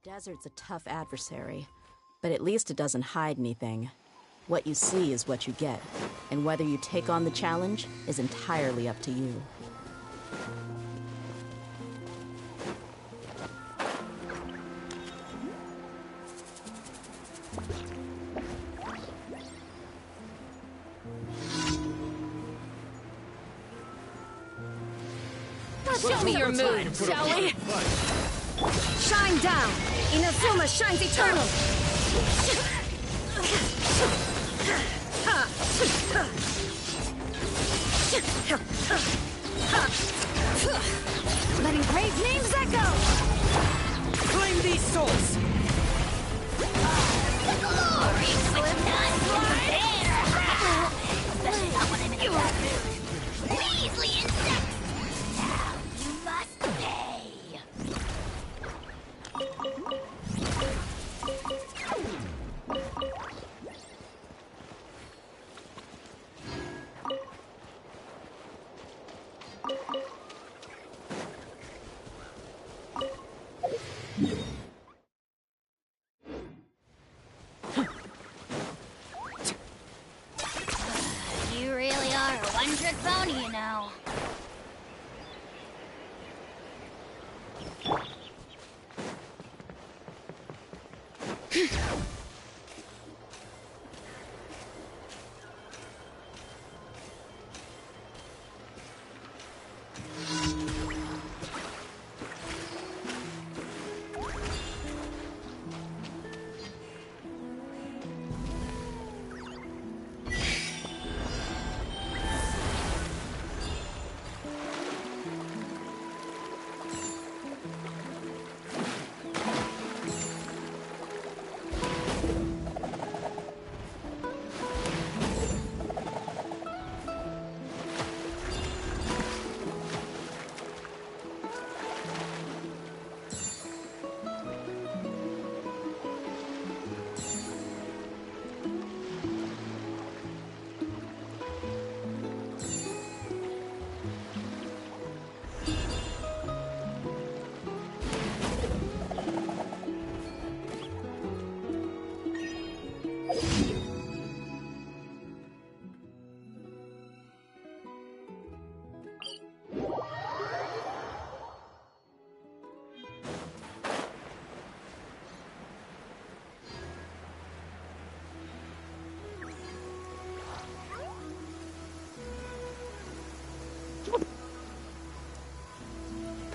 desert's a tough adversary, but at least it doesn't hide anything. What you see is what you get, and whether you take on the challenge is entirely up to you. Show me your moves, shall we? Shine down! Inazuma shines eternal! Letting brave names echo! Claim these souls! The glory will not there! Especially not when I'm in the measly insects! Now you must pay! You really are a one-trick pony, you know.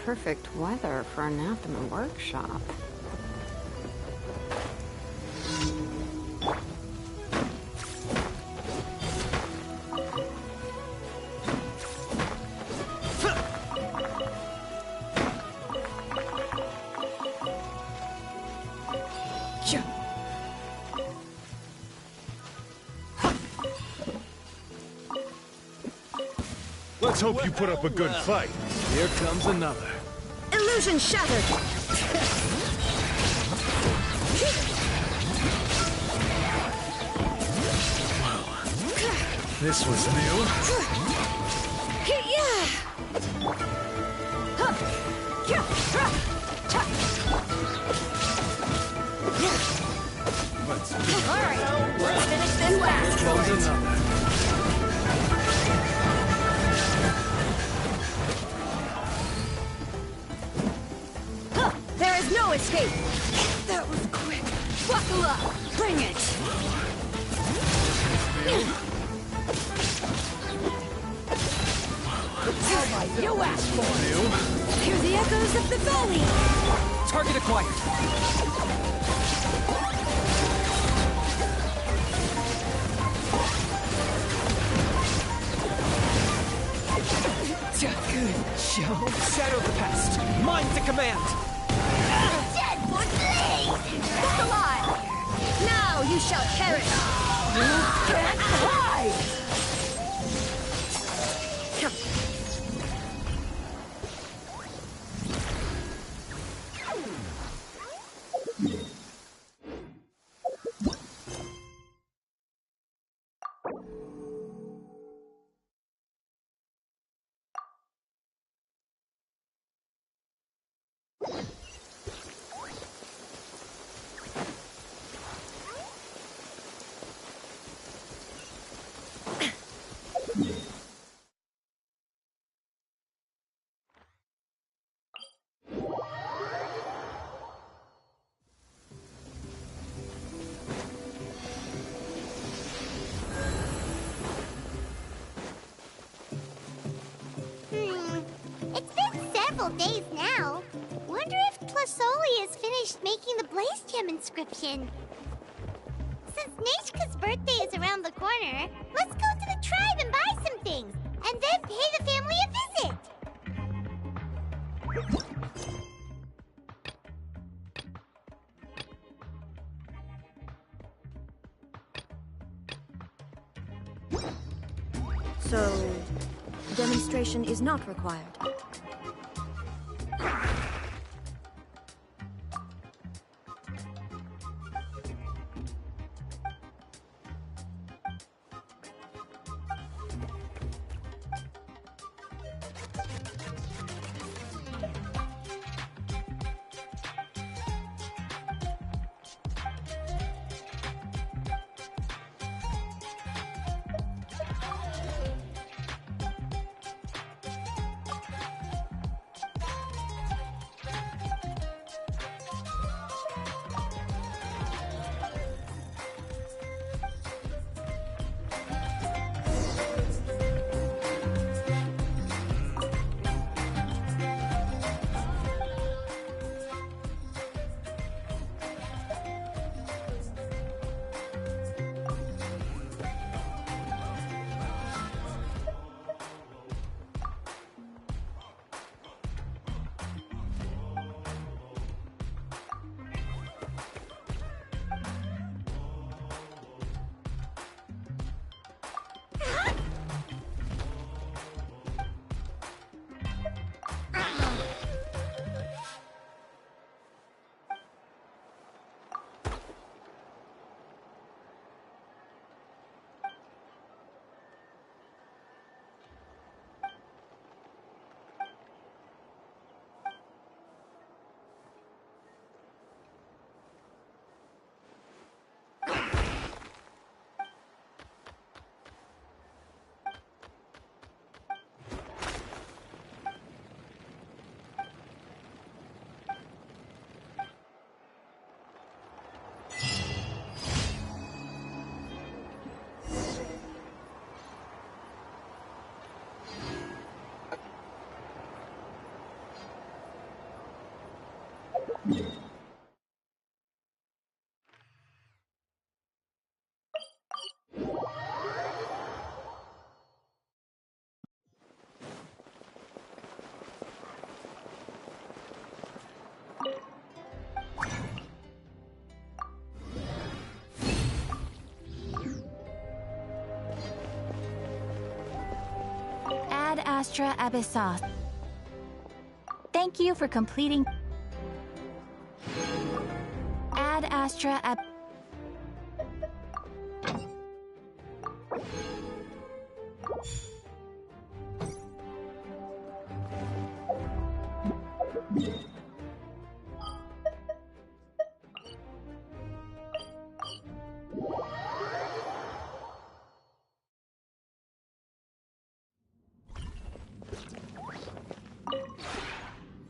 Perfect weather for an anathema workshop. Let's hope you put up a good fight. Here comes another. Illusion shattered! This was new. Alright, let's finish this fast! Here comes another. There is no escape! That was quick! Buckle up! Bring it! You asked for it! Hear the echoes of the valley! Target acquired. Good show. Shadow the past. Mind to command. Dead would bleed! Look alive! Now you shall perish! You can't hide! days now. Wonder if Plasoli has finished making the Blaze Gem inscription. Since Neshka's birthday is around the corner, let's go to the tribe and buy some things, and then pay the family a visit. So, demonstration is not required. Ad Astra Abyssos. Thank you for completing Ad Astra Ab.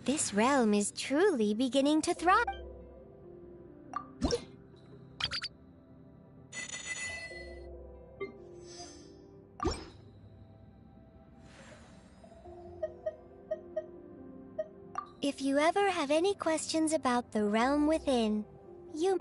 This realm is truly beginning to thrive. If you ever have any questions about the realm within, you...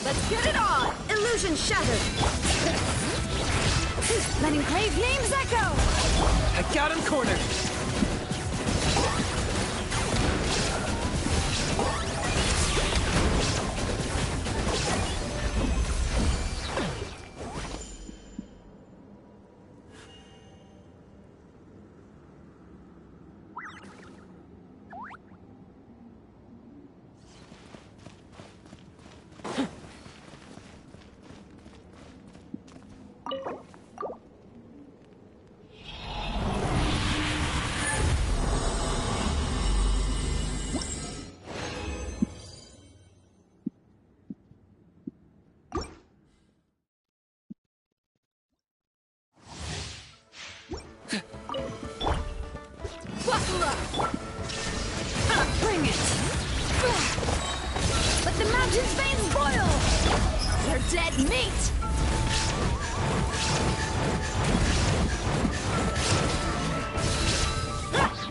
Let's get it on! Illusion shattered! Letting crave names echo! I got him cornered. Buckle up! Bring it! Let the mountain's veins boil! They're dead meat!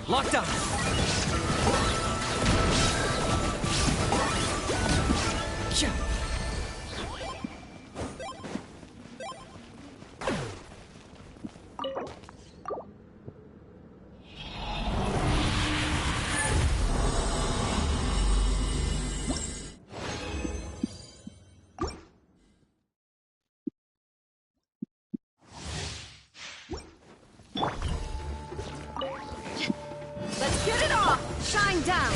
Locked on. Yeah. Let's get it off! Shine down!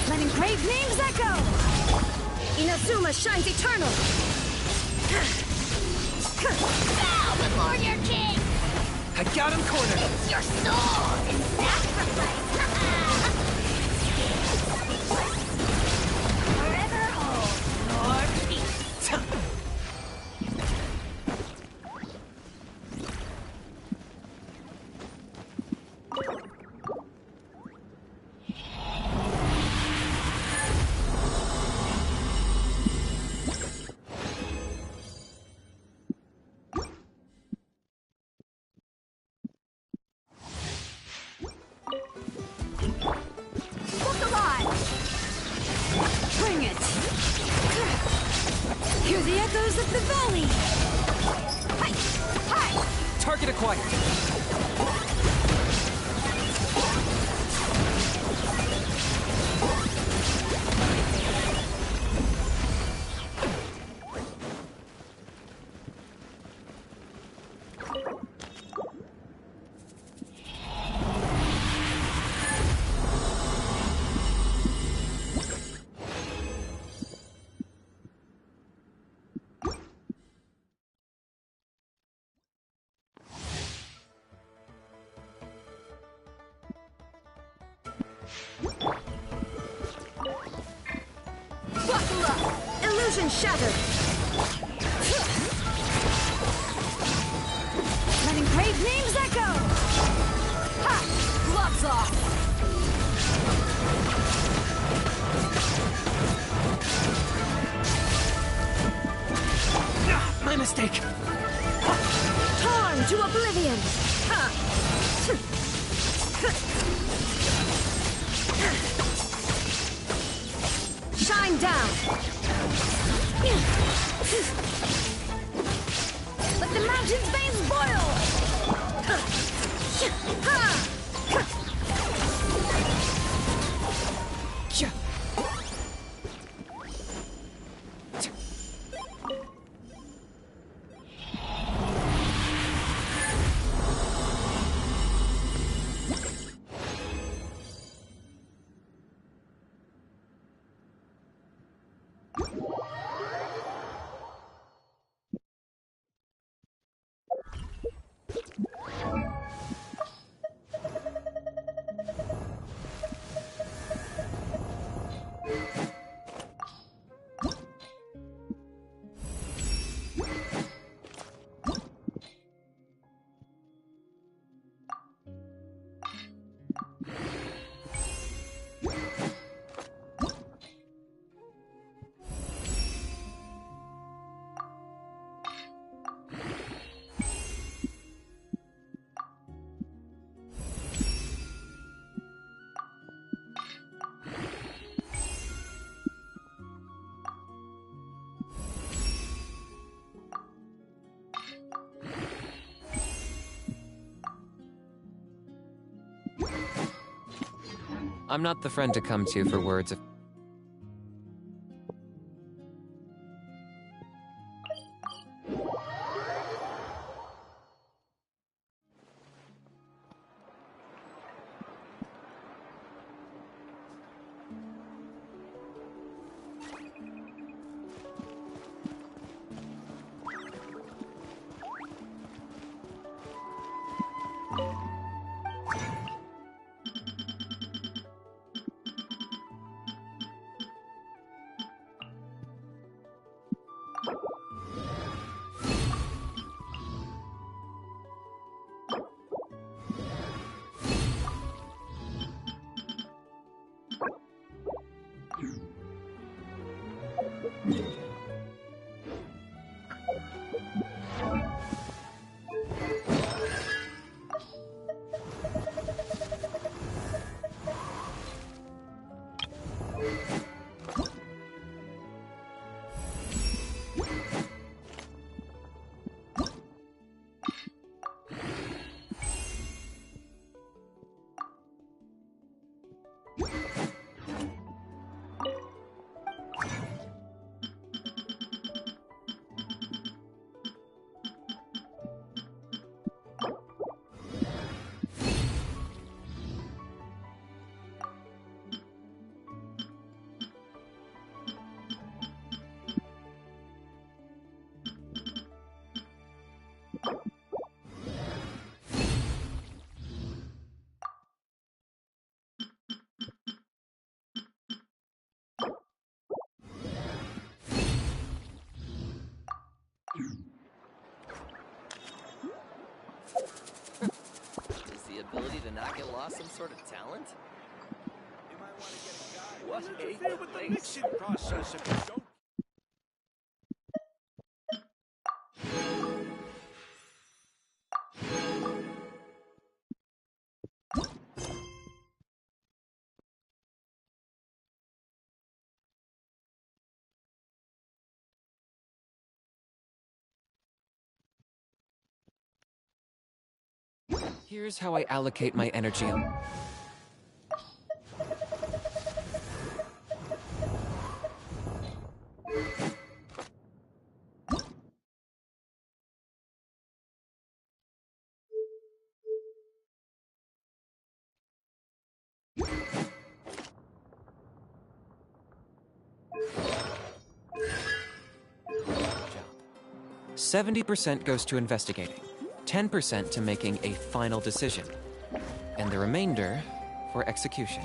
Letting crave names echo! Inazuma shines eternal! Bow before your king! I got him cornered. It's your soul in sacrifice! Forever hold your peace! Look alive! Bring it! Hear the echoes of the valley! Hi! Hi! Target acquired. Buckle up! Illusion shattered! Letting crave names echo! Ha! Gloves off! My mistake. Torn to oblivion! Ha! Shine down! Let the mountain's veins boil! Yeah. I'm not the friend to come to for words of... Is the ability to not get lost some sort of talent? You might want to get a guide. What Don't a interfere with the place. mixing process if you don't. Here's how I allocate my energy. Job. 70% goes to investigating. 10% to making a final decision, and the remainder for execution.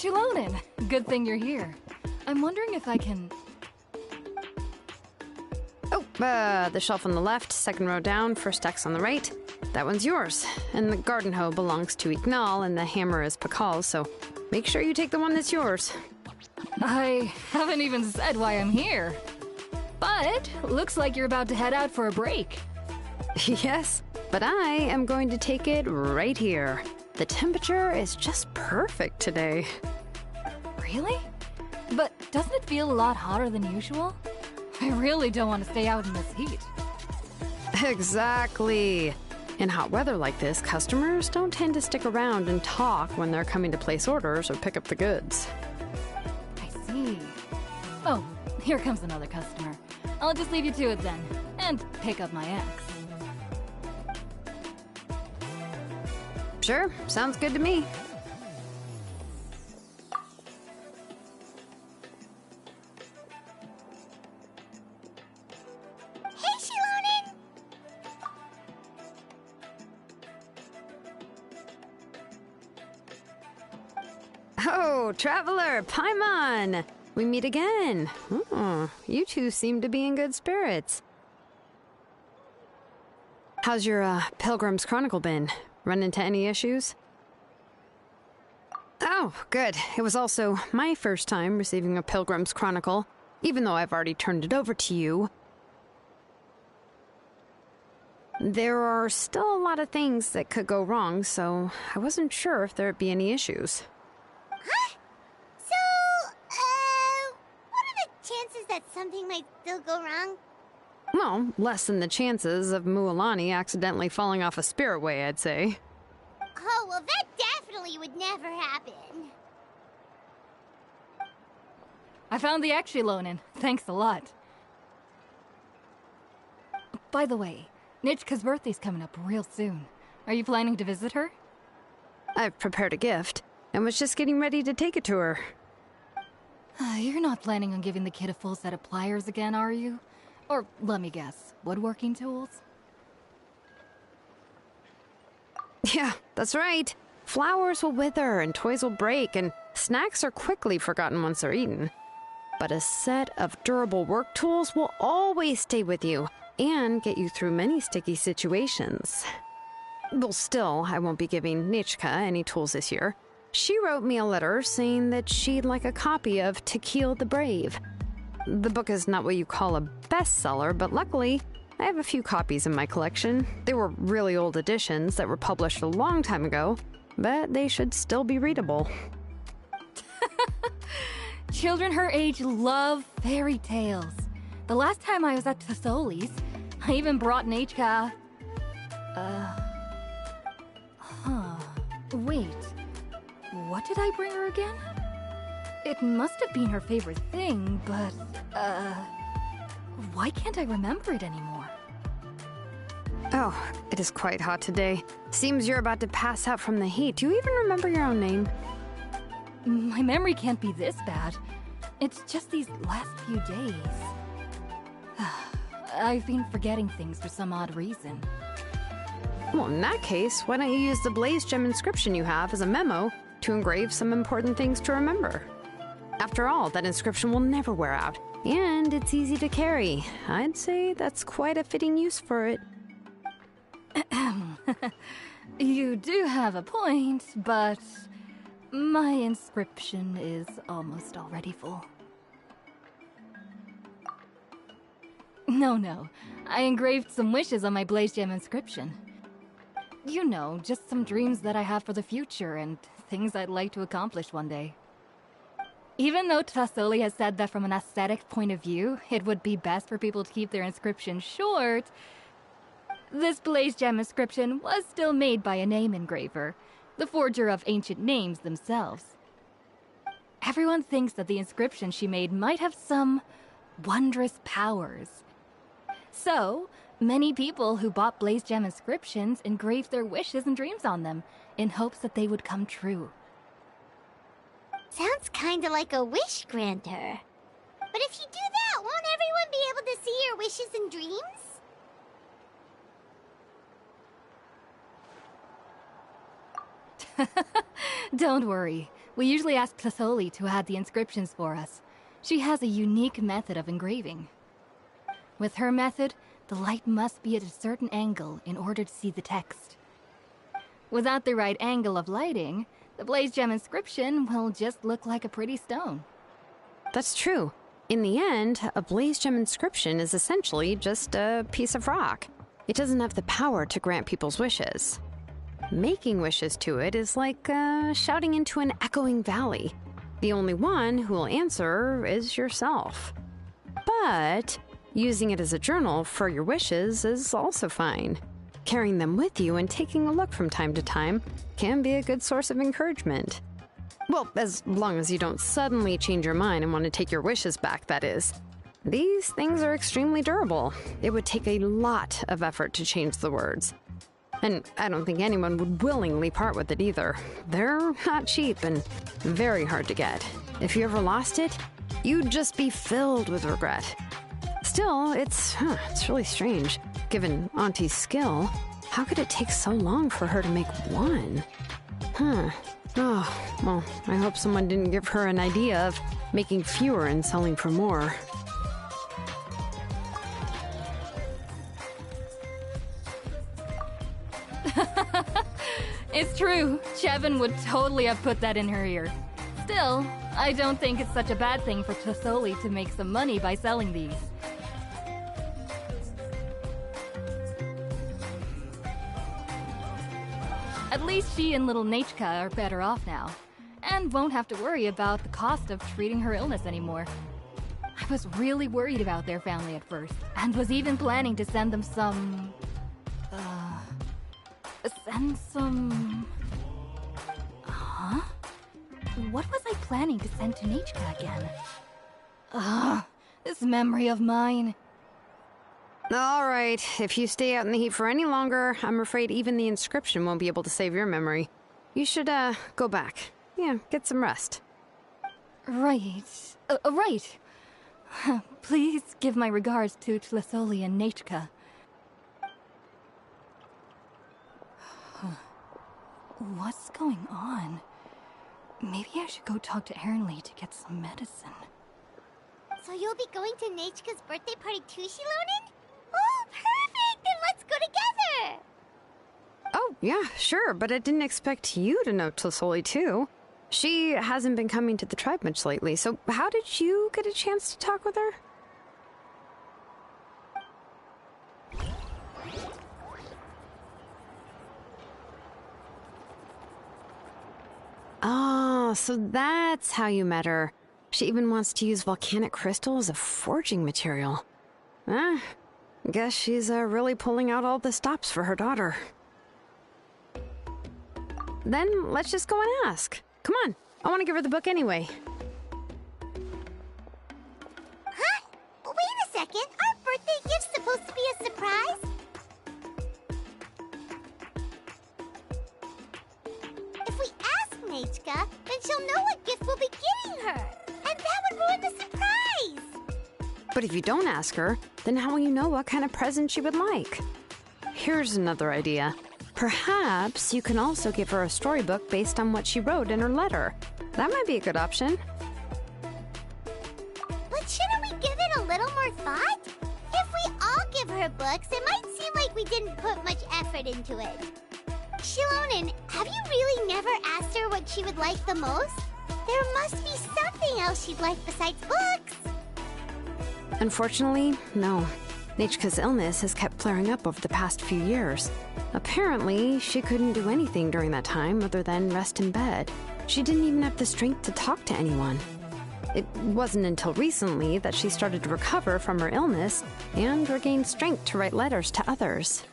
Xilonen, good thing you're here. I'm wondering if I can... Oh, the shelf on the left, second row down, first X on the right. That one's yours. And the garden hoe belongs to Ignal, and the hammer is Pakal's, so make sure you take the one that's yours. I haven't even said why I'm here. But looks like you're about to head out for a break. Yes, but I am going to take it right here. The temperature is just perfect today. Really? But doesn't it feel a lot hotter than usual? I really don't want to stay out in this heat. Exactly. In hot weather like this, customers don't tend to stick around and talk when they're coming to place orders or pick up the goods. I see. Oh, here comes another customer. I'll just leave you to it then, and pick up my axe. Sure, sounds good to me. Hey, Xilonen! Oh, traveler, Paimon! We meet again. Oh, you two seem to be in good spirits. How's your Pilgrim's Chronicle been? Run into any issues? Oh, good. It was also my first time receiving a Pilgrim's Chronicle, even though I've already turned it over to you. There are still a lot of things that could go wrong, so I wasn't sure if there'd be any issues. Huh? So, what are the chances that something might still go wrong? Well, less than the chances of Mualani accidentally falling off a spirit way, I'd say. Oh, well, that definitely would never happen. I found the axe, Xilonen. Thanks a lot. By the way, Nichka's birthday's coming up real soon. Are you planning to visit her? I've prepared a gift, and was just getting ready to take it to her. You're not planning on giving the kid a full set of pliers again, are you? Or, let me guess, woodworking tools? Yeah, that's right. Flowers will wither, and toys will break, and snacks are quickly forgotten once they're eaten. But a set of durable work tools will always stay with you, and get you through many sticky situations. Well, still, I won't be giving Nichka any tools this year. She wrote me a letter saying that she'd like a copy of Tequil the Brave. The book is not what you call a bestseller, but luckily, I have a few copies in my collection. They were really old editions that were published a long time ago, but they should still be readable. Children her age love fairy tales. The last time I was at Tasoli's, I even brought Nichka... Wait. What did I bring her again? It must have been her favorite thing, but, why can't I remember it anymore? Oh, it is quite hot today. Seems you're about to pass out from the heat. Do you even remember your own name? My memory can't be this bad. It's just these last few days. I've been forgetting things for some odd reason. Well, in that case, why don't you use the Blaze Gem inscription you have as a memo to engrave some important things to remember? After all, that inscription will never wear out, and it's easy to carry. I'd say that's quite a fitting use for it. You do have a point, but my inscription is almost already full. No. I engraved some wishes on my Blaze Gem inscription. You know, just some dreams that I have for the future and things I'd like to accomplish one day. Even though Tasoli has said that from an aesthetic point of view, it would be best for people to keep their inscription short, this Blaze Gem inscription was still made by a name engraver, the forger of ancient names themselves. Everyone thinks that the inscription she made might have some wondrous powers. So, many people who bought Blaze Gem inscriptions engraved their wishes and dreams on them, in hopes that they would come true. Sounds kinda like a wish granter. But if you do that, won't everyone be able to see your wishes and dreams? Don't worry. We usually ask Tlasoli to add the inscriptions for us. She has a unique method of engraving. With her method, the light must be at a certain angle in order to see the text. Without the right angle of lighting, the blaze gem inscription will just look like a pretty stone. That's true. In the end, a blaze gem inscription is essentially just a piece of rock. It doesn't have the power to grant people's wishes. Making wishes to it is like shouting into an echoing valley. The only one who will answer is yourself. But using it as a journal for your wishes is also fine. Carrying them with you and taking a look from time to time can be a good source of encouragement. Well, as long as you don't suddenly change your mind and want to take your wishes back, that is. These things are extremely durable. It would take a lot of effort to change the words. And I don't think anyone would willingly part with it either. They're not cheap and very hard to get. If you ever lost it, you'd just be filled with regret. Still, it's really strange. Given Auntie's skill, how could it take so long for her to make one? Oh, well, I hope someone didn't give her an idea of making fewer and selling for more. It's true. Chevin would totally have put that in her ear. Still, I don't think it's such a bad thing for Tlasoli to make some money by selling these. At least she and little Nechka are better off now, and won't have to worry about the cost of treating her illness anymore. I was really worried about their family at first, and was even planning to send them some... Huh? What was I planning to send to Nechka again? This memory of mine. All right, if you stay out in the heat for any longer, I'm afraid even the inscription won't be able to save your memory. You should, go back. Yeah, get some rest. Right. Right. Please give my regards to Tlasoli and Nechka. What's going on? Maybe I should go talk to Ernly to get some medicine. So you'll be going to Nechka's birthday party too, Xilonen? Oh, perfect! Then let's go together! Oh, yeah, sure, but I didn't expect you to know Tlasoli too. She hasn't been coming to the tribe much lately, so how did you get a chance to talk with her? Oh, so that's how you met her. She even wants to use volcanic crystal as a forging material. Guess she's really pulling out all the stops for her daughter. Then let's just go and ask. Come on, I want to give her the book anyway. Huh? Wait a second, our birthday gift's supposed to be a surprise? If we ask Nechka, then she'll know what gift we'll be getting her. And that would ruin the surprise! But if you don't ask her, then how will you know what kind of present she would like? Here's another idea. Perhaps you can also give her a storybook based on what she wrote in her letter. That might be a good option. But shouldn't we give it a little more thought? If we all give her books, it might seem like we didn't put much effort into it. Xilonen, have you really never asked her what she would like the most? There must be something else she'd like besides books. Unfortunately, no. Nechka's illness has kept flaring up over the past few years. Apparently, she couldn't do anything during that time other than rest in bed. She didn't even have the strength to talk to anyone. It wasn't until recently that she started to recover from her illness and regained strength to write letters to others.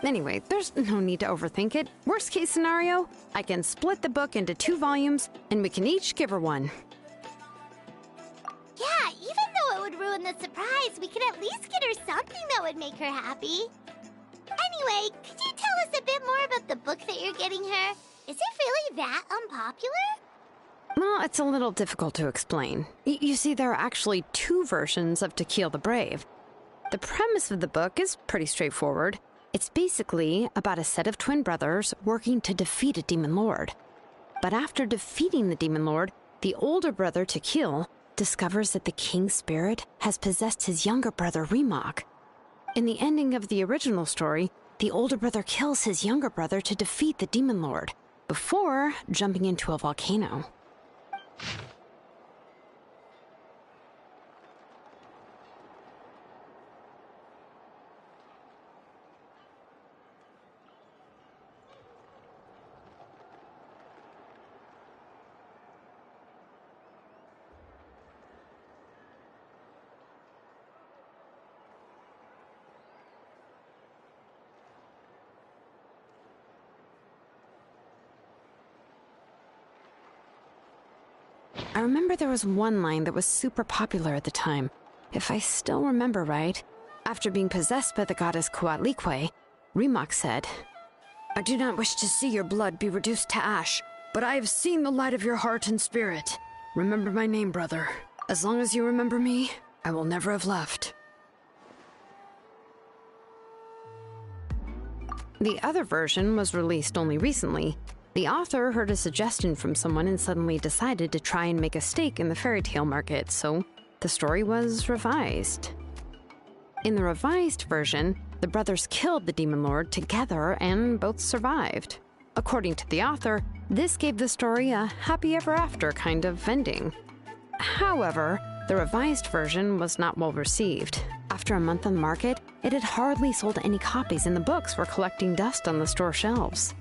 Anyway, there's no need to overthink it. Worst case scenario, I can split the book into 2 volumes and we can each give her one. Yeah, even though it would ruin the surprise, we could at least get her something that would make her happy. Anyway, could you tell us a bit more about the book that you're getting her? Is it really that unpopular? Well, it's a little difficult to explain. You see, there are actually 2 versions of To Kill the Brave. The premise of the book is pretty straightforward. It's basically about a set of twin brothers working to defeat a demon lord. But after defeating the Demon Lord, the older brother Tekil discovers that the king's spirit has possessed his younger brother Rimak. In the ending of the original story, the older brother kills his younger brother to defeat the Demon Lord, before jumping into a volcano. I remember there was one line that was super popular at the time. If I still remember right, after being possessed by the goddess Coatlicue, Rimak said, "I do not wish to see your blood be reduced to ash, but I have seen the light of your heart and spirit. Remember my name, brother. As long as you remember me, I will never have left." The other version was released only recently. The author heard a suggestion from someone and suddenly decided to try and make a stake in the fairy tale market, so the story was revised. In the revised version, the brothers killed the Demon Lord together and both survived. According to the author, this gave the story a happy ever after kind of ending. However, the revised version was not well received. After a month on the market, it had hardly sold any copies and the books were collecting dust on the store shelves.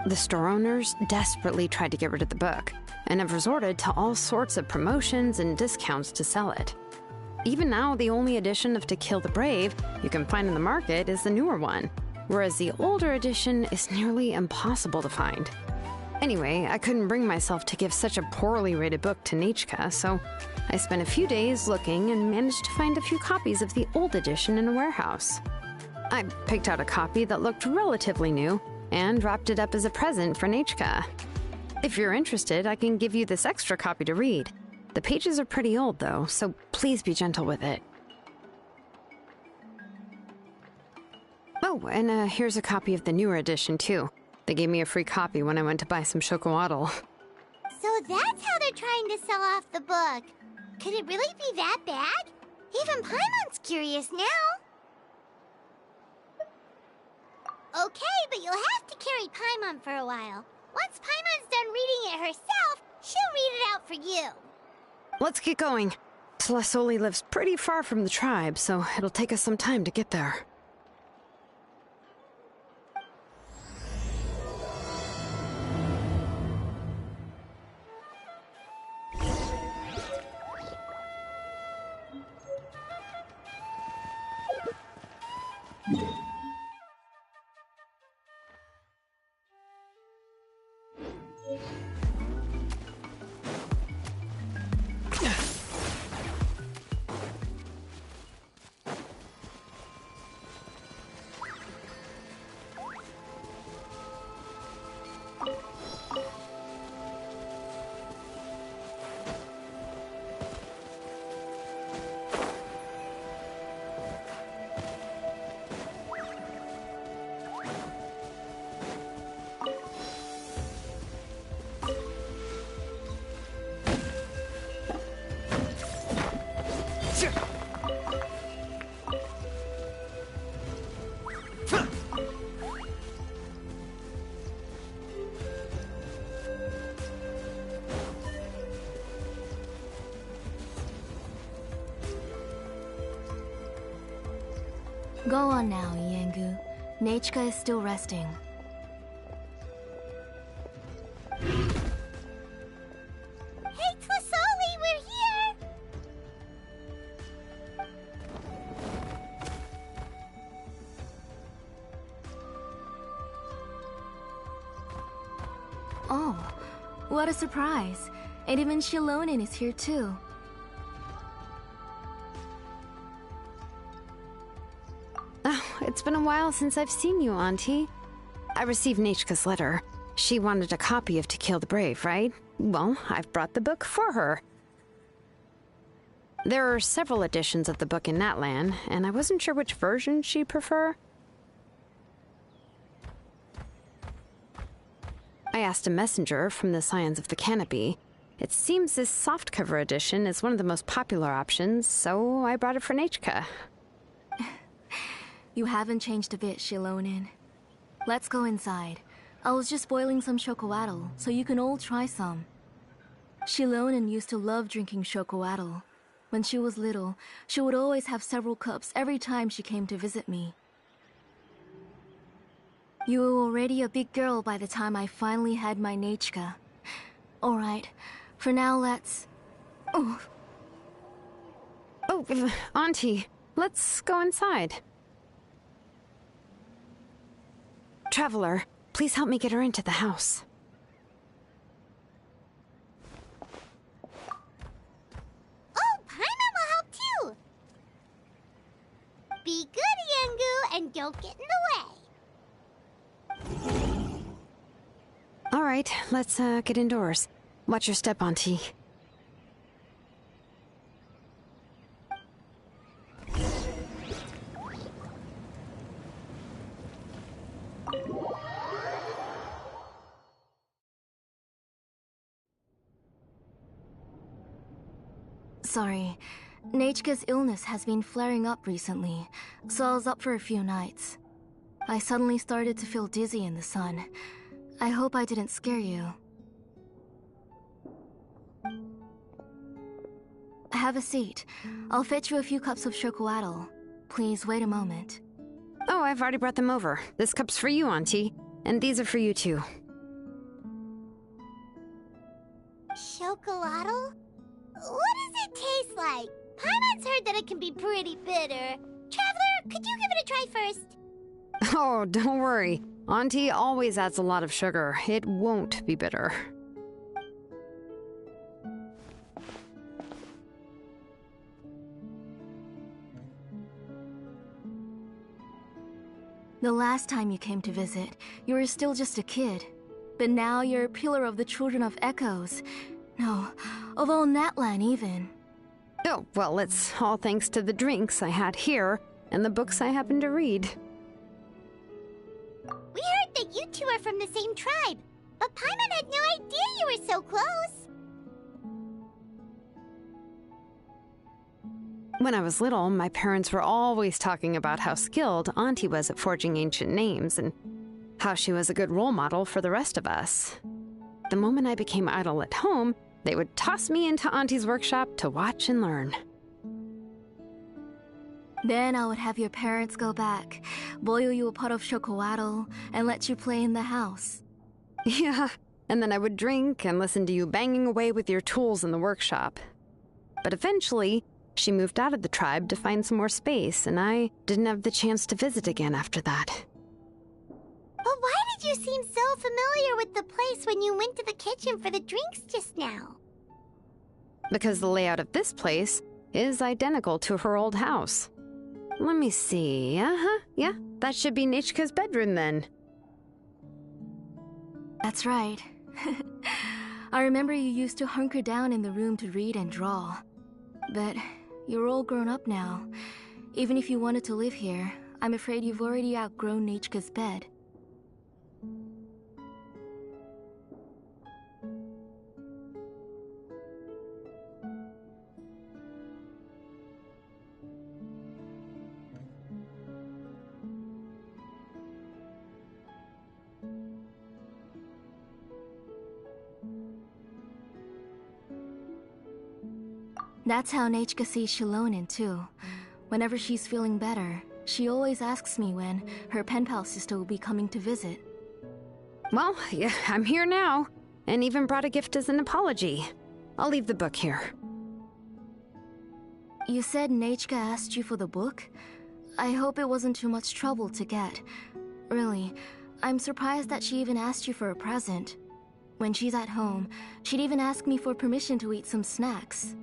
The store owners desperately tried to get rid of the book, and have resorted to all sorts of promotions and discounts to sell it. Even now, the only edition of To Kill the Brave you can find in the market is the newer one, whereas the older edition is nearly impossible to find. Anyway, I couldn't bring myself to give such a poorly rated book to Nechka, so I spent a few days looking and managed to find a few copies of the old edition in a warehouse. I picked out a copy that looked relatively new, and wrapped it up as a present for Nechka. If you're interested, I can give you this extra copy to read. The pages are pretty old, though, so please be gentle with it. Oh, and here's a copy of the newer edition, too. They gave me a free copy when I went to buy some chocolatl. So that's how they're trying to sell off the book. Could it really be that bad? Even Paimon's curious now. Okay, but you'll have to carry Paimon for a while. Once Paimon's done reading it herself, she'll read it out for you. Let's get going. Tlasoli lives pretty far from the tribe, so it'll take us some time to get there. Go on now, Yengu. Nechka is still resting. Hey, Tlasoli, we're here! Oh, what a surprise. And even Xilonen is here too. It's been a while since I've seen you, Auntie. I received Nechka's letter. She wanted a copy of To Kill the Brave, right? Well, I've brought the book for her. There are several editions of the book in Natlan, and I wasn't sure which version she'd prefer. I asked a messenger from the Scions of the Canopy. It seems this softcover edition is one of the most popular options, so I brought it for Nechka. You haven't changed a bit, Xilonen. Let's go inside. I was just boiling some chocoatl, so you can all try some. Xilonen used to love drinking chocoatl. When she was little, she would always have several cups every time she came to visit me. You were already a big girl by the time I finally had my Nechka. Alright, for now let's... Oh, Auntie, let's go inside. Traveler, please help me get her into the house. Oh, Paimon will help too! Be good, Yangu, and don't get in the way. All right, let's get indoors. Watch your step, Auntie. sorry. Nechka's illness has been flaring up recently, so I was up for a few nights. I suddenly started to feel dizzy in the sun. I hope I didn't scare you. Have a seat. I'll fetch you a few cups of chocoatl. Please wait a moment. Oh, I've already brought them over. This cup's for you, Auntie. And these are for you, too. Chocolatl? What does it taste like? Paimon's heard that it can be pretty bitter. Traveler, could you give it a try first? Oh, don't worry. Auntie always adds a lot of sugar. It won't be bitter. The last time you came to visit, you were still just a kid. But now you're a pillar of the Children of Echoes. No, of all Natlan even. Oh, well, it's all thanks to the drinks I had here and the books I happened to read. We heard that you two are from the same tribe, but Paimon had no idea you were so close. When I was little, my parents were always talking about how skilled Auntie was at forging ancient names and how she was a good role model for the rest of us. The moment I became idle at home, they would toss me into Auntie's workshop to watch and learn. Then I would have your parents go back, boil you a pot of chocoatl, and let you play in the house. Yeah, and then I would drink and listen to you banging away with your tools in the workshop. But eventually, she moved out of the tribe to find some more space, and I didn't have the chance to visit again after that. But why did you seem so familiar with the place when you went to the kitchen for the drinks just now? Because the layout of this place is identical to her old house. Let me see. Yeah, that should be Nechka's bedroom then. That's right. I remember you used to hunker down in the room to read and draw. But you're all grown up now. Even if you wanted to live here, I'm afraid you've already outgrown Nechka's bed. That's how Nechka sees Xilonen, too. Whenever she's feeling better, she always asks me when her pen pal sister will be coming to visit. Well, yeah, I'm here now, and even brought a gift as an apology. I'll leave the book here. You said Nechka asked you for the book? I hope it wasn't too much trouble to get. Really, I'm surprised that she even asked you for a present. When she's at home, she'd even ask me for permission to eat some snacks.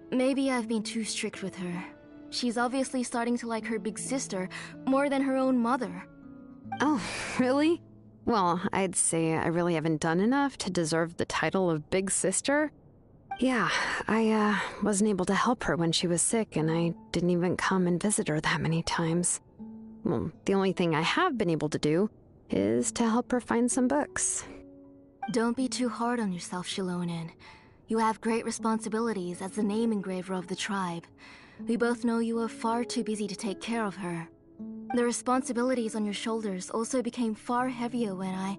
Maybe I've been too strict with her. She's obviously starting to like her big sister more than her own mother. Oh, really? Well, I'd say I really haven't done enough to deserve the title of big sister. Yeah, I wasn't able to help her when she was sick, and I didn't even come and visit her that many times. Well, the only thing I have been able to do is to help her find some books. Don't be too hard on yourself, Xilonen. You have great responsibilities as the name engraver of the tribe. We both know you are far too busy to take care of her. The responsibilities on your shoulders also became far heavier when I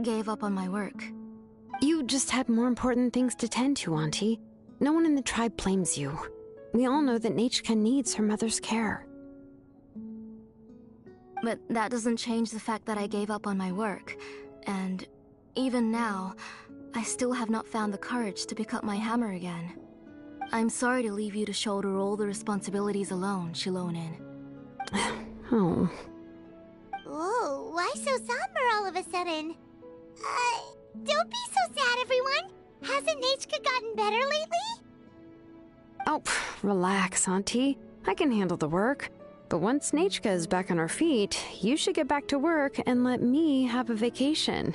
gave up on my work. You just had more important things to tend to, Auntie. No one in the tribe blames you. We all know that Nechka needs her mother's care. But that doesn't change the fact that I gave up on my work. And even now, I still have not found the courage to pick up my hammer again. I'm sorry to leave you to shoulder all the responsibilities alone, Xilonen. Oh. Whoa, why so somber all of a sudden? Don't be so sad, everyone. Hasn't Nechka gotten better lately? Oh, relax, Auntie. I can handle the work. But once Nechka is back on her feet, you should get back to work and let me have a vacation.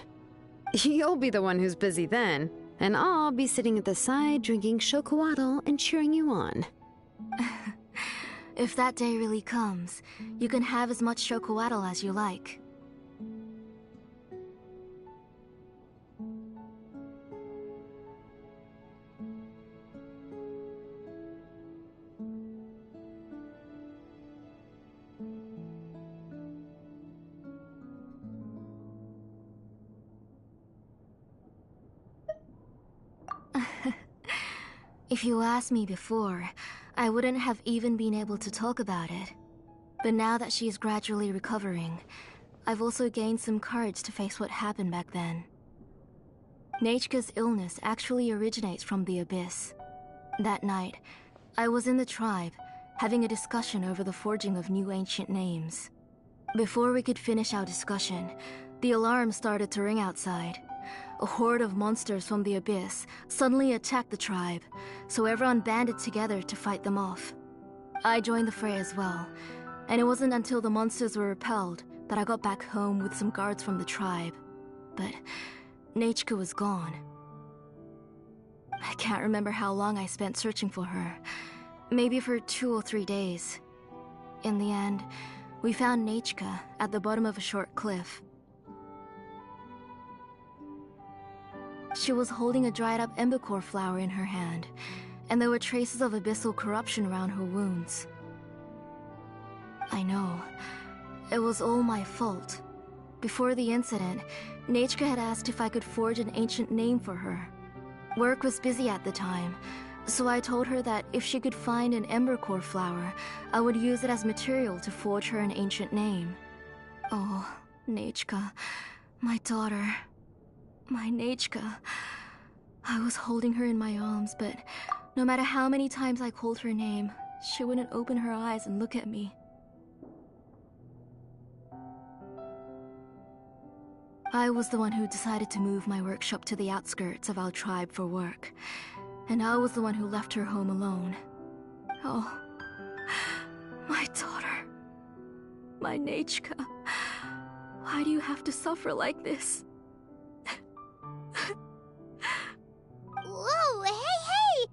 You'll be the one who's busy then, and I'll be sitting at the side drinking chocolatl and cheering you on. If that day really comes, you can have as much chocolatl as you like. If you asked me before, I wouldn't have even been able to talk about it. But now that she's gradually recovering, I've also gained some courage to face what happened back then. Nechka's illness actually originates from the Abyss. That night, I was in the tribe, having a discussion over the forging of new ancient names. Before we could finish our discussion, the alarm started to ring outside. A horde of monsters from the Abyss suddenly attacked the tribe, so everyone banded together to fight them off. I joined the fray as well, and it wasn't until the monsters were repelled that I got back home with some guards from the tribe. But Nechka was gone. I can't remember how long I spent searching for her, maybe for 2 or 3 days. In the end, we found Nechka at the bottom of a short cliff. She was holding a dried-up embercore flower in her hand, and there were traces of abyssal corruption around her wounds. I know. It was all my fault. Before the incident, Nechka had asked if I could forge an ancient name for her. Work was busy at the time, so I told her that if she could find an embercore flower, I would use it as material to forge her an ancient name. Oh, Nechka, my daughter. My Nechka. I was holding her in my arms, but no matter how many times I called her name, she wouldn't open her eyes and look at me. I was the one who decided to move my workshop to the outskirts of our tribe for work, and I was the one who left her home alone. Oh, my daughter. My Nechka. Why do you have to suffer like this? Whoa, hey!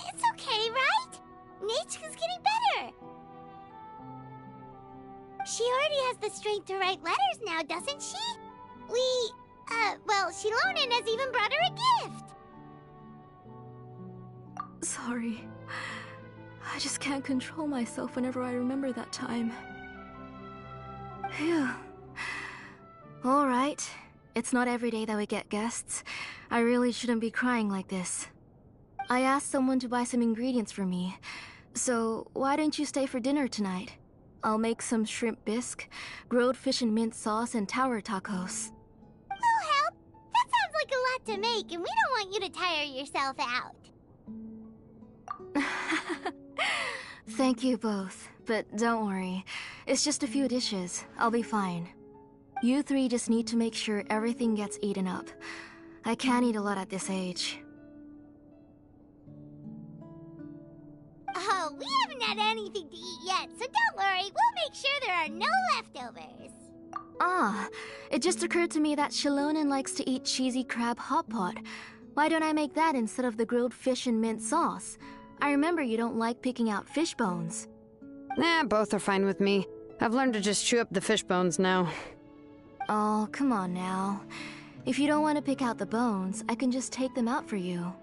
It's okay, right? Nechka's getting better. She already has the strength to write letters now, doesn't she? Well, Xilonen has even brought her a gift. Sorry. I just can't control myself whenever I remember that time. Phew. All right. It's not every day that we get guests. I really shouldn't be crying like this. I asked someone to buy some ingredients for me. So why don't you stay for dinner tonight? I'll make some shrimp bisque, grilled fish and mint sauce, and tower tacos. We'll help. That sounds like a lot to make, and we don't want you to tire yourself out. Thank you both, but don't worry. It's just a few dishes. I'll be fine. You three just need to make sure everything gets eaten up. I can't eat a lot at this age. Oh, we haven't had anything to eat yet, so don't worry. We'll make sure there are no leftovers. Ah, it just occurred to me that Xilonen likes to eat cheesy crab hot pot. Why don't I make that instead of the grilled fish and mint sauce? I remember you don't like picking out fish bones. Both are fine with me. I've learned to just chew up the fish bones now. Oh, come on now. If you don't want to pick out the bones, I can just take them out for you.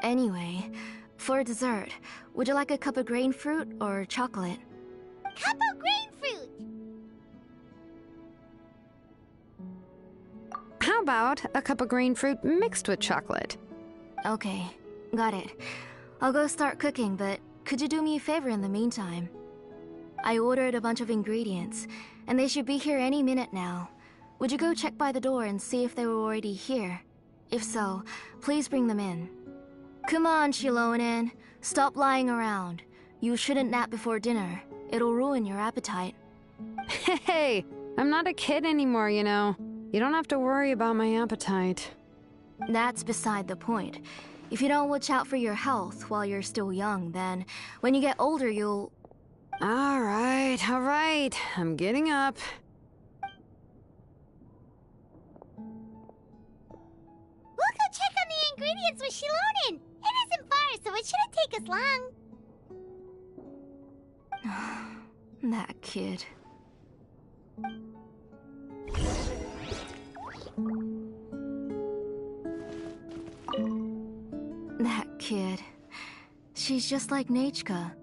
Anyway, for dessert, would you like a cup of grain fruit or chocolate? Cup of grain fruit! How about a cup of green fruit mixed with chocolate? Okay, got it. I'll go start cooking, but could you do me a favor in the meantime? I ordered a bunch of ingredients, and they should be here any minute now. Would you go check by the door and see if they were already here? If so, please bring them in. Come on, Xilonen. Stop lying around. You shouldn't nap before dinner. It'll ruin your appetite. Hey, I'm not a kid anymore, you know. You don't have to worry about my appetite. That's beside the point. If you don't watch out for your health while you're still young, then when you get older, you'll... All right. I'm getting up. We'll go check on the ingredients with Xilonen. It isn't far, so it shouldn't take us long. That kid. That kid. She's just like Nechka.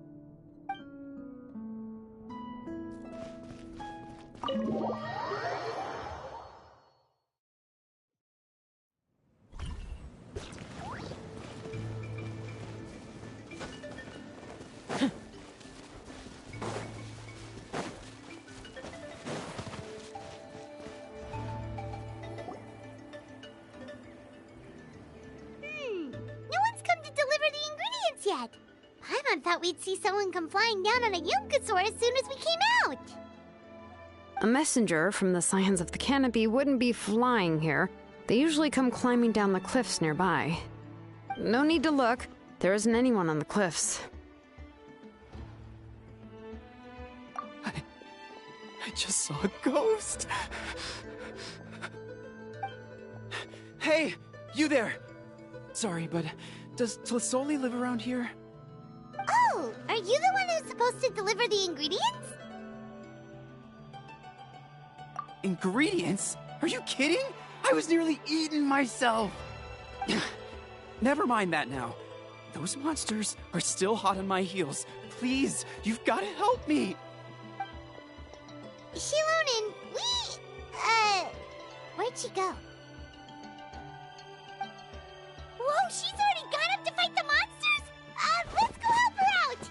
Yet. Paimon thought we'd see someone come flying down on a Yunkasaur as soon as we came out. A messenger from the Scions of the Canopy wouldn't be flying here. They usually come climbing down the cliffs nearby. No need to look. There isn't anyone on the cliffs. I just saw a ghost. Hey, you there. Sorry, but does Tlasoli live around here? Oh, are you the one who's supposed to deliver the ingredients? Ingredients? Are you kidding? I was nearly eaten myself. Never mind that now. Those monsters are still hot on my heels. Please, you've got to help me. Xilonen, where'd she go? Whoa, she's already gone up to fight the monsters? Let's go help her out!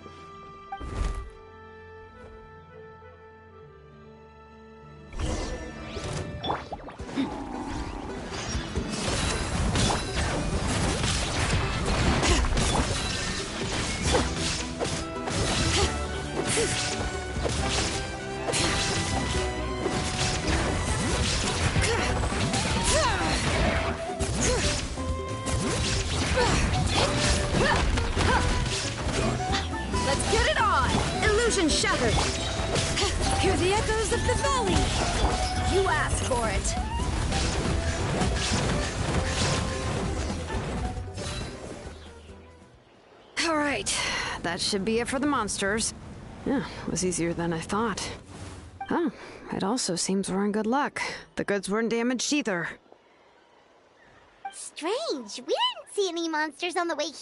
Let's get it on! Illusion shattered! Hear the echoes of the valley! You asked for it! Alright, that should be it for the monsters. Yeah, it was easier than I thought. Oh, it also seems we're in good luck. The goods weren't damaged either. Strange, we didn't see any monsters on the way here.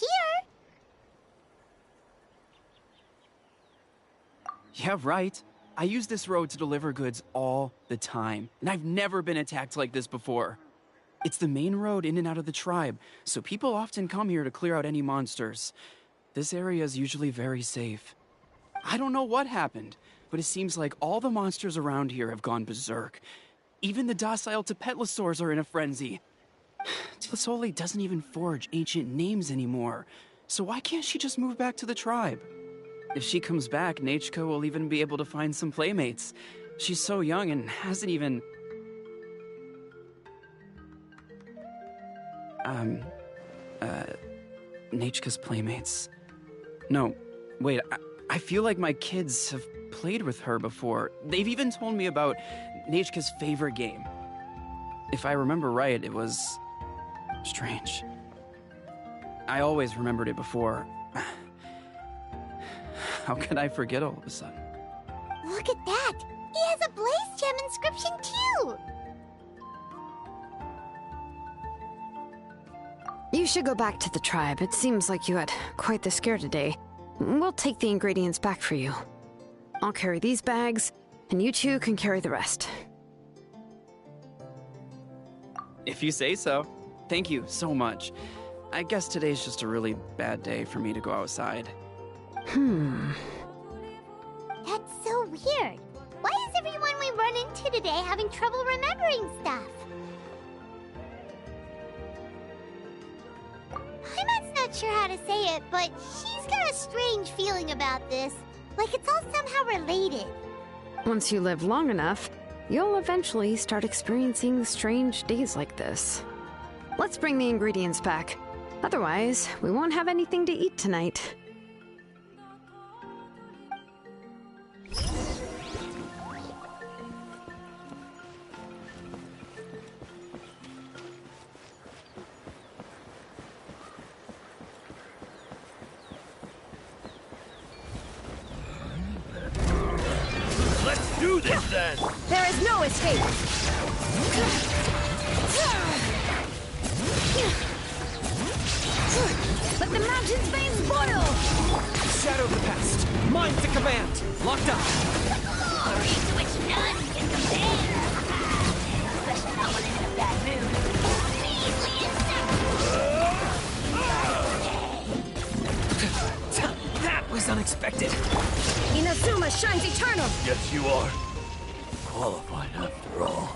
Yeah, right. I use this road to deliver goods all the time, and I've never been attacked like this before. It's the main road in and out of the tribe, so people often come here to clear out any monsters. This area is usually very safe. I don't know what happened, but it seems like all the monsters around here have gone berserk. Even the docile Tepetlosaurs are in a frenzy. Tlasoli doesn't even forge ancient names anymore, so why can't she just move back to the tribe? If she comes back, Nechka will even be able to find some playmates. She's so young and hasn't even... Nechka's playmates. No, wait, I feel like my kids have played with her before. They've even told me about Nechka's favorite game. If I remember right, it was... strange. I always remembered it before. How could I forget all of a sudden? Look at that! He has a Blaze Gem inscription too! You should go back to the tribe. It seems like you had quite the scare today. We'll take the ingredients back for you. I'll carry these bags, and you two can carry the rest. If you say so. Thank you so much. I guess today's just a really bad day for me to go outside. That's so weird. Why is everyone we run into today having trouble remembering stuff? Paimon's not sure how to say it, but she's got a strange feeling about this. Like it's all somehow related. Once you live long enough, you'll eventually start experiencing strange days like this. Let's bring the ingredients back. Otherwise, we won't have anything to eat tonight. Let's do this then! There is no escape! Let the mountain's veins boil! Shadow of the past. Mind to command. Locked up. Glory to which none can compare! Especially not when I'm in a bad mood. That was unexpected. Inazuma shines eternal! Yes, you are. Qualified after all.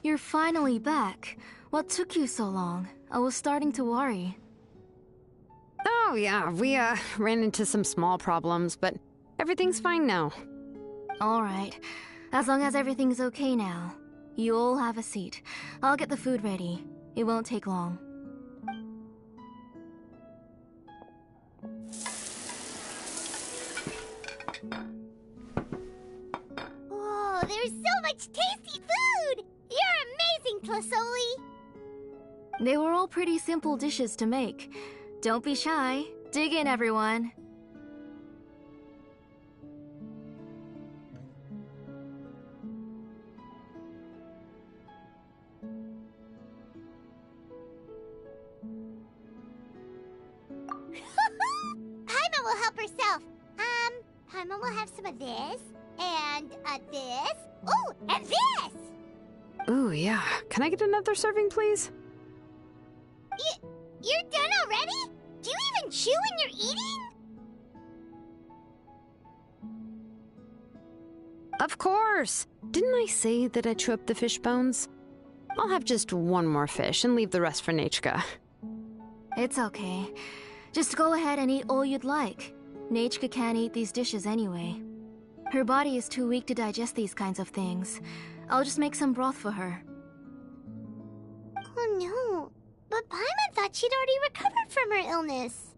You're finally back. What took you so long? I was starting to worry. Oh, yeah, we ran into some small problems, but everything's fine now. All right. As long as everything's okay now. You all have a seat. I'll get the food ready. It won't take long. Whoa, there's so much tasty food! You're amazing, Tlasoli! They were all pretty simple dishes to make. Don't be shy. Dig in, everyone. Paimon will help herself. Paimon will have some of this, and this. Oh, and this! Ooh, yeah. Can I get another serving, please? You're done already? Do you even chew when you're eating? Of course! Didn't I say that I chew up the fish bones? I'll have just one more fish and leave the rest for Nechka. It's okay. Just go ahead and eat all you'd like. Nechka can't eat these dishes anyway. Her body is too weak to digest these kinds of things. I'll just make some broth for her. Oh no, but Paimon thought she'd already recovered from her illness.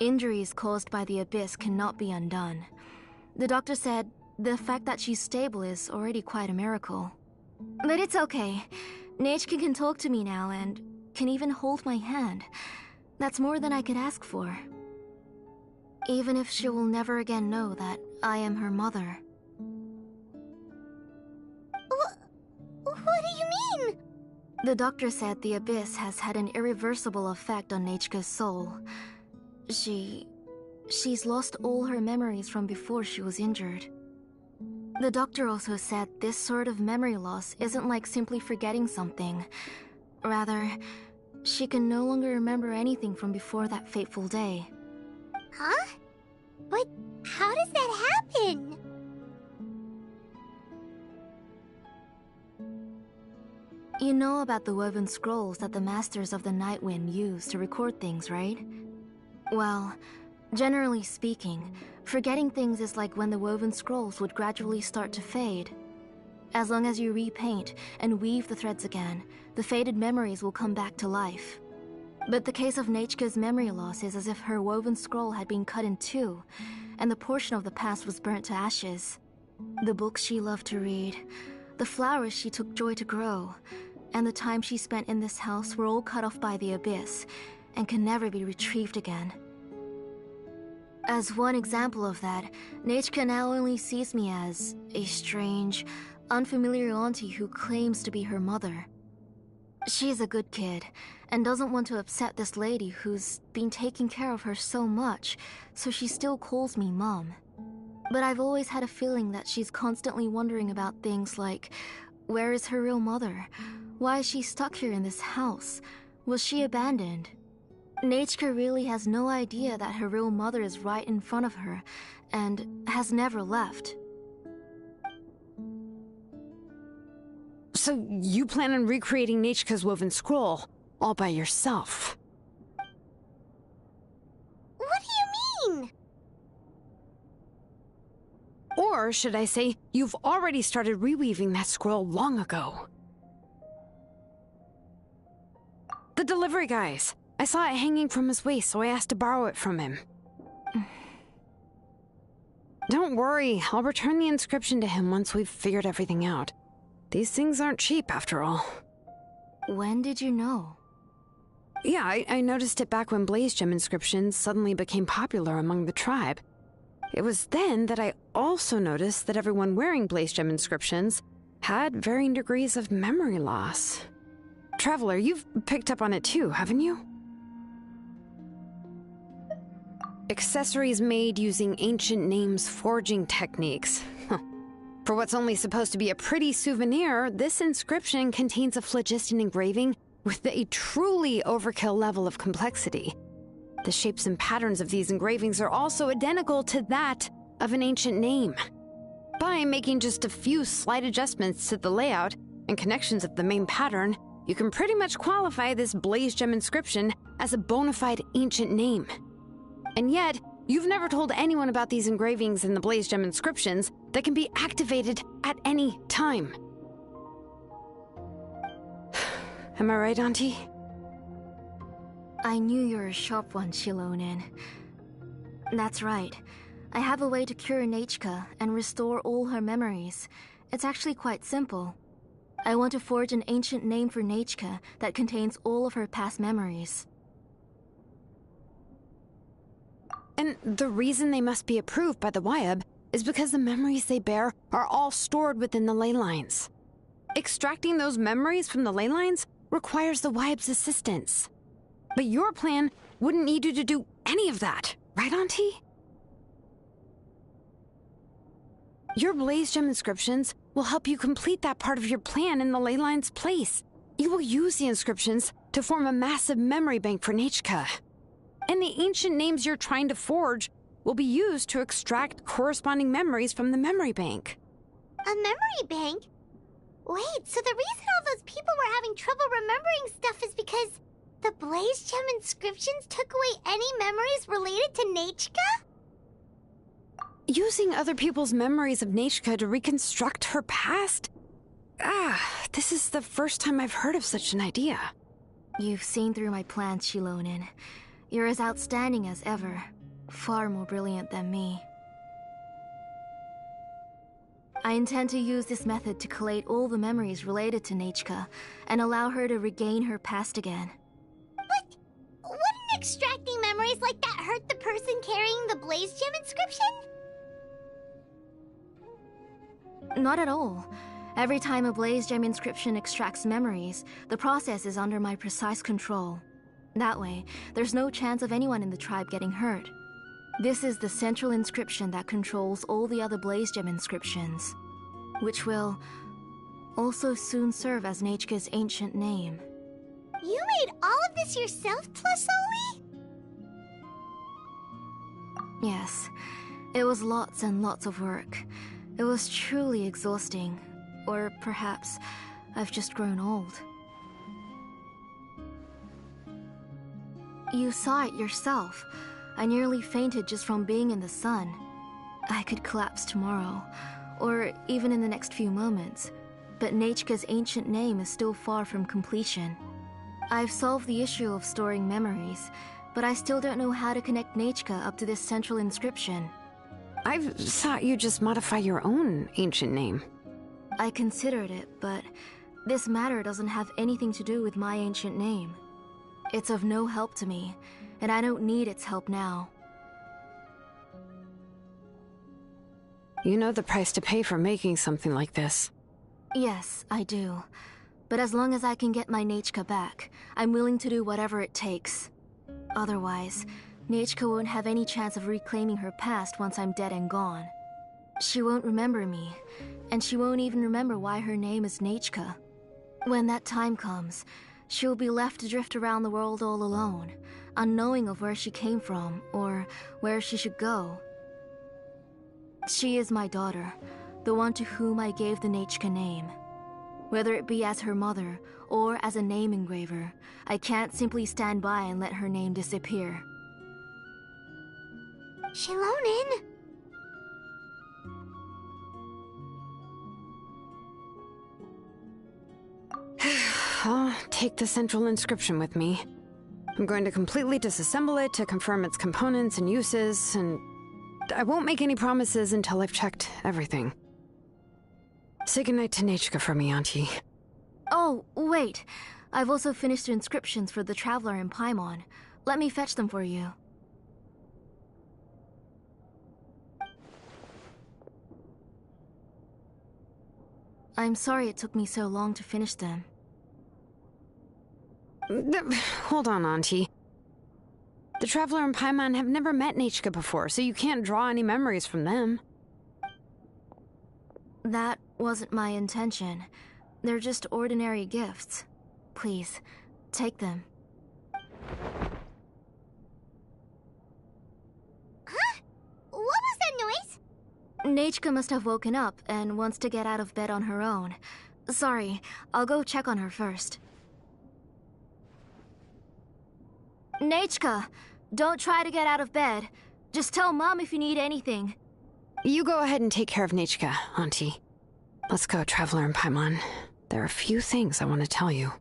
Injuries caused by the abyss cannot be undone. The doctor said the fact that she's stable is already quite a miracle. But it's okay. Nechka can talk to me now and can even hold my hand. That's more than I could ask for. Even if she will never again know that I am her mother. What do you mean? The doctor said the abyss has had an irreversible effect on Nechka's soul. She's lost all her memories from before she was injured. The doctor also said this sort of memory loss isn't like simply forgetting something. Rather, she can no longer remember anything from before that fateful day. Huh? But how does that happen? You know about the woven scrolls that the Masters of the Night Wind use to record things, right? Well, generally speaking, forgetting things is like when the woven scrolls would gradually start to fade. As long as you repaint and weave the threads again, the faded memories will come back to life. But the case of Nechka's memory loss is as if her woven scroll had been cut in two, and the portion of the past was burnt to ashes. The books she loved to read, the flowers she took joy to grow, and the time she spent in this house were all cut off by the abyss, and can never be retrieved again. As one example of that, Nechka now only sees me as a strange, unfamiliar auntie who claims to be her mother. She's a good kid, and doesn't want to upset this lady who's been taking care of her so much, so she still calls me Mom. But I've always had a feeling that she's constantly wondering about things like, where is her real mother? Why is she stuck here in this house? Was she abandoned? Nechka really has no idea that her real mother is right in front of her, and has never left. So you plan on recreating Nechka's woven scroll, all by yourself? What do you mean? Or should I say, you've already started reweaving that scroll long ago. The delivery guys. I saw it hanging from his waist, so I asked to borrow it from him. Don't worry, I'll return the inscription to him once we've figured everything out. These things aren't cheap, after all. When did you know? Yeah, I noticed it back when blaze gem inscriptions suddenly became popular among the tribe. It was then that I also noticed that everyone wearing blaze gem inscriptions had varying degrees of memory loss. Traveler, you've picked up on it too, haven't you? Accessories made using ancient names forging techniques. For what's only supposed to be a pretty souvenir, this inscription contains a phlogiston engraving with a truly overkill level of complexity. The shapes and patterns of these engravings are also identical to that of an ancient name. By making just a few slight adjustments to the layout and connections of the main pattern, you can pretty much qualify this blaze gem inscription as a bona fide ancient name. And yet, you've never told anyone about these engravings in the blaze gem inscriptions that can be activated at any time. Am I right, Auntie? I knew you were a sharp one, Xilonen. That's right. I have a way to cure Nechka and restore all her memories. It's actually quite simple. I want to forge an ancient name for Nechka that contains all of her past memories. And the reason they must be approved by the Wyab is because the memories they bear are all stored within the ley lines. Extracting those memories from the ley lines requires the Wyab's assistance. But your plan wouldn't need you to do any of that, right, Auntie? Your blaze gem inscriptions will help you complete that part of your plan in the ley line's place. You will use the inscriptions to form a massive memory bank for Nechka. And the ancient names you're trying to forge will be used to extract corresponding memories from the memory bank. A memory bank? Wait, so the reason all those people were having trouble remembering stuff is because the blaze gem inscriptions took away any memories related to Nechka? Using other people's memories of Nechka to reconstruct her past? This is the first time I've heard of such an idea. You've seen through my plans, Xilonen. You're as outstanding as ever. Far more brilliant than me. I intend to use this method to collate all the memories related to Nechka and allow her to regain her past again. But wouldn't extracting memories like that hurt the person carrying the blaze gem inscription? Not at all. Every time a blaze gem inscription extracts memories, the process is under my precise control. That way, there's no chance of anyone in the tribe getting hurt. This is the central inscription that controls all the other blaze gem inscriptions, which will also soon serve as Nechka's ancient name. You made all of this yourself, Tlasoli? Yes, it was lots and lots of work. It was truly exhausting. Or perhaps I've just grown old. You saw it yourself. I nearly fainted just from being in the sun. I could collapse tomorrow, or even in the next few moments. But Nechka's ancient name is still far from completion. I've solved the issue of storing memories, but I still don't know how to connect Nechka up to this central inscription. I thought you'd just modify your own ancient name. I considered it, but this matter doesn't have anything to do with my ancient name. It's of no help to me, and I don't need its help now. You know the price to pay for making something like this. Yes, I do. But as long as I can get my Nechka back, I'm willing to do whatever it takes. Otherwise, Nechka won't have any chance of reclaiming her past once I'm dead and gone. She won't remember me, and she won't even remember why her name is Nechka. When that time comes, she'll be left to drift around the world all alone, unknowing of where she came from or where she should go. She is my daughter, the one to whom I gave the Nechka name. Whether it be as her mother or as a name engraver, I can't simply stand by and let her name disappear. Xilonen! I'll take the central inscription with me. I'm going to completely disassemble it to confirm its components and uses, and I won't make any promises until I've checked everything. Say goodnight to Nechka for me, Auntie. Oh, wait. I've also finished the inscriptions for the Traveler in Paimon. Let me fetch them for you. I'm sorry it took me so long to finish them. Hold on, Auntie. The Traveler and Paimon have never met Nechka before, so you can't draw any memories from them. That wasn't my intention. They're just ordinary gifts. Please, take them. Huh? What was that noise? Nechka must have woken up and wants to get out of bed on her own. Sorry, I'll go check on her first. Nechka, don't try to get out of bed. Just tell Mom if you need anything. You go ahead and take care of Nechka, Auntie. Let's go, Traveler and Paimon. There are a few things I want to tell you.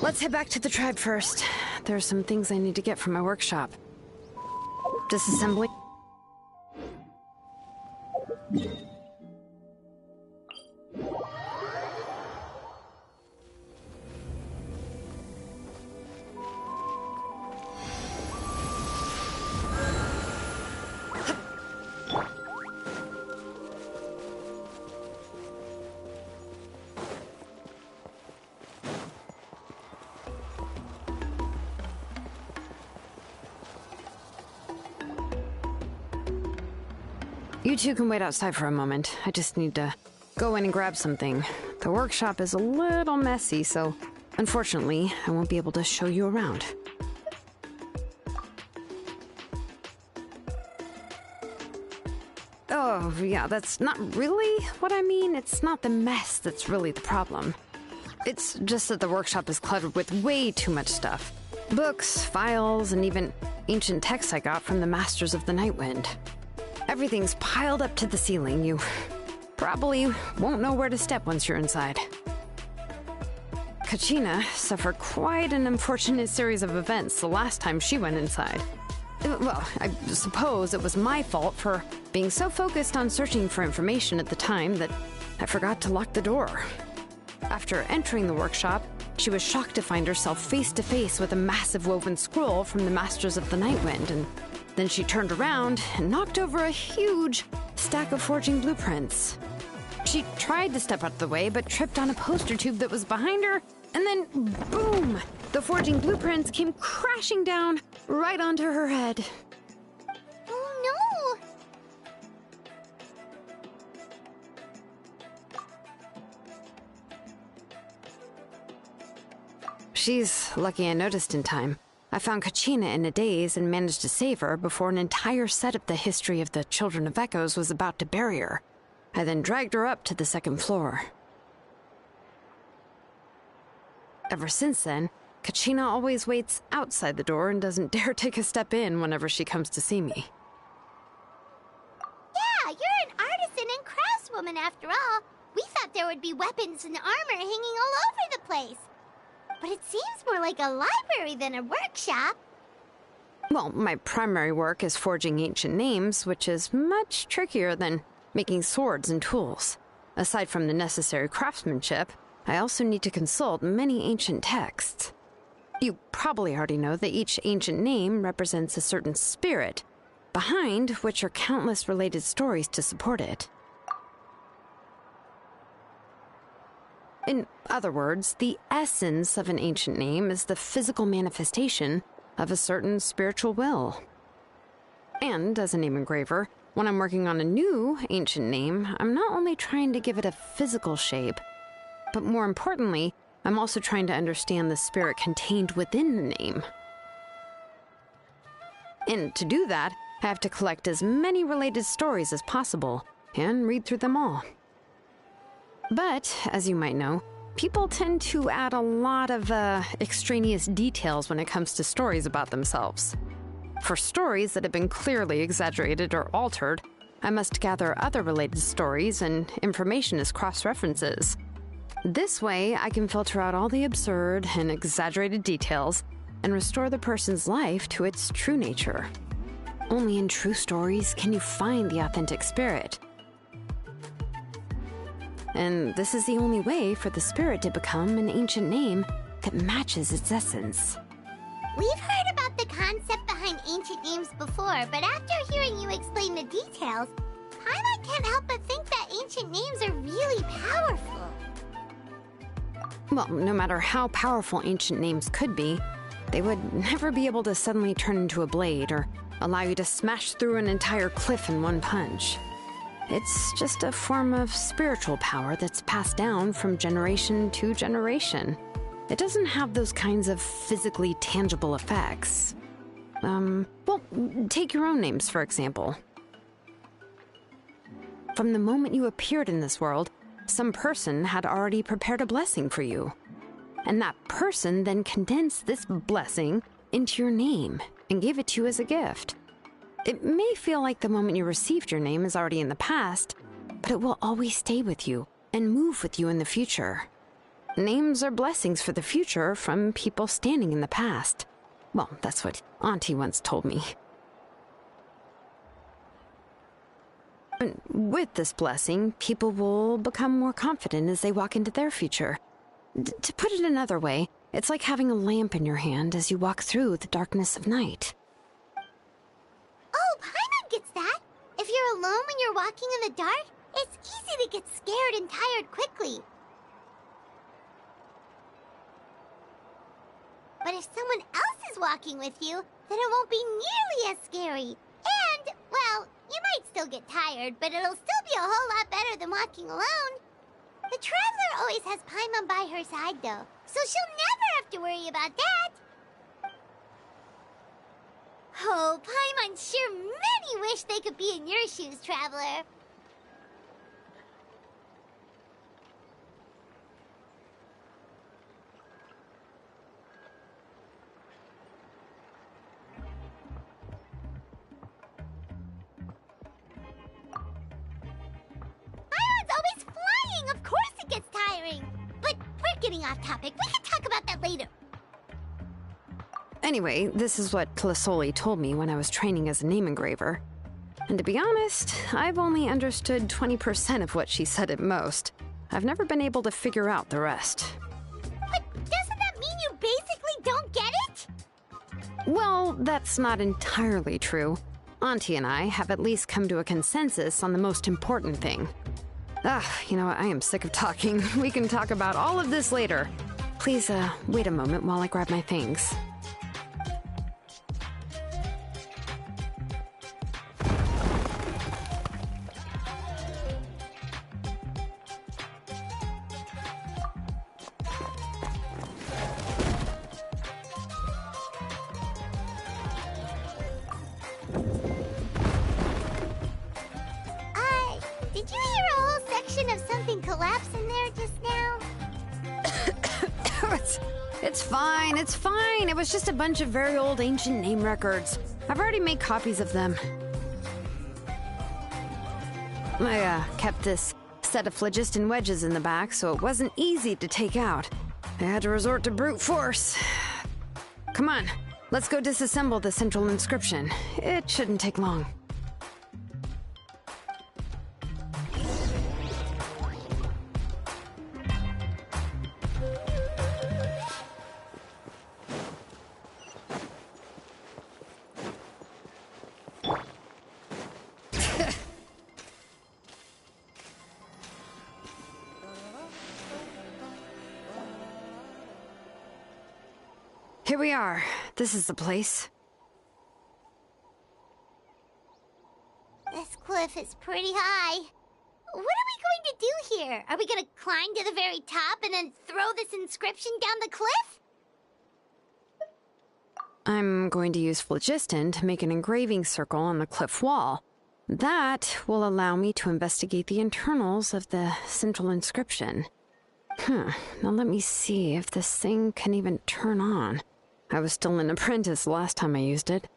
Let's head back to the tribe first. There are some things I need to get from my workshop. Disassembly. You two can wait outside for a moment. I just need to go in and grab something. The workshop is a little messy, so unfortunately, I won't be able to show you around. Oh, yeah, that's not really what I mean. It's not the mess that's really the problem. It's just that the workshop is cluttered with way too much stuff. Books, files, and even ancient texts I got from the Masters of the Nightwind. Everything's piled up to the ceiling. You probably won't know where to step once you're inside. Kachina suffered quite an unfortunate series of events the last time she went inside. Well, I suppose it was my fault for being so focused on searching for information at the time that I forgot to lock the door. After entering the workshop, she was shocked to find herself face to face with a massive woven scroll from the Masters of the Nightwind, and then she turned around and knocked over a huge stack of forging blueprints. She tried to step out of the way, but tripped on a poster tube that was behind her, and then boom! The forging blueprints came crashing down right onto her head. Oh no! She's lucky I noticed in time. I found Kachina in a daze and managed to save her before an entire set of the history of the Children of Echoes was about to bury her. I then dragged her up to the second floor. Ever since then, Kachina always waits outside the door and doesn't dare take a step in whenever she comes to see me. Yeah, you're an artisan and craftswoman after all. We thought there would be weapons and armor hanging all over the place. But it seems more like a library than a workshop. Well, my primary work is forging ancient names, which is much trickier than making swords and tools. Aside from the necessary craftsmanship, I also need to consult many ancient texts. You probably already know that each ancient name represents a certain spirit, behind which are countless related stories to support it. In other words, the essence of an ancient name is the physical manifestation of a certain spiritual will. And as a name engraver, when I'm working on a new ancient name, I'm not only trying to give it a physical shape, but more importantly, I'm also trying to understand the spirit contained within the name. And to do that, I have to collect as many related stories as possible and read through them all. But, as you might know, people tend to add a lot of extraneous details when it comes to stories about themselves. For stories that have been clearly exaggerated or altered, I must gather other related stories and information as cross-references. This way, I can filter out all the absurd and exaggerated details and restore the person's life to its true nature. Only in true stories can you find the authentic spirit. And this is the only way for the spirit to become an ancient name that matches its essence. We've heard about the concept behind ancient names before, but after hearing you explain the details, Paimon can't help but think that ancient names are really powerful. Well, no matter how powerful ancient names could be, they would never be able to suddenly turn into a blade or allow you to smash through an entire cliff in one punch. It's just a form of spiritual power that's passed down from generation to generation. It doesn't have those kinds of physically tangible effects. Well, take your own names, for example. From the moment you appeared in this world, some person had already prepared a blessing for you. And that person then condensed this blessing into your name and gave it to you as a gift. It may feel like the moment you received your name is already in the past, but it will always stay with you and move with you in the future. Names are blessings for the future from people standing in the past. Well, that's what Auntie once told me. And with this blessing, people will become more confident as they walk into their future. To put it another way, it's like having a lamp in your hand as you walk through the darkness of night. Oh, Paimon gets that. If you're alone when you're walking in the dark, it's easy to get scared and tired quickly. But if someone else is walking with you, then it won't be nearly as scary. And, well, you might still get tired, but it'll still be a whole lot better than walking alone. The Traveler always has Paimon by her side, though, so she'll never have to worry about that. Oh, Paimon sure many wish they could be in your shoes, Traveler. Of course it gets tiring. But we're getting off topic. We can talk about that later. Anyway, this is what Tlasoli told me when I was training as a name engraver. And to be honest, I've only understood 20% of what she said at most. I've never been able to figure out the rest. But doesn't that mean you basically don't get it? Well, that's not entirely true. Auntie and I have at least come to a consensus on the most important thing. You know what? I am sick of talking. We can talk about all of this later. Please, wait a moment while I grab my things. Did you hear a whole section of something collapse in there just now? It's fine, it's fine. It was just a bunch of very old ancient name records. I've already made copies of them. I kept this set of phlogiston wedges in the back, so it wasn't easy to take out. I had to resort to brute force. Come on, let's go disassemble the central inscription. It shouldn't take long. Here we are. This is the place. This cliff is pretty high. What are we going to do here? Are we going to climb to the very top and then throw this inscription down the cliff? I'm going to use phlogiston to make an engraving circle on the cliff wall. That will allow me to investigate the internals of the central inscription. Now let me see if this thing can even turn on. I was still an apprentice last time I used it.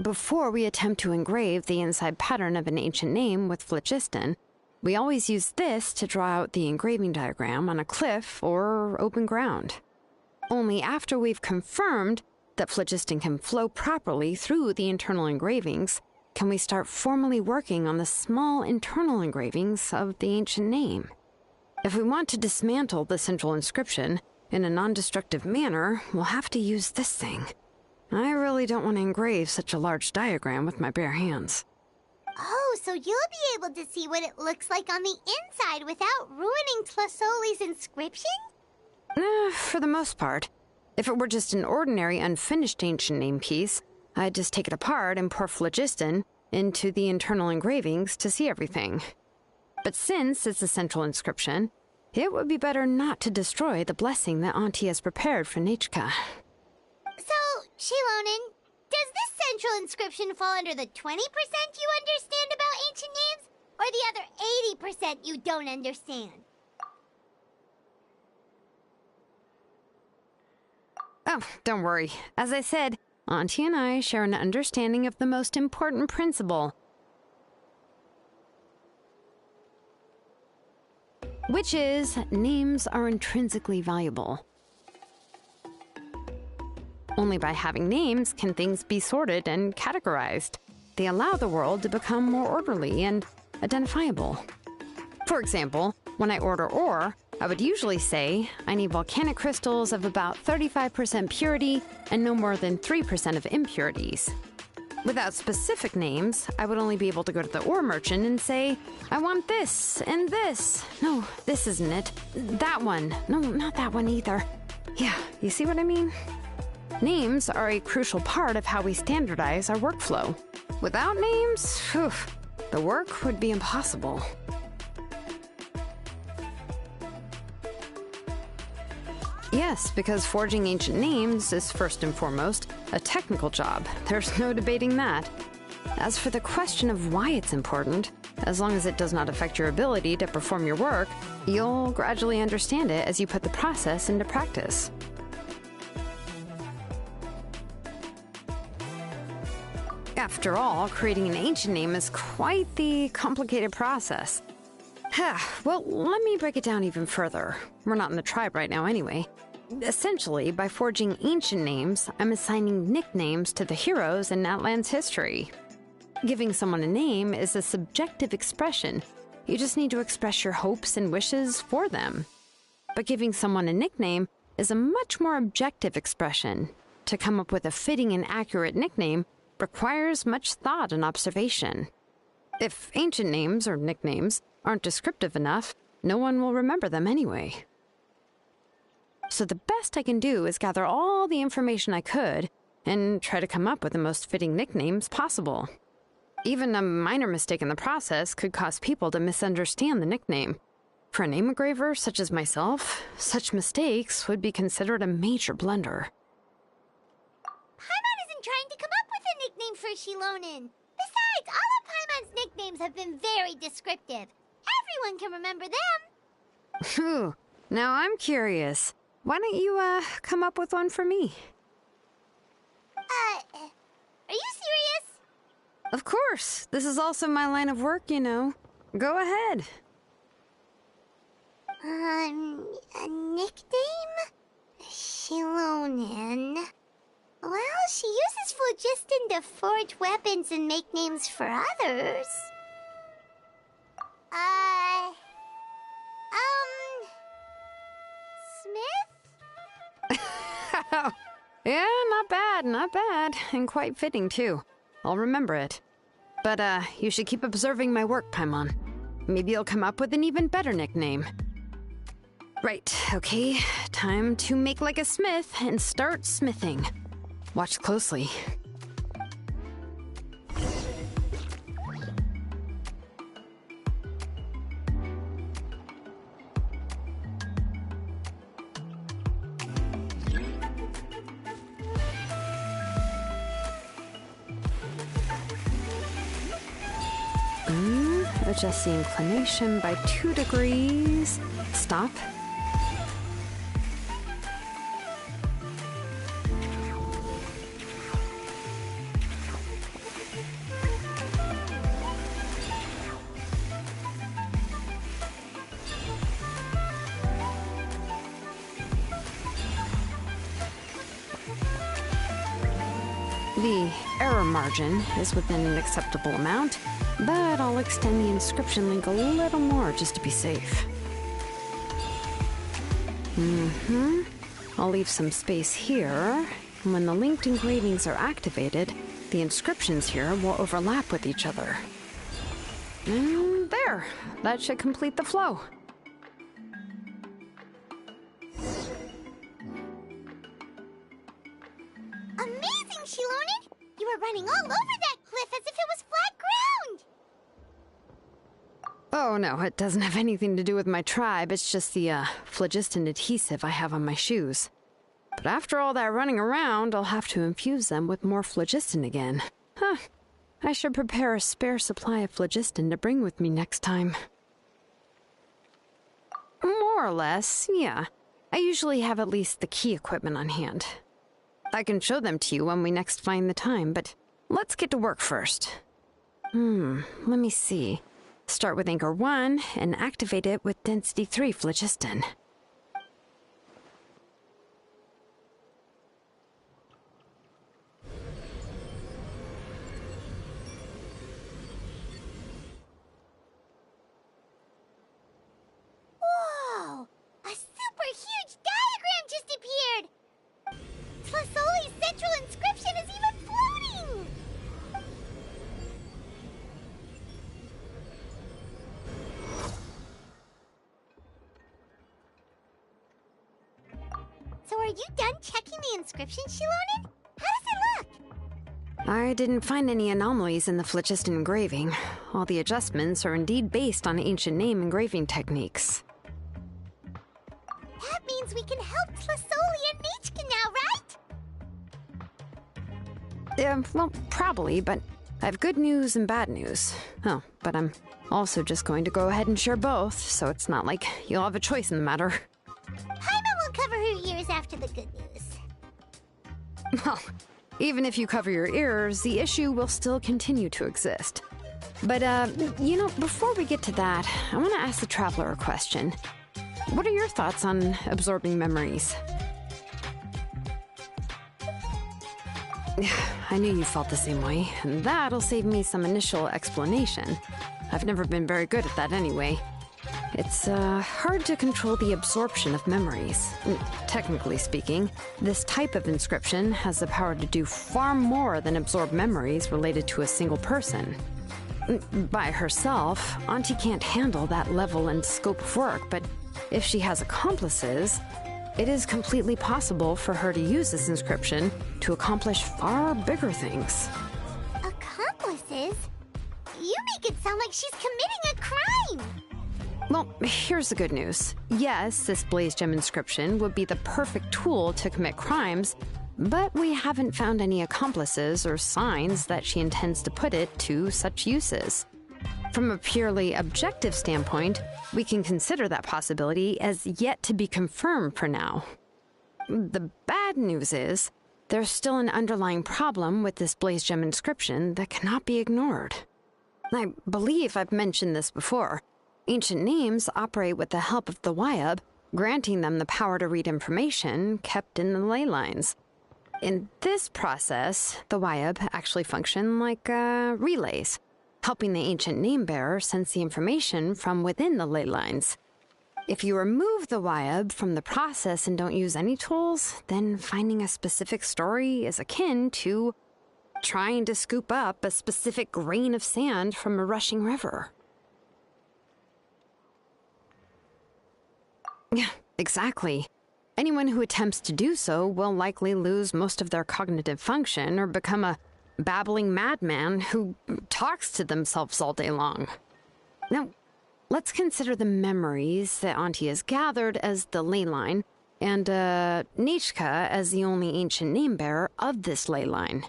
Before we attempt to engrave the inside pattern of an ancient name with phlogiston, we always use this to draw out the engraving diagram on a cliff or open ground. Only after we've confirmed that phlogiston can flow properly through the internal engravings can we start formally working on the small internal engravings of the ancient name. If we want to dismantle the central inscription in a non-destructive manner, we'll have to use this thing. I really don't want to engrave such a large diagram with my bare hands. Oh, so you'll be able to see what it looks like on the inside without ruining Tlasoli's inscription? For the most part. If it were just an ordinary unfinished ancient name piece, I'd just take it apart and pour phlogiston into the internal engravings to see everything. But since it's a central inscription, it would be better not to destroy the blessing that Auntie has prepared for Nechka. So, Xilonen, does this central inscription fall under the 20% you understand about ancient names, or the other 80% you don't understand? Oh, don't worry. As I said, Auntie and I share an understanding of the most important principle, which is names are intrinsically valuable. Only by having names can things be sorted and categorized. They allow the world to become more orderly and identifiable. For example, when I order ore, I would usually say I need volcanic crystals of about 35% purity and no more than 3% of impurities. Without specific names, I would only be able to go to the ore merchant and say, I want this and this. No, this isn't it. That one. No, not that one either. Yeah, you see what I mean? Names are a crucial part of how we standardize our workflow. Without names, the work would be impossible. Yes, because forging ancient names is first and foremost a technical job. There's no debating that. As for the question of why it's important, as long as it does not affect your ability to perform your work, you'll gradually understand it as you put the process into practice. After all, creating an ancient name is quite the complicated process. Well, let me break it down even further. We're not in the tribe right now anyway. Essentially, by forging ancient names, I'm assigning nicknames to the heroes in Natlan's history. Giving someone a name is a subjective expression. You just need to express your hopes and wishes for them. But giving someone a nickname is a much more objective expression. To come up with a fitting and accurate nickname requires much thought and observation. If ancient names or nicknames aren't descriptive enough, no one will remember them anyway. So the best I can do is gather all the information I could and try to come up with the most fitting nicknames possible. Even a minor mistake in the process could cause people to misunderstand the nickname. For a name engraver such as myself, such mistakes would be considered a major blunder. Paimon isn't trying to come up with a nickname for Xilonen. Besides, all of Paimon's nicknames have been very descriptive. Everyone can remember them. Phew. Now I'm curious. Why don't you, come up with one for me? Are you serious? Of course. This is also my line of work, you know. Go ahead. A nickname? Xilonen. Well, she uses phlogiston to forge weapons and make names for others. Smith? Yeah, not bad, and quite fitting too. I'll remember it. But, you should keep observing my work, Paimon. Maybe you'll come up with an even better nickname. Right, okay, time to make like a smith and start smithing. Watch closely. Adjust the inclination by 2 degrees. Stop. The error margin is within an acceptable amount, but I'll extend the inscription link a little more just to be safe. I'll leave some space here. When the linked engravings are activated, the inscriptions here will overlap with each other. And there. That should complete the flow. Amazing, Xilonen! You were running all over that cliff as if it was flat ground! Oh no, it doesn't have anything to do with my tribe. It's just the phlogiston adhesive I have on my shoes. But after all that running around, I'll have to infuse them with more phlogiston again. Huh. I should prepare a spare supply of phlogiston to bring with me next time. More or less, yeah. I usually have at least the key equipment on hand. I can show them to you when we next find the time, but let's get to work first. Let me see. Start with Anchor 1 and activate it with Density 3 phlogiston. Whoa! A super huge diagram just appeared! Tlasoli's central inscription is even floating! So are you done checking the inscription, Xilonen? How does it look? I didn't find any anomalies in the phlogiston engraving. All the adjustments are indeed based on ancient name engraving techniques. That means we can help Tlasoli and Nichka now, right? Well, probably, but I have good news and bad news. Oh, but I'm also just going to go ahead and share both, so it's not like you'll have a choice in the matter. Paimon will cover her ears after the good news. Well, even if you cover your ears, the issue will still continue to exist. But, before we get to that, I want to ask the Traveler a question. What are your thoughts on absorbing memories? I knew you felt the same way, and that'll save me some initial explanation. I've never been very good at that anyway. It's hard to control the absorption of memories. Technically speaking, this type of inscription has the power to do far more than absorb memories related to a single person. By herself, Auntie can't handle that level and scope of work, but if she has accomplices, it is completely possible for her to use this inscription to accomplish far bigger things. Accomplices? You make it sound like she's committing a crime! Well, here's the good news. Yes, this Blaze Gem inscription would be the perfect tool to commit crimes, but we haven't found any accomplices or signs that she intends to put it to such uses. From a purely objective standpoint, we can consider that possibility as yet to be confirmed for now. The bad news is, there's still an underlying problem with this Blaze Gem inscription that cannot be ignored. I believe I've mentioned this before. Ancient names operate with the help of the Wyab, granting them the power to read information kept in the ley lines. In this process, the Wyab actually function like relays, helping the ancient name bearer sense the information from within the ley lines. If you remove the Wyab from the process and don't use any tools, then finding a specific story is akin to trying to scoop up a specific grain of sand from a rushing river. Yeah, exactly. Anyone who attempts to do so will likely lose most of their cognitive function or become a babbling madman who talks to themselves all day long. Now, let's consider the memories that Auntie has gathered as the ley line, and Nichka as the only ancient name bearer of this ley line.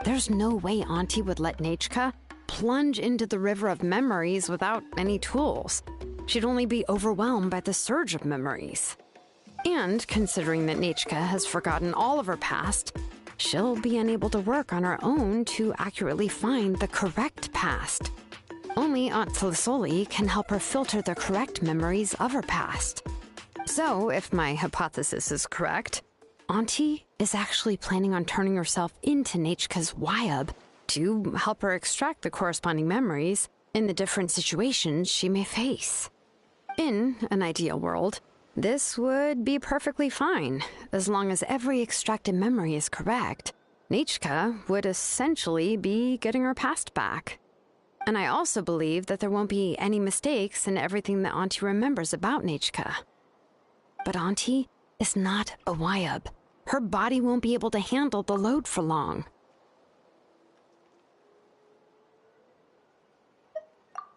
There's no way Auntie would let Nichka plunge into the river of memories without any tools. She'd only be overwhelmed by the surge of memories. And considering that Nichka has forgotten all of her past, she'll be unable to work on her own to accurately find the correct past. Only Aunt Tlasoli can help her filter the correct memories of her past. So, if my hypothesis is correct, Auntie is actually planning on turning herself into Nichka's Wyab to help her extract the corresponding memories in the different situations she may face. In an ideal world, this would be perfectly fine, as long as every extracted memory is correct. Nichka would essentially be getting her past back. And I also believe that there won't be any mistakes in everything that Auntie remembers about Nechka. But Auntie is not a Wyab. Her body won't be able to handle the load for long.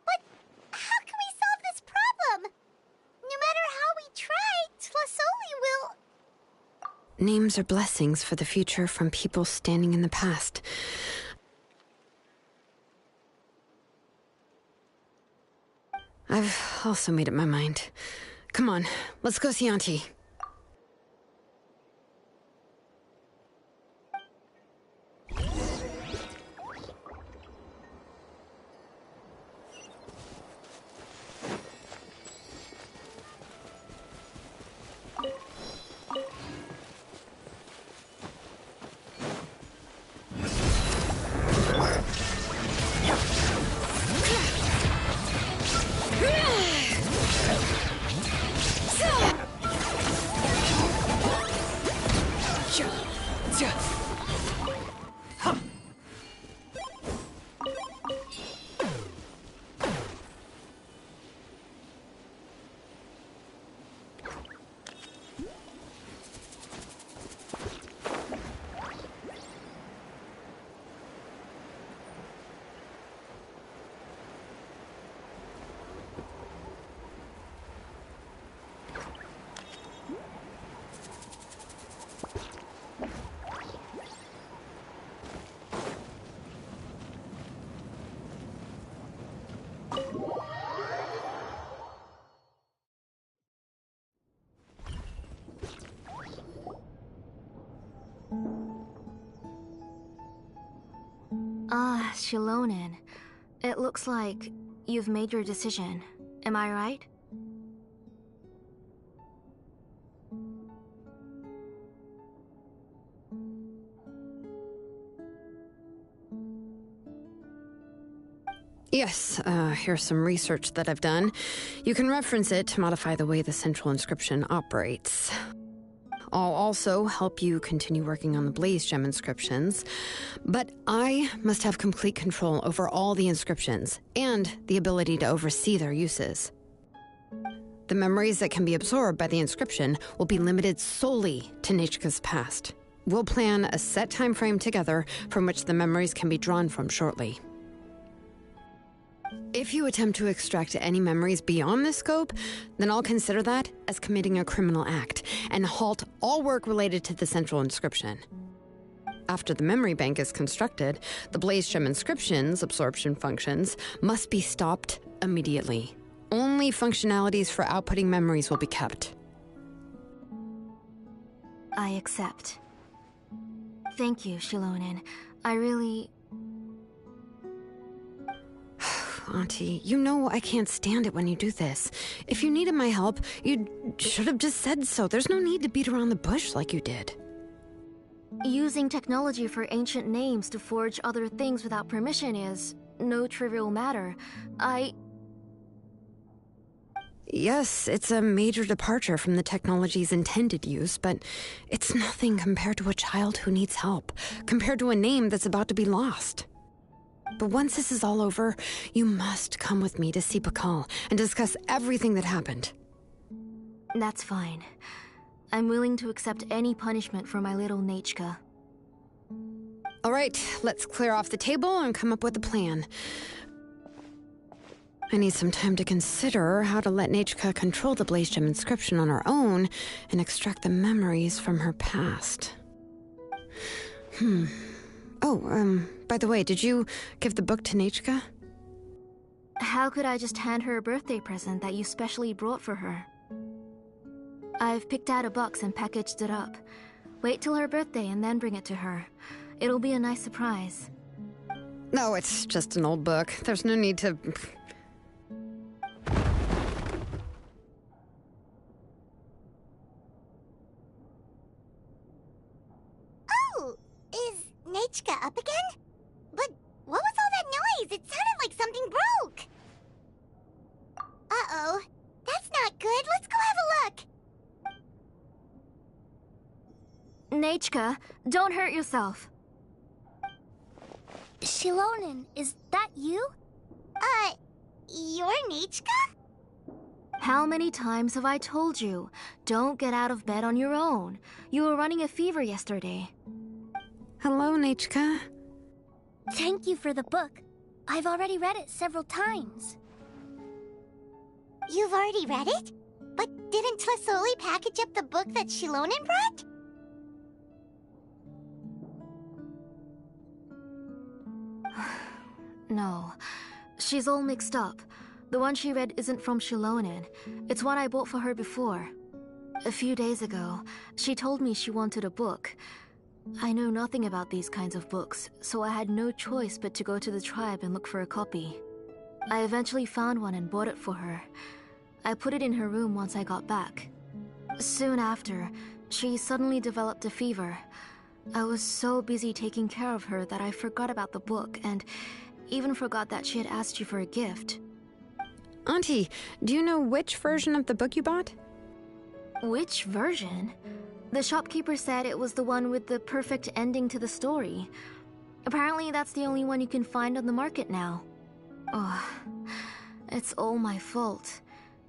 But how can we solve this problem? No matter how we try, Tlasoli will... Names are blessings for the future from people standing in the past. I've also made up my mind. Come on, let's go see Auntie. Xilonen. It looks like you've made your decision. Am I right? Yes, here's some research that I've done. You can reference it to modify the way the central inscription operates. I'll also help you continue working on the Blaze Gem inscriptions, but I must have complete control over all the inscriptions and the ability to oversee their uses. The memories that can be absorbed by the inscription will be limited solely to Nechka's past. We'll plan a set time frame together from which the memories can be drawn from shortly. If you attempt to extract any memories beyond this scope, then I'll consider that as committing a criminal act and halt all work related to the central inscription. After the memory bank is constructed, the Blaze Gem inscription's absorption functions must be stopped immediately. Only functionalities for outputting memories will be kept. I accept. Thank you, Xilonen. I really... Auntie, you know I can't stand it when you do this. If you needed my help, you should have just said so. There's no need to beat around the bush like you did. Using technology for ancient names to forge other things without permission is no trivial matter. Yes, it's a major departure from the technology's intended use, but it's nothing compared to a child who needs help, compared to a name that's about to be lost. But once this is all over, you must come with me to see Pakal and discuss everything that happened. That's fine. I'm willing to accept any punishment for my little Nechka. All right, let's clear off the table and come up with a plan. I need some time to consider how to let Nechka control the Blaze Gem inscription on her own and extract the memories from her past. By the way, did you give the book to Nechka? How could I just hand her a birthday present that you specially brought for her? I've picked out a box and packaged it up. Wait till her birthday and then bring it to her. It'll be a nice surprise. No, it's just an old book. There's no need to... Oh! Is Nechka up again? But what was all that noise? It sounded like something broke! Uh-oh. That's not good. Let's go have a look. Nechka, don't hurt yourself. Xilonen, is that you? You're Nichka? How many times have I told you? Don't get out of bed on your own. You were running a fever yesterday. Hello, Nichka. Thank you for the book. I've already read it several times. You've already read it? But didn't Tlasoli package up the book that Xilonen brought? No. She's all mixed up. The one she read isn't from Xilonen. It's one I bought for her before. A few days ago, she told me she wanted a book. I know nothing about these kinds of books, so I had no choice but to go to the tribe and look for a copy. I eventually found one and bought it for her. I put it in her room once I got back. Soon after, she suddenly developed a fever. I was so busy taking care of her that I forgot about the book and even forgot that she had asked you for a gift. Auntie, do you know which version of the book you bought? Which version? The shopkeeper said it was the one with the perfect ending to the story. Apparently that's the only one you can find on the market now. Oh, it's all my fault.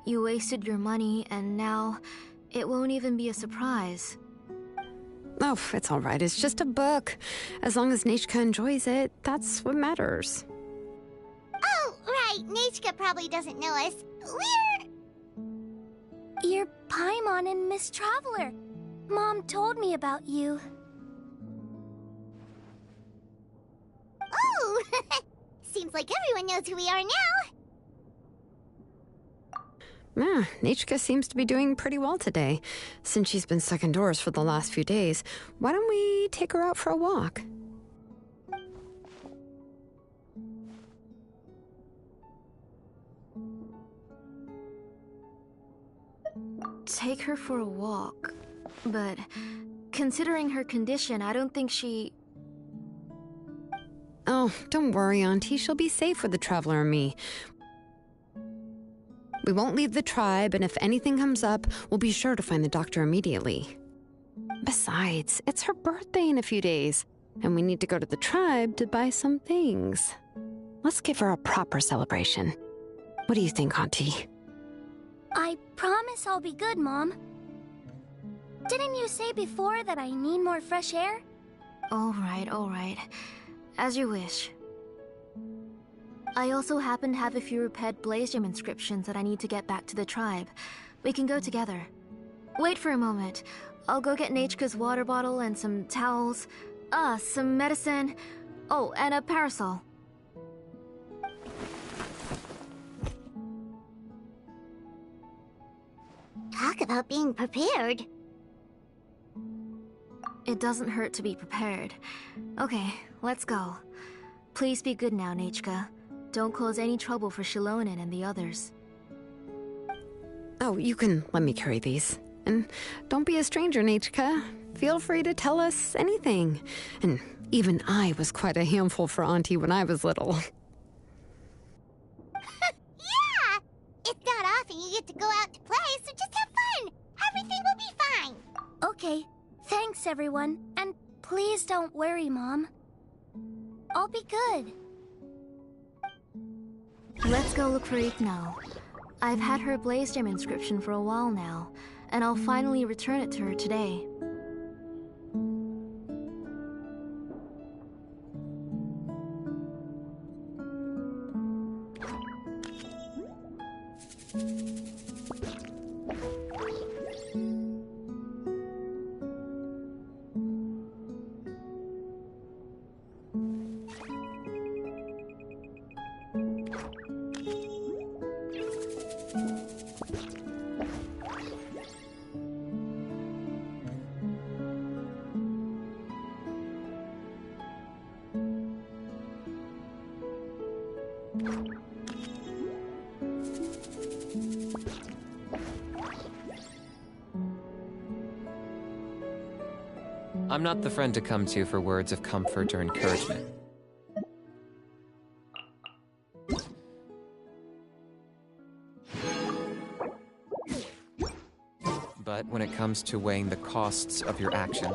You wasted your money and now it won't even be a surprise. Oh, it's all right. It's just a book. As long as Nichka enjoys it, that's what matters. Oh, right. Nichka probably doesn't know us. You're Paimon and Miss Traveler. Mom told me about you. Oh! Seems like everyone knows who we are now. Yeah, Nichka seems to be doing pretty well today. Since she's been stuck indoors for the last few days, why don't we take her out for a walk? Take her for a walk. But considering her condition, I don't think she... Oh, don't worry, Auntie. She'll be safe with the Traveler and me. We won't leave the tribe, and if anything comes up, we'll be sure to find the doctor immediately. Besides, it's her birthday in a few days, and we need to go to the tribe to buy some things. Let's give her a proper celebration. What do you think, Auntie? I promise I'll be good, Mom. Didn't you say before that I need more fresh air? All right. As you wish. I also happen to have a few repaired Blaze Gem inscriptions that I need to get back to the tribe. We can go together. Wait for a moment. I'll go get Nichka's water bottle and some towels. Some medicine. Oh, and a parasol. Talk about being prepared. It doesn't hurt to be prepared. Okay, let's go. Please be good now, Nichka. Don't cause any trouble for Xilonen and the others. Oh, you can let me carry these. And don't be a stranger, Nichka. Feel free to tell us anything. And even I was quite a handful for Auntie when I was little. Yeah! It's not often you get to go out to play, so just have fun. Everything will be fine. Okay, thanks everyone. And please don't worry, Mom. I'll be good. Let's go look for Eve now. I've had her Blaze Gem inscription for a while now, and I'll finally return it to her today. I'm not the friend to come to for words of comfort or encouragement. But when it comes to weighing the costs of your action,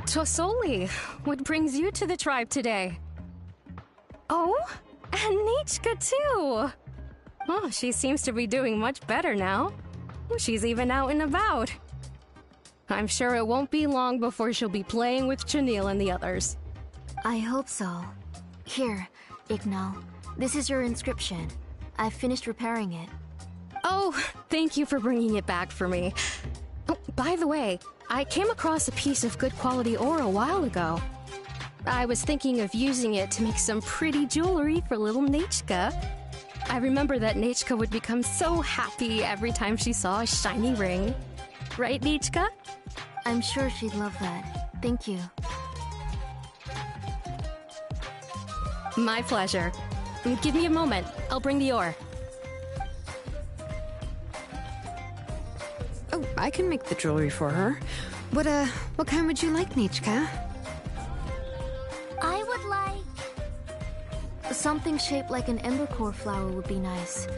Tosoli, what brings you to the tribe today? Oh, and Nichka too. Oh, she seems to be doing much better now. She's even out and about. I'm sure it won't be long before she'll be playing with Chanil and the others. I hope so. Here, Ignal. This is your inscription. I've finished repairing it. Oh, thank you for bringing it back for me. Oh, by the way, I came across a piece of good quality ore a while ago. I was thinking of using it to make some pretty jewelry for little Nechka. I remember that Nechka would become so happy every time she saw a shiny ring. Right, Nechka? I'm sure she'd love that. Thank you. My pleasure. Give me a moment. I'll bring the ore. Oh, I can make the jewelry for her. What kind would you like, Nechka? I would like... Something shaped like an embercore flower would be nice.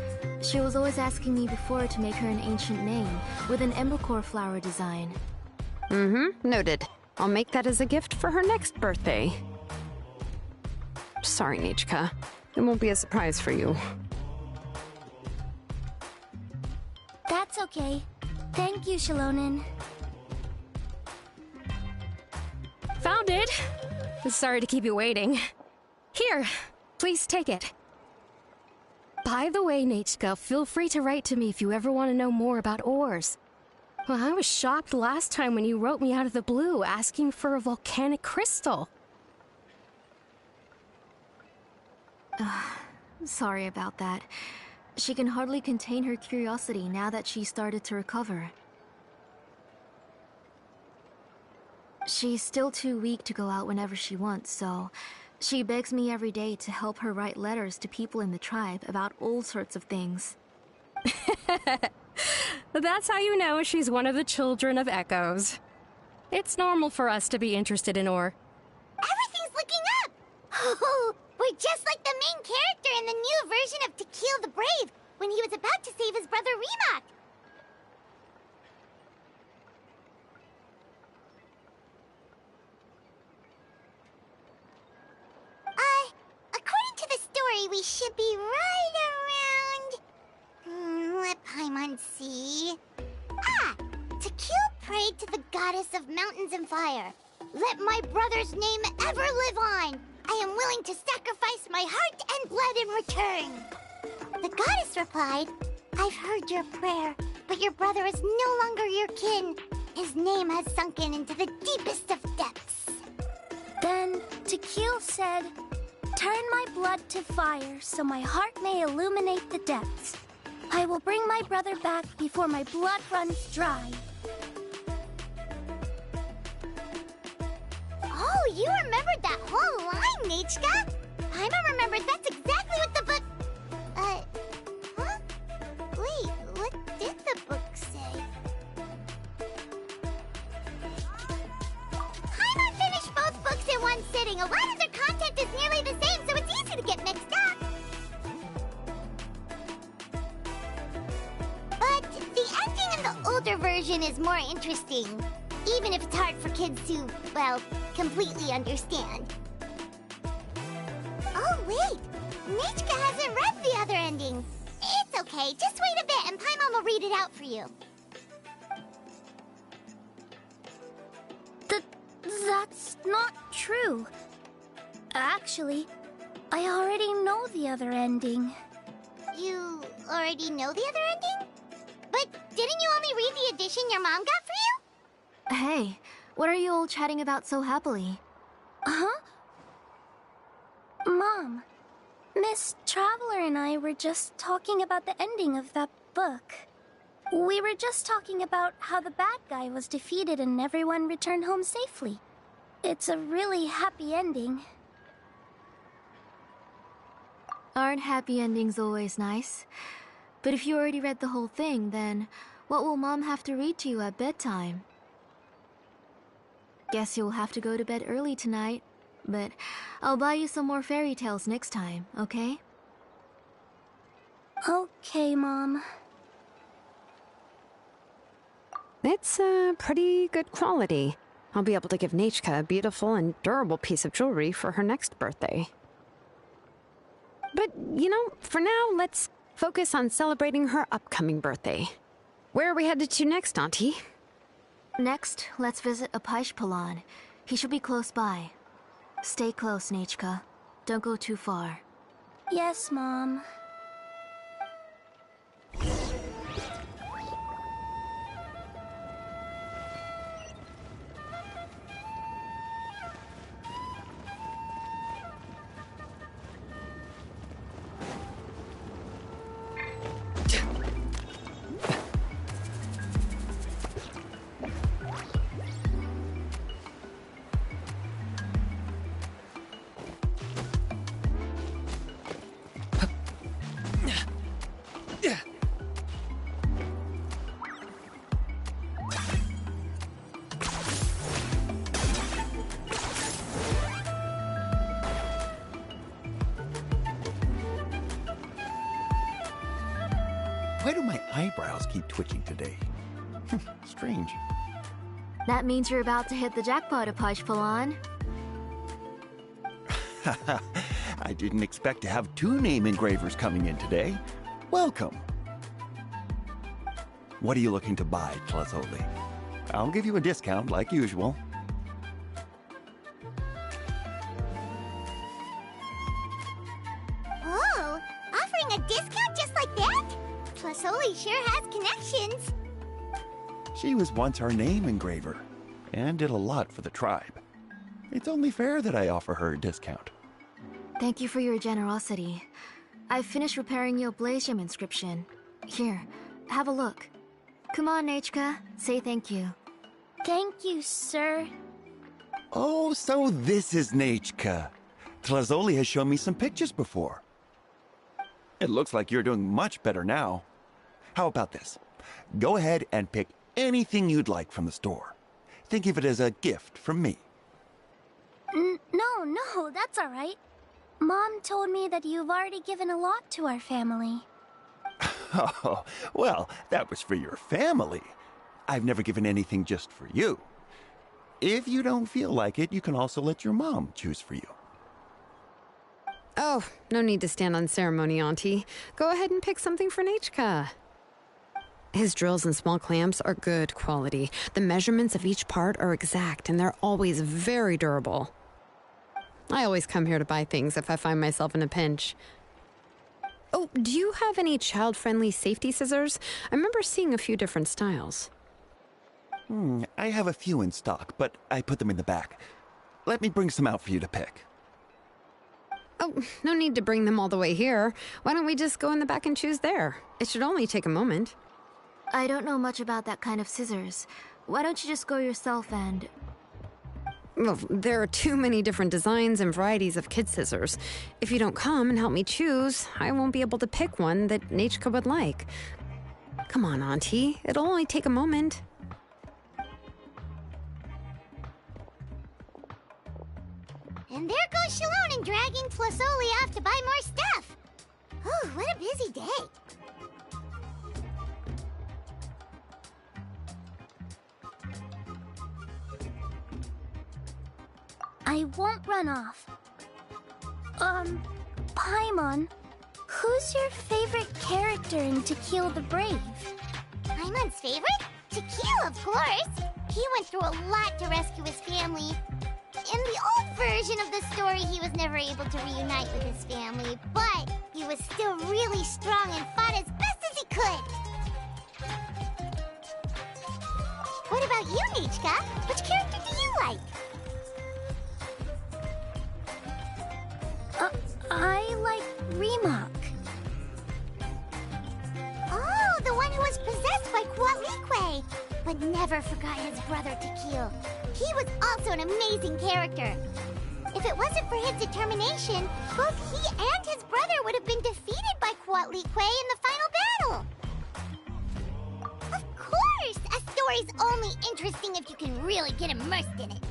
She was always asking me before to make her an ancient name with an embercore flower design. Noted. I'll make that as a gift for her next birthday. Sorry, Nechka. It won't be a surprise for you. That's okay. Thank you, Xilonen. Found it! Sorry to keep you waiting. Here, please take it. By the way, Nechka, feel free to write to me if you ever want to know more about ores. Well, I was shocked last time when you wrote me out of the blue asking for a volcanic crystal. Sorry about that. She can hardly contain her curiosity now that she started to recover. She's still too weak to go out whenever she wants, so she begs me every day to help her write letters to people in the tribe about all sorts of things. That's how you know she's one of the children of Echoes. It's normal for us to be interested in ore. Everything's looking up! Oh, we're just like the main character in the new version of To Kill the Brave, when he was about to save his brother Rimac. According to the story, we should be right around... let Paimon see... To Kill prayed to the goddess of mountains and fire. Let my brother's name ever live on. I am willing to sacrifice my heart and blood in return. The goddess replied, I've heard your prayer, but your brother is no longer your kin. His name has sunken into the deepest of depths. Then Tequil said, turn my blood to fire so my heart may illuminate the depths. I will bring my brother back before my blood runs dry. Oh, you remembered that whole line, Nechka! Paimon remembered that's exactly what the book... huh? Wait, what did the book say? Paimon finished both books in one sitting. A lot of their content is nearly the same, so it's easy to get mixed up. But the ending in the older version is more interesting. Even if it's hard for kids to, well, completely understand. Oh, wait! Nechka hasn't read the other ending. It's okay, just wait a bit and Paimon will read it out for you. That's not true. Actually, I already know the other ending. You already know the other ending? But didn't you only read the edition your mom got for you? Hey, what are you all chatting about so happily? Huh? Mom, Miss Traveler and I were just talking about the ending of that book. We were just talking about how the bad guy was defeated and everyone returned home safely. It's a really happy ending. Aren't happy endings always nice? But if you already read the whole thing, then what will Mom have to read to you at bedtime? Guess you'll have to go to bed early tonight, but I'll buy you some more fairy tales next time, okay? Okay, Mom. It's pretty good quality. I'll be able to give Nechka a beautiful and durable piece of jewelry for her next birthday. But, for now, let's focus on celebrating her upcoming birthday. Where are we headed to next, Auntie? Next, let's visit Apishpalan. He should be close by. Stay close, Nechka. Don't go too far. Yes, Mom. Why do my eyebrows keep twitching today? Strange. That means you're about to hit the jackpot, Apishpalan. I didn't expect to have 2 name engravers coming in today. Welcome. What are you looking to buy, Tlazoli? I'll give you a discount like usual. Oh, offering a discount just like that? Tlazoli sure has connections. She was once our name engraver and did a lot for the tribe. It's only fair that I offer her a discount. Thank you for your generosity. I've finished repairing your blaze gem inscription. Here, have a look. Come on, Nechka, say thank you. Thank you, sir. Oh, so this is Nechka. Tlazoli has shown me some pictures before. It looks like you're doing much better now. How about this? Go ahead and pick anything you'd like from the store. Think of it as a gift from me. No, that's all right. Mom told me that you've already given a lot to our family. Oh, well, that was for your family. I've never given anything just for you. If you don't feel like it, you can also let your mom choose for you. Oh, no need to stand on ceremony, Auntie. Go ahead and pick something for Nechka. His drills and small clamps are good quality. The measurements of each part are exact, and they're always very durable. I always come here to buy things if I find myself in a pinch. Oh, do you have any child-friendly safety scissors? I remember seeing a few different styles. I have a few in stock, but I put them in the back. Let me bring some out for you to pick. Oh, no need to bring them all the way here. Why don't we just go in the back and choose there? It should only take a moment. I don't know much about that kind of scissors. Why don't you just go yourself and... Well, there are too many different designs and varieties of kid scissors. If you don't come and help me choose, I won't be able to pick one that Nechka would like. Come on, Auntie. It'll only take a moment. And there goes Xilonen dragging Tlazoli off to buy more stuff. Oh, what a busy day. I won't run off. Paimon, who's your favorite character in To Kill the Brave? Paimon's favorite? To Kill, of course. He went through a lot to rescue his family. In the old version of the story, he was never able to reunite with his family, but he was still really strong and fought as best as he could. What about you, Nechka? Which character do you like? I like Remak. Oh, the one who was possessed by Kualikwe, but never forgot his brother Tequil. He was also an amazing character. If it wasn't for his determination, both he and his brother would have been defeated by Kualikwe in the final battle. Of course! A story's only interesting if you can really get immersed in it.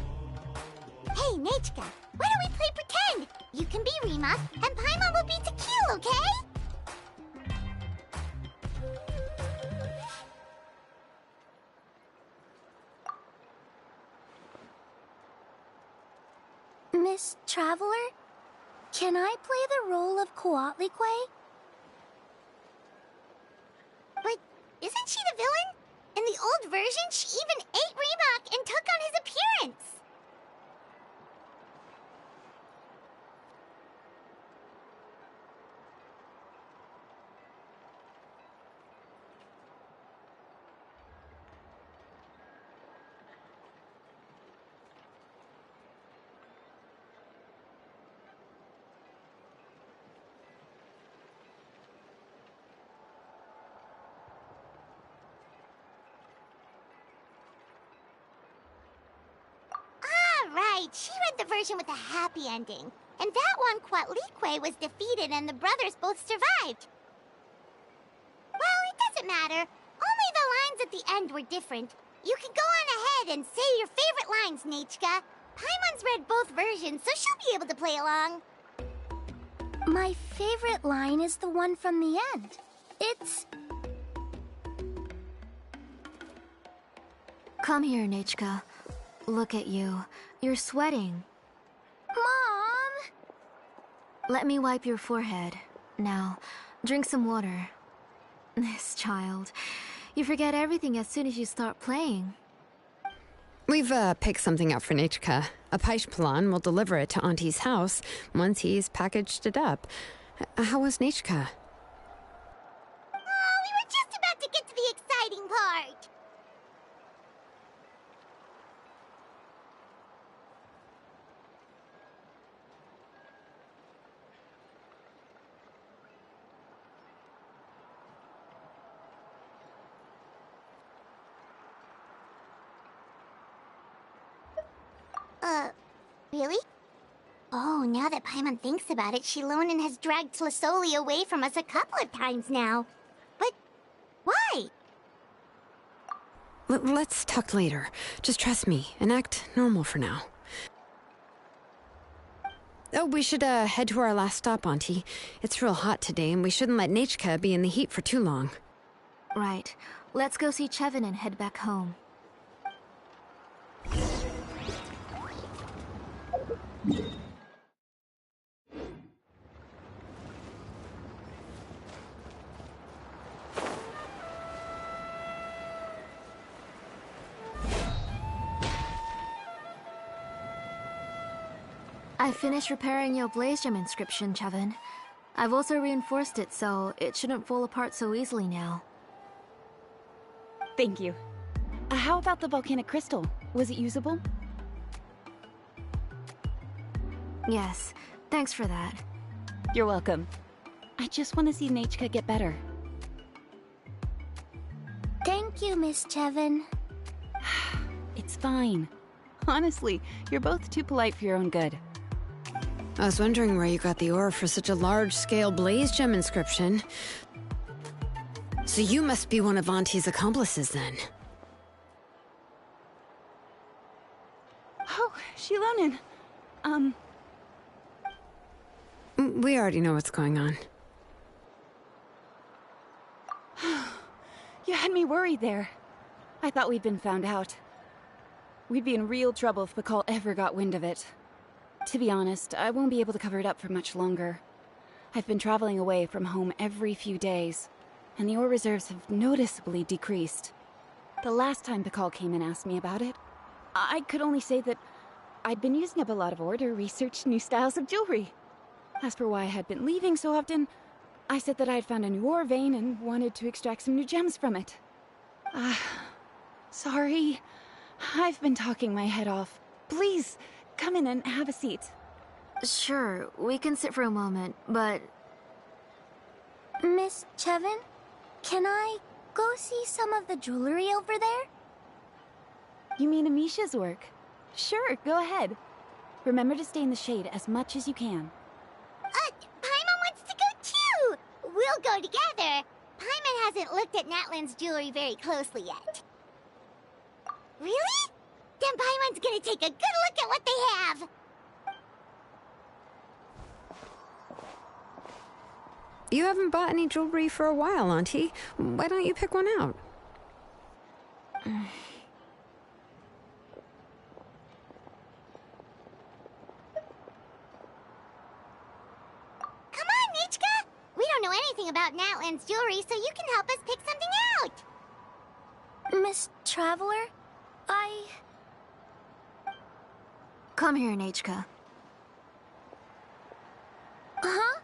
Hey, Nechka, why don't we play pretend? You can be Remak, and Paimon will be Tequil, okay? Miss Traveler, can I play the role of Coatlicue? But isn't she the villain? In the old version, she even ate Reebok and took on his appearance. Right, she read the version with a happy ending. And that one, Coatlicue was defeated and the brothers both survived. Well, it doesn't matter. Only the lines at the end were different. You can go on ahead and say your favorite lines, Nechka. Paimon's read both versions, so she'll be able to play along. My favorite line is the one from the end. It's... Come here, Nechka. Look at you. You're sweating. Mom! Let me wipe your forehead. Now, drink some water. This child. You forget everything as soon as you start playing. We've picked something up for Nechka. A Paishpalan will deliver it to Auntie's house once he's packaged it up. How was Nechka? Oh, we were just about to get to the exciting part. Really? Oh, now that Paimon thinks about it, Xilonen has dragged Tlisoli away from us a couple of times now. But why? Let's talk later. Just trust me and act normal for now. Oh, we should head to our last stop, Auntie. It's real hot today, and we shouldn't let Nechka be in the heat for too long. Right. Let's go see Chevin and head back home. I finished repairing your Blaze Gem inscription, Chevin. I've also reinforced it so it shouldn't fall apart so easily now. Thank you. How about the volcanic crystal? Was it usable? Yes, thanks for that. You're welcome. I just want to see Nechka get better. Thank you, Miss Chevin. It's fine. Honestly, you're both too polite for your own good. I was wondering where you got the ore for such a large-scale Blaze Gem inscription. So you must be one of Auntie's accomplices, then. Oh, Xilonen. We already know what's going on. You had me worried there. I thought we'd been found out. We'd be in real trouble if Pakal ever got wind of it. To be honest, I won't be able to cover it up for much longer. I've been traveling away from home every few days, and the ore reserves have noticeably decreased. The last time Pakal came and asked me about it, I could only say that I'd been using up a lot of ore to research new styles of jewelry. As for why I had been leaving so often, I said that I had found a new ore vein and wanted to extract some new gems from it. Sorry. I've been talking my head off. Please, come in and have a seat. Sure, we can sit for a moment, but... Miss Chevin, can I go see some of the jewelry over there? You mean Amisha's work? Sure, go ahead. Remember to stay in the shade as much as you can. Paimon wants to go too! We'll go together. Paimon hasn't looked at Natlan's jewelry very closely yet. Really? Then Paimon's gonna take a good look at what they have! You haven't bought any jewelry for a while, Auntie. Why don't you pick one out? everything about Natlan's jewelry, so you can help us pick something out. Miss Traveler, Come here, Nechka. Huh?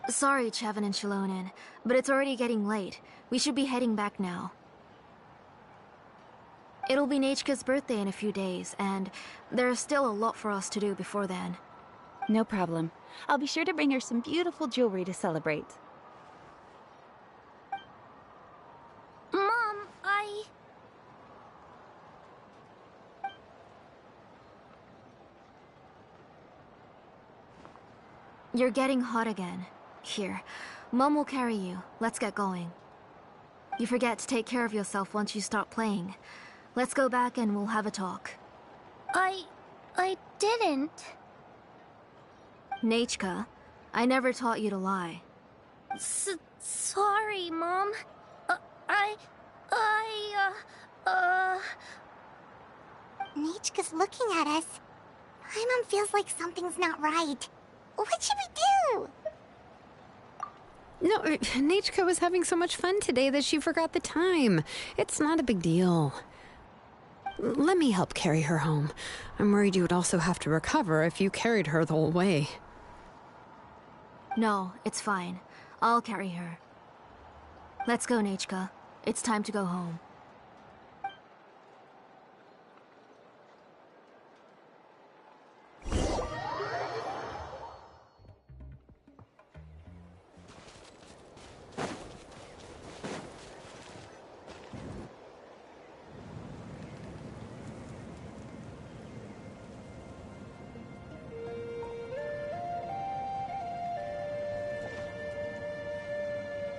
Sorry, Chevin and Xilonen, but it's already getting late. We should be heading back now. It'll be Nechka's birthday in a few days, and there's still a lot for us to do before then. No problem. I'll be sure to bring her some beautiful jewelry to celebrate. Mom, You're getting hot again. Here, Mom will carry you. Let's get going. You forget to take care of yourself once you start playing. Let's go back and we'll have a talk. I didn't. Nechka, I never taught you to lie. Sorry, Mom. Nechka's looking at us. My mom feels like something's not right. What should we do? No, Nechka was having so much fun today that she forgot the time. It's not a big deal. Let me help carry her home. I'm worried you would also have to recover if you carried her the whole way. No, it's fine. I'll carry her. Let's go, Nechka. It's time to go home.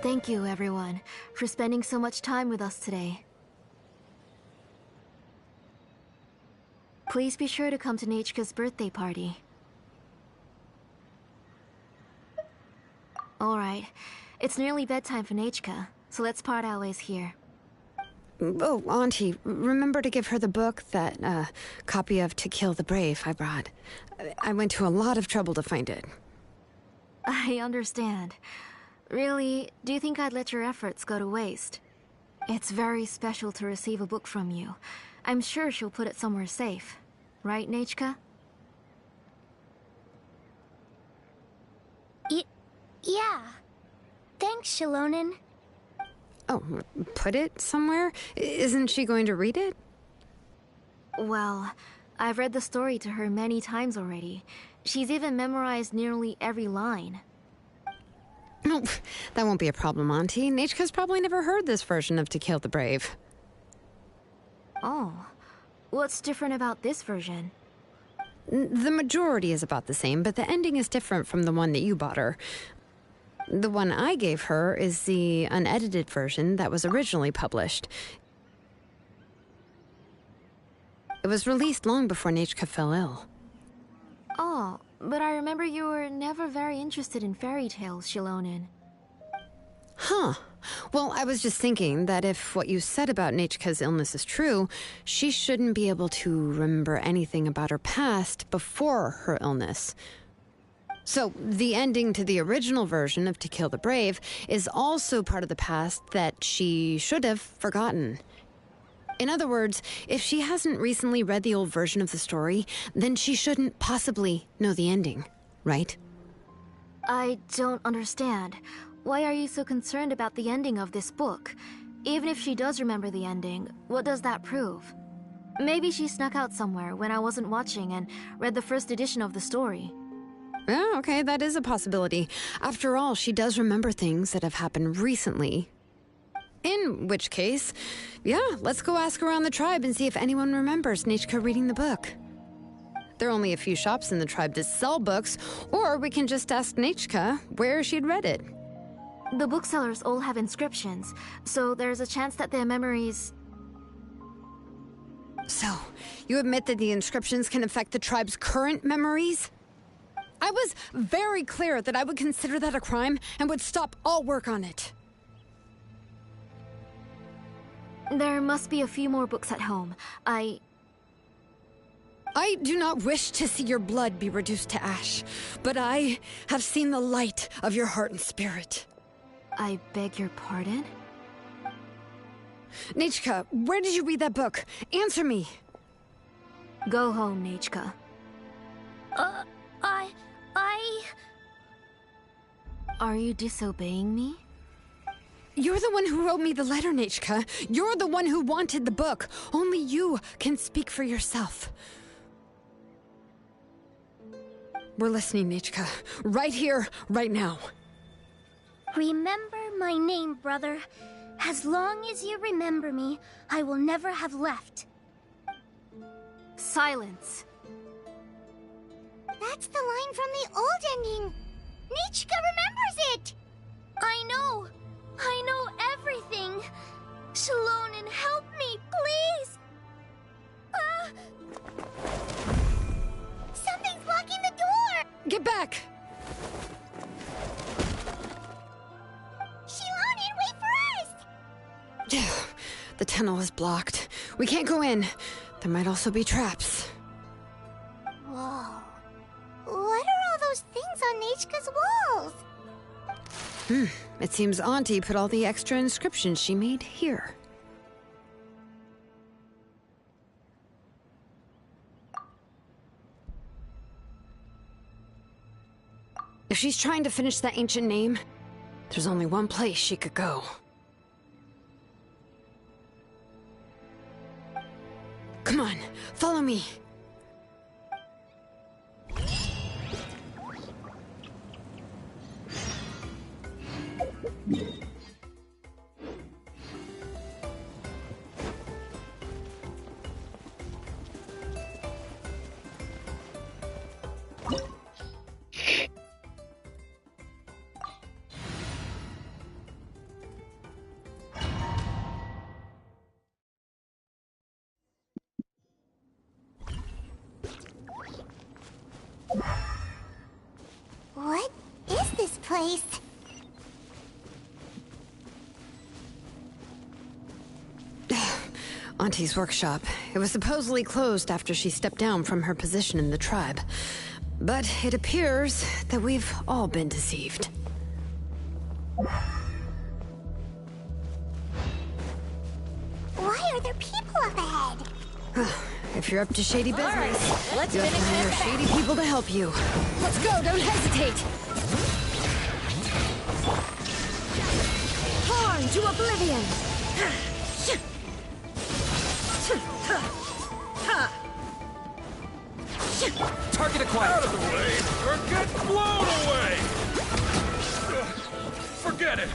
Thank you, everyone, for spending so much time with us today. Please be sure to come to Nechka's birthday party. Alright, it's nearly bedtime for Nechka, so let's part our ways here. Oh, Auntie, remember to give her the book, that copy of To Kill the Brave I brought. I went to a lot of trouble to find it. I understand. Really, do you think I'd let your efforts go to waste? It's very special to receive a book from you. I'm sure she'll put it somewhere safe. Right, Nechka? Yeah. Thanks, Xilonen. Oh, put it somewhere? Isn't she going to read it? Well, I've read the story to her many times already. She's even memorized nearly every line. No, that won't be a problem, Auntie. Nechka's probably never heard this version of To Kill the Brave. Oh. What's different about this version? The majority is about the same, but the ending is different from the one that you bought her. The one I gave her is the unedited version that was originally published. It was released long before Nechka fell ill. Oh, but I remember you were never very interested in fairy tales, Xilonen. Huh. Well, I was just thinking that if what you said about Nechka's illness is true, she shouldn't be able to remember anything about her past before her illness. So, the ending to the original version of To Kill the Brave is also part of the past that she should have forgotten. In other words, if she hasn't recently read the old version of the story, then she shouldn't possibly know the ending, right? I don't understand. Why are you so concerned about the ending of this book? Even if she does remember the ending, what does that prove? Maybe she snuck out somewhere when I wasn't watching and read the first edition of the story. Oh, okay, that is a possibility. After all, she does remember things that have happened recently. In which case, yeah, let's go ask around the tribe and see if anyone remembers Nechka reading the book. There are only a few shops in the tribe that sell books, or we can just ask Nechka where she'd read it. The booksellers all have inscriptions, so there's a chance that their memories... So, you admit that the inscriptions can affect the tribe's current memories? I was very clear that I would consider that a crime and would stop all work on it. There must be a few more books at home. I do not wish to see your blood be reduced to ash, but I have seen the light of your heart and spirit. I beg your pardon? Nechka, where did you read that book? Answer me. Go home, Nechka. Are you disobeying me? You're the one who wrote me the letter, Nechka. You're the one who wanted the book. Only you can speak for yourself. We're listening, Nechka. Right here, right now. Remember my name, brother. As long as you remember me, I will never have left. Silence. That's the line from the old ending. Nechka remembers it. I know everything. Xilonen, help me, please. Something's blocking the door. Get back. Xilonen, wait for us. The tunnel is blocked. We can't go in. There might also be traps. Whoa. What are all those things on Nechka's walls? It seems Auntie put all the extra inscriptions she made here. If she's trying to finish that ancient name, there's only one place she could go. Come on, follow me. What is this place? Auntie's workshop. It was supposedly closed after she stepped down from her position in the tribe. But it appears that we've all been deceived. Why are there people up ahead? If you're up to shady business, right, let's you'll finish find this there shady people to help you. Let's go, don't hesitate! Torn to oblivion! Target acquired. Out of the way, or get blown away! Forget it!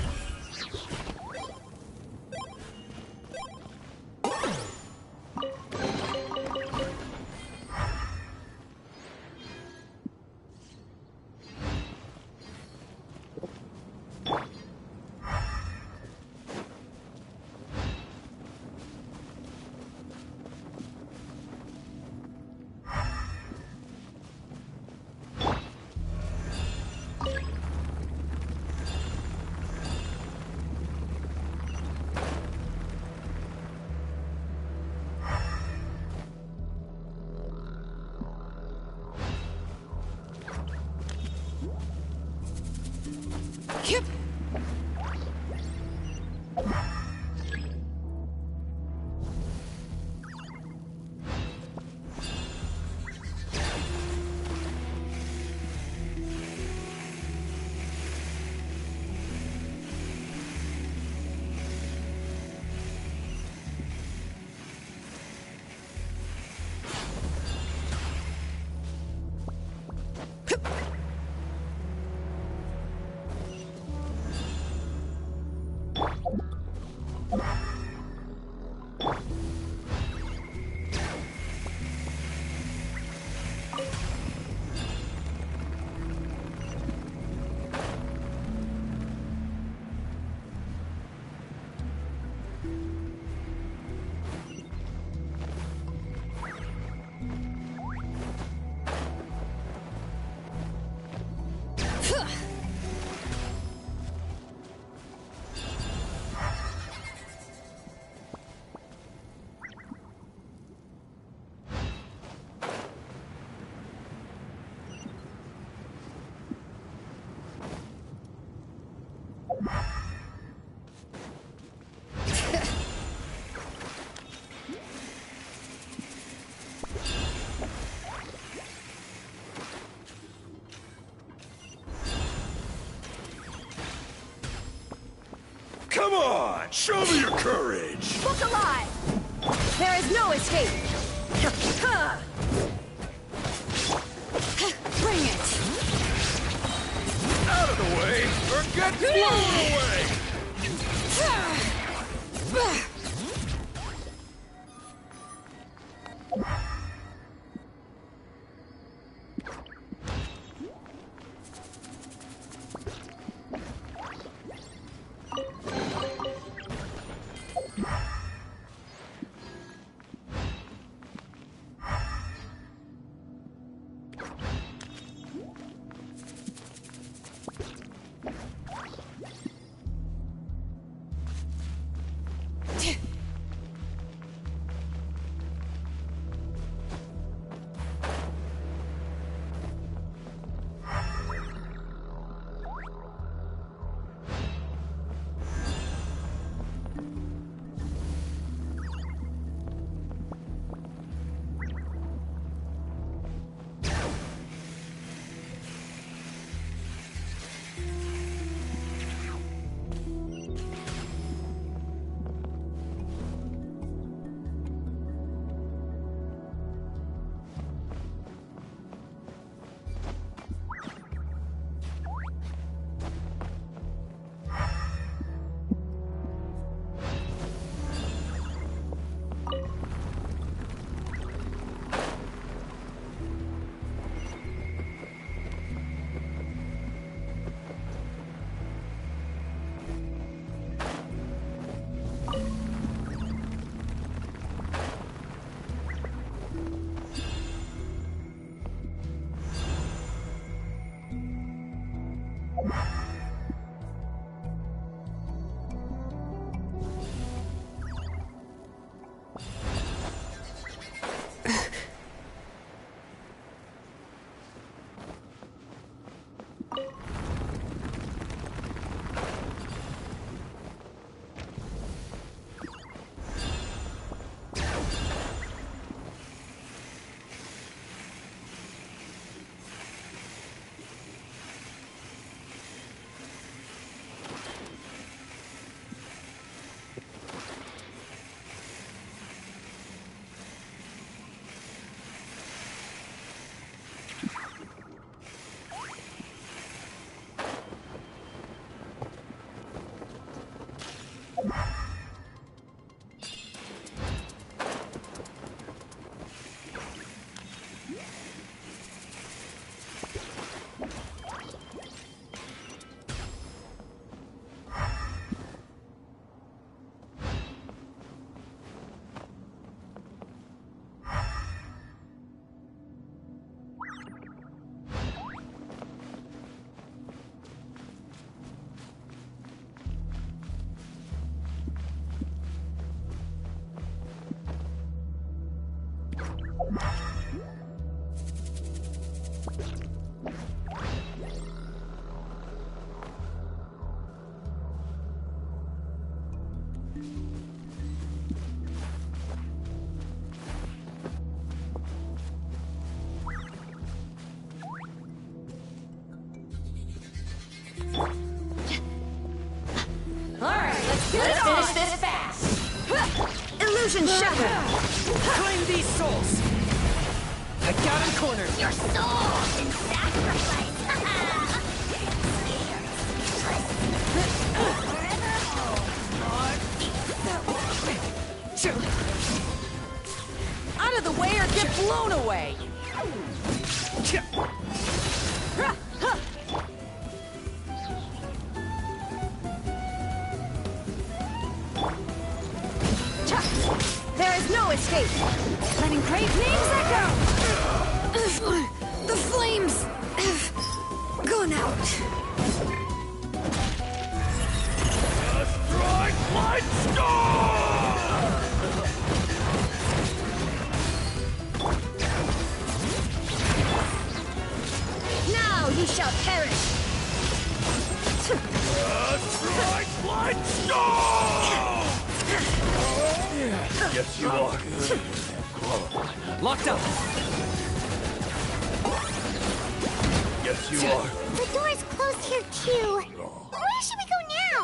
Come on, show me your courage. Look alive! There is no escape! Bring it! Out of the way, or get blown away! Let's finish this fast! Illusion shattered! Claim these souls! I got him cornered! Your soul in sacrifice! Out of the way or get blown away! There is no escape! Letting great names echo! The flames have gone out. Strike light storm! Now ye shall perish! Strike light storm! Yes, you are. Locked up! Yes, you are. The door's closed here too. Where should we go now?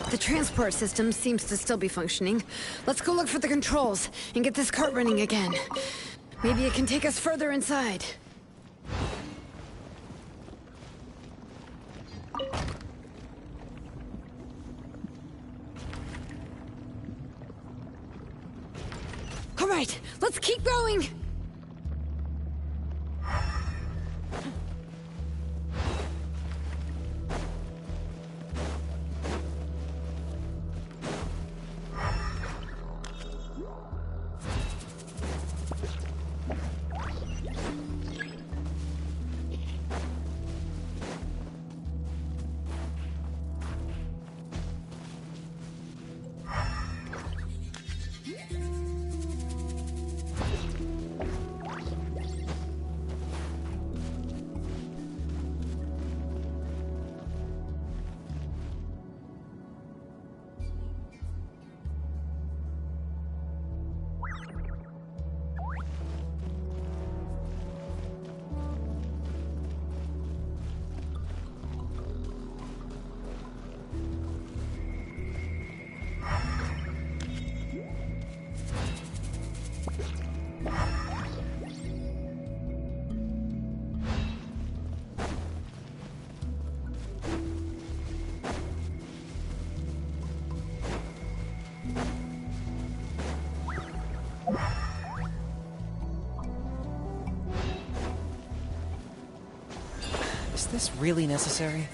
The transport system seems to still be functioning. Let's go look for the controls and get this cart running again. Maybe it can take us further inside. All right, let's keep going! Is this really necessary?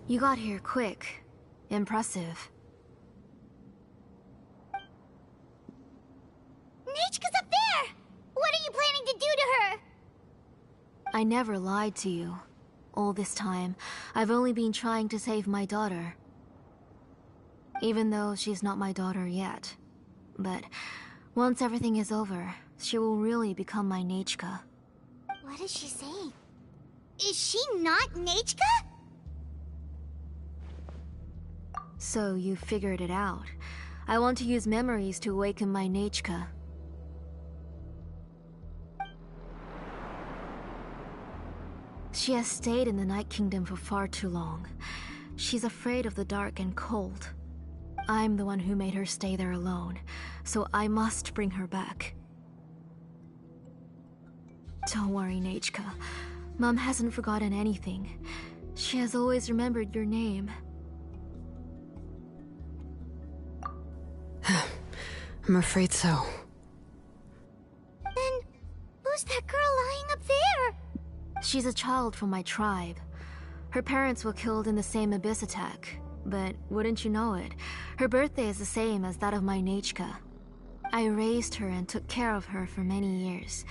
You got here quick. Impressive. Nechka's up I never lied to you. All this time, I've only been trying to save my daughter. Even though she's not my daughter yet. But once everything is over, she will really become my Nechka. What is she saying? Is she not Nechka? So you figured it out. I want to use memories to awaken my Nechka. She has stayed in the Night Kingdom for far too long. She's afraid of the dark and cold. I'm the one who made her stay there alone, so I must bring her back. Don't worry, Nechka. Mom hasn't forgotten anything. She has always remembered your name. I'm afraid so. Then, who's that girl lying up there? She's a child from my tribe. Her parents were killed in the same abyss attack. But wouldn't you know it, her birthday is the same as that of my Nechka. I raised her and took care of her for many years.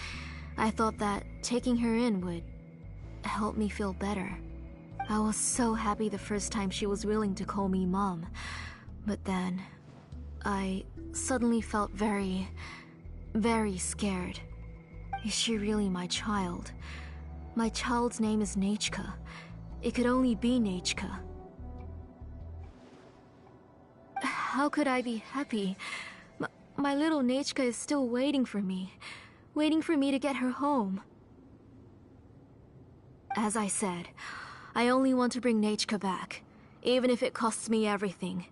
I thought that taking her in would help me feel better. I was so happy the first time she was willing to call me Mom. But then, I suddenly felt very, very scared. Is she really my child? My child's name is Nechka. It could only be Nechka. How could I be happy? My little Nechka is still waiting for me to get her home. As I said, I only want to bring Nechka back, even if it costs me everything.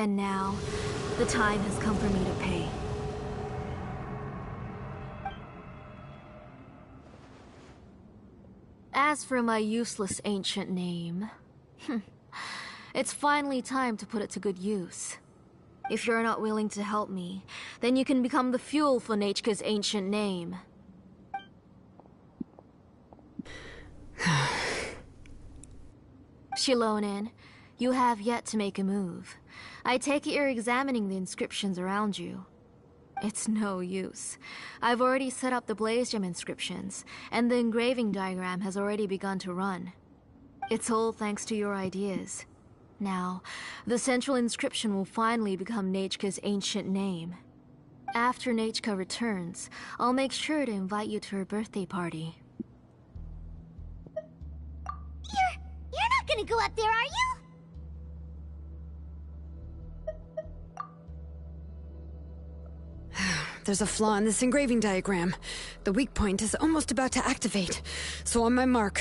And now, the time has come for me to pay. As for my useless ancient name, it's finally time to put it to good use. If you're not willing to help me, then you can become the fuel for Nechka's ancient name. Xilonen, you have yet to make a move. I take it you're examining the inscriptions around you. It's no use. I've already set up the blaze gem inscriptions, and the engraving diagram has already begun to run. It's all thanks to your ideas. Now, the central inscription will finally become Nechka's ancient name. After Nechka returns, I'll make sure to invite you to her birthday party. You're not gonna go up there, are you? There's a flaw in this engraving diagram. The weak point is almost about to activate. So on my mark.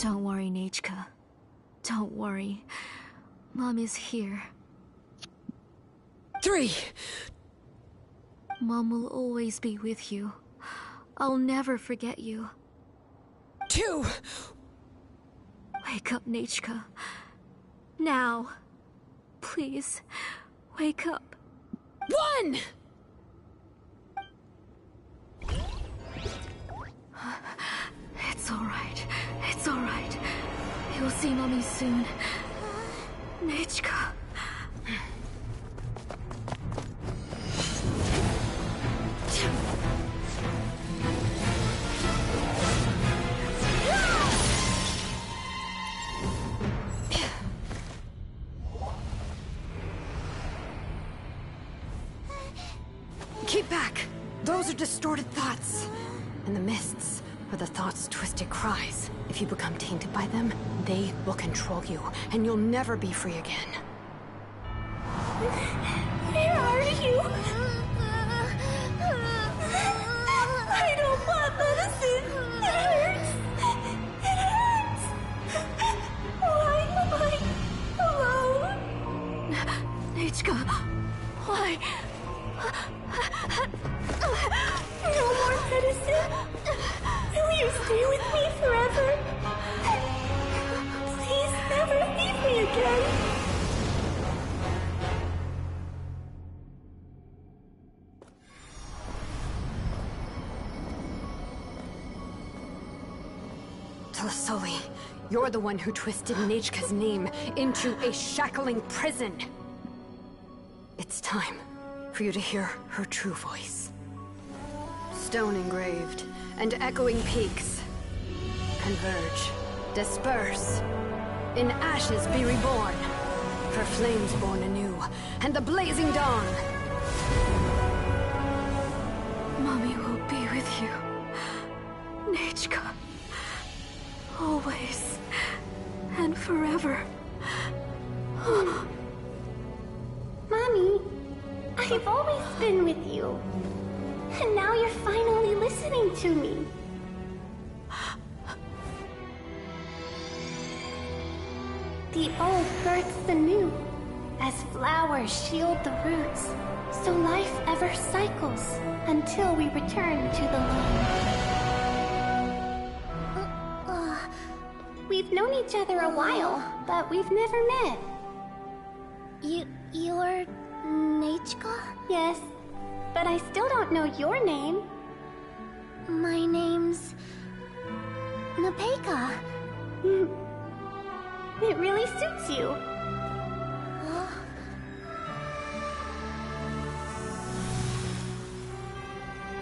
Don't worry, Nechka. Don't worry. Mom is here. 3. Mom will always be with you. I'll never forget you. 2. Wake up, Nechka. Now. Please, wake up. 1! It's alright. It's alright. You'll see Mommy soon. Nechka. Keep back! Those are distorted thoughts. And the mists are the thoughts' twisted cries. If you become tainted by them, they will control you, and you'll never be free again. Where are you? I don't want medicine. It hurts. It hurts. Why am I alone? Nechka, why? No more medicine. Will you stay with me forever? Please never leave me again. Tlasoli, you're the one who twisted Nechka's name into a shackling prison. It's time for you to hear her true voice. stone engraved, and echoing peaks converge, disperse, in ashes be reborn, for flames born anew, and the blazing dawn. Mommy will be with you, Nechka, always and forever. Mommy, I've always been with you. And now you're finally listening to me. The old births the new, as flowers shield the roots, so life ever cycles until we return to the land. We've known each other a while, but we've never met. You're Nechka? Yes, but I still don't know your name. My name's Napeka. It really suits you.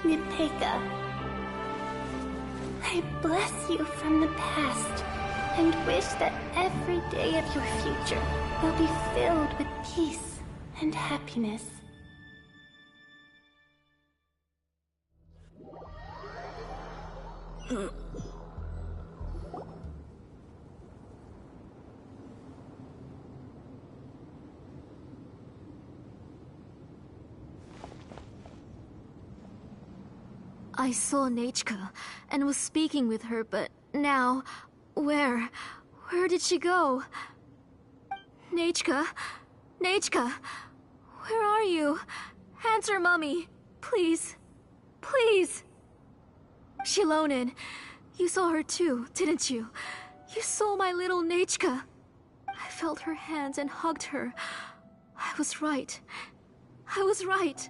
Napeka, I bless you from the past and wish that every day of your future will be filled with peace and happiness. I saw Nechka and was speaking with her, but now, where did she go? Nechka? Nechka? Where are you? Answer, Mummy. Please. Please. Xilonen, you saw her too, didn't you? You saw my little Nechka. I felt her hands and hugged her. I was right. I was right.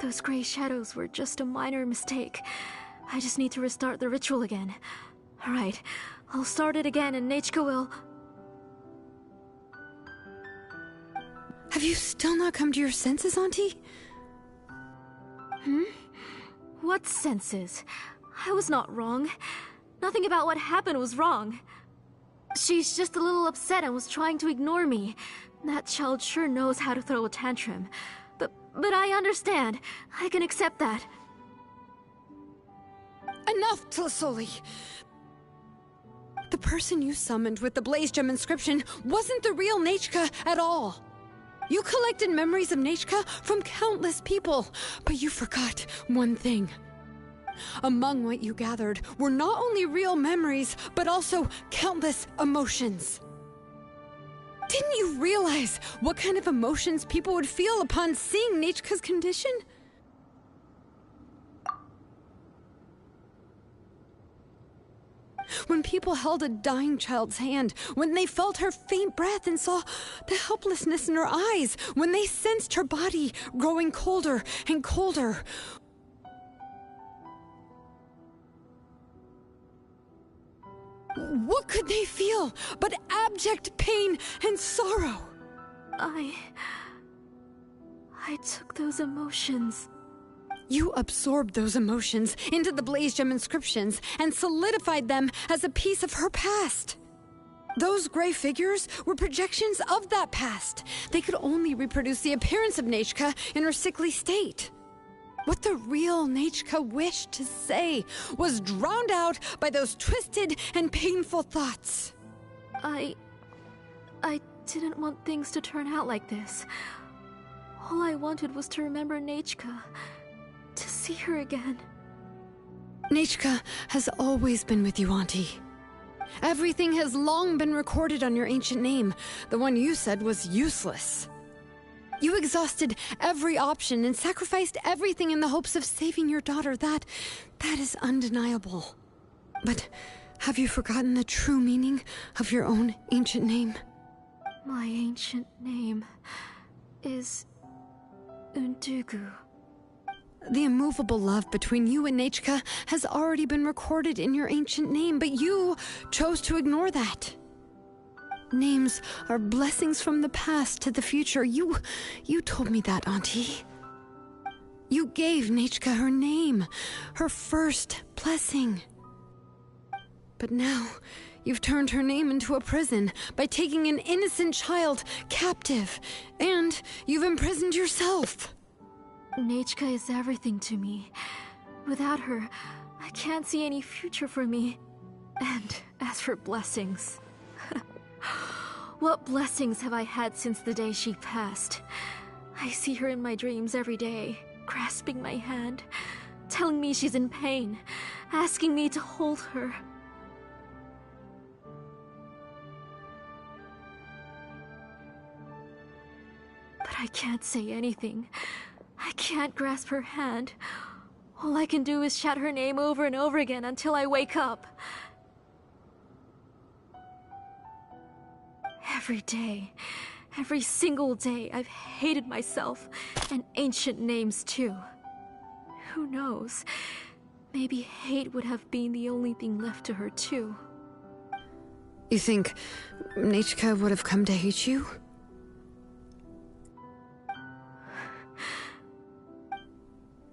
Those gray shadows were just a minor mistake. I just need to restart the ritual again. Alright, I'll start it again and Nechka will... Have you still not come to your senses, Auntie? What senses? I was not wrong. Nothing about what happened was wrong. She's just a little upset and was trying to ignore me. That child sure knows how to throw a tantrum. But I understand. I can accept that. Enough, Tlasoli! The person you summoned with the Blaze Gem inscription wasn't the real Nechka at all. You collected memories of Nechka from countless people, but you forgot one thing. Among what you gathered were not only real memories, but also countless emotions. Didn't you realize what kind of emotions people would feel upon seeing Nechka's condition? When people held a dying child's hand, when they felt her faint breath and saw the helplessness in her eyes, when they sensed her body growing colder and colder. What could they feel but abject pain and sorrow? I took those emotions. You absorbed those emotions into the Blaze Gem inscriptions and solidified them as a piece of her past. Those gray figures were projections of that past. They could only reproduce the appearance of Nechka in her sickly state. What the real Nechka wished to say was drowned out by those twisted and painful thoughts. I didn't want things to turn out like this. All I wanted was to remember Nechka, to see her again. Nechka has always been with you, Auntie. Everything has long been recorded on your ancient name. The one you said was useless. You exhausted every option and sacrificed everything in the hopes of saving your daughter. That is undeniable. But have you forgotten the true meaning of your own ancient name? My ancient name is Undugu. The immovable love between you and Nechka has already been recorded in your ancient name, but you chose to ignore that. Names are blessings from the past to the future. You told me that, Auntie. You gave Nechka her name, her first blessing. But now, you've turned her name into a prison by taking an innocent child captive, and you've imprisoned yourself. Nechka is everything to me. Without her, I can't see any future for me. And as for blessings... what blessings have I had since the day she passed? I see her in my dreams every day, grasping my hand, telling me she's in pain, asking me to hold her. But I can't say anything. I can't grasp her hand. All I can do is shout her name over and over again until I wake up. Every day, every single day, I've hated myself, and ancient names too. Who knows? Maybe hate would have been the only thing left to her too. You think Nechka would have come to hate you?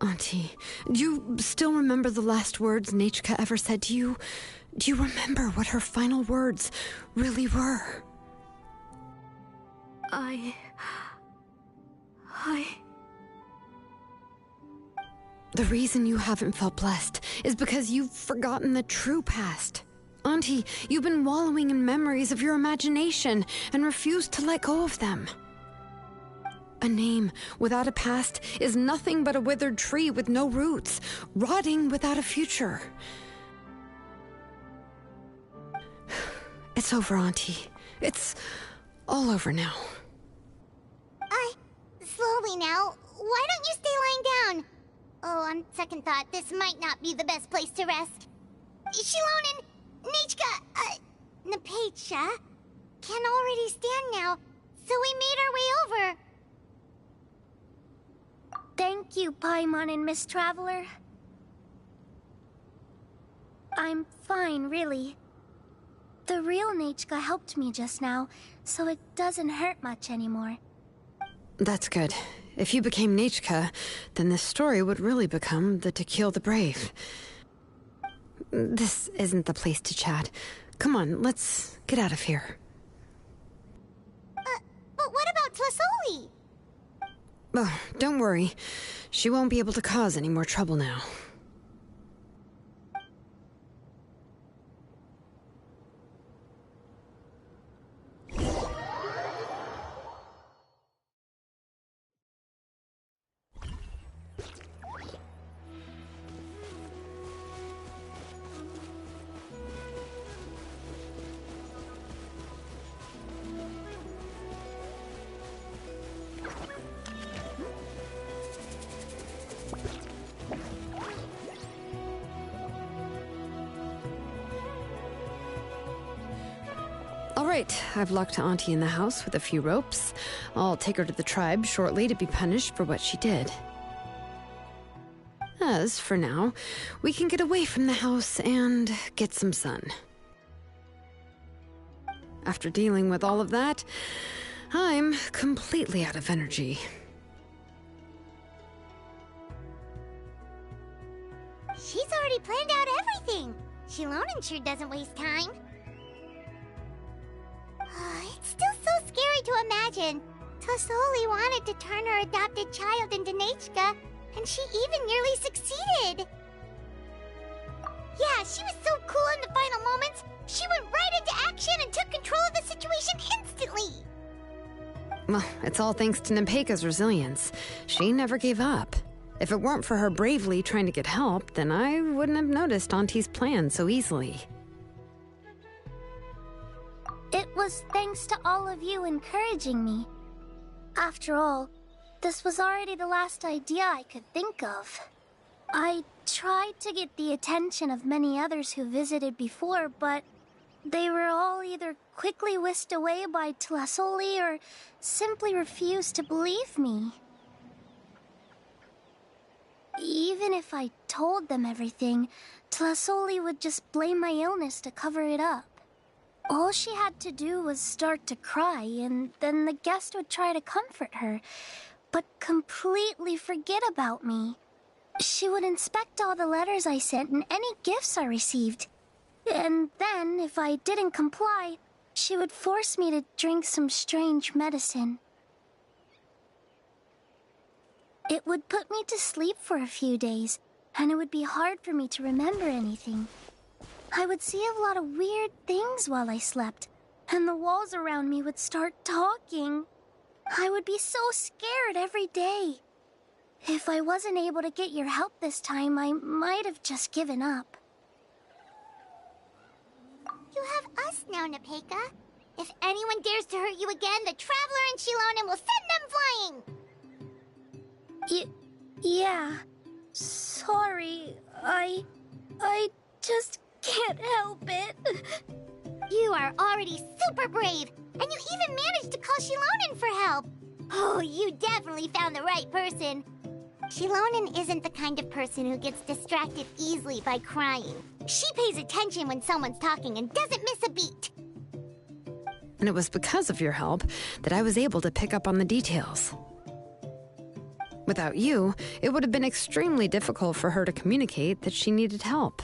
Auntie, do you still remember the last words Nechka ever said to you? Do you remember what her final words really were? The reason you haven't felt blessed is because you've forgotten the true past. Auntie, you've been wallowing in memories of your imagination and refused to let go of them. A name without a past is nothing but a withered tree with no roots, rotting without a future. It's over, Auntie. It's all over now. Slowly now. Why don't you stay lying down? Oh, on second thought, this might not be the best place to rest. Xilonen, Nechka, Napecha can already stand now, so we made our way over. Thank you, Paimon and Miss Traveler. I'm fine, really. The real Nechka helped me just now, so it doesn't hurt much anymore. That's good. If you became Nechka, then this story would really become the To Kill the Brave. This isn't the place to chat. Come on, let's get out of here. But what about Tlasoli? Oh, don't worry. She won't be able to cause any more trouble now. Alright, I've locked Auntie in the house with a few ropes. I'll take her to the tribe shortly to be punished for what she did. As for now, we can get away from the house and get some sun. After dealing with all of that, I'm completely out of energy. She's already planned out everything. Xilonen sure doesn't waste time. It's still so scary to imagine. Tlasoli wanted to turn her adopted child into Nechka, and she even nearly succeeded. Yeah, she was so cool in the final moments. She went right into action and took control of the situation instantly. Well, it's all thanks to Nempeka's resilience. She never gave up. If it weren't for her bravely trying to get help, then I wouldn't have noticed Auntie's plan so easily. It was thanks to all of you encouraging me. After all, this was already the last idea I could think of. I tried to get the attention of many others who visited before, but they were all either quickly whisked away by Tlasoli or simply refused to believe me. Even if I told them everything, Tlasoli would just blame my illness to cover it up. All she had to do was start to cry, and then the guest would try to comfort her. but completely forget about me. She would inspect all the letters I sent and any gifts I received. And then, if I didn't comply, she would force me to drink some strange medicine. It would put me to sleep for a few days, and it would be hard for me to remember anything. I would see a lot of weird things while I slept, and the walls around me would start talking. I would be so scared every day. If I wasn't able to get your help this time, I might have just given up. You have us now, Nepeka. If anyone dares to hurt you again, the Traveler and Xilonen will send them flying! Yeah. Sorry, I just can't help it. You are already super brave, and you even managed to call Xilonen for help. Oh, you definitely found the right person. Xilonen isn't the kind of person who gets distracted easily by crying. She pays attention when someone's talking and doesn't miss a beat. And it was because of your help that I was able to pick up on the details. Without you, it would have been extremely difficult for her to communicate that she needed help.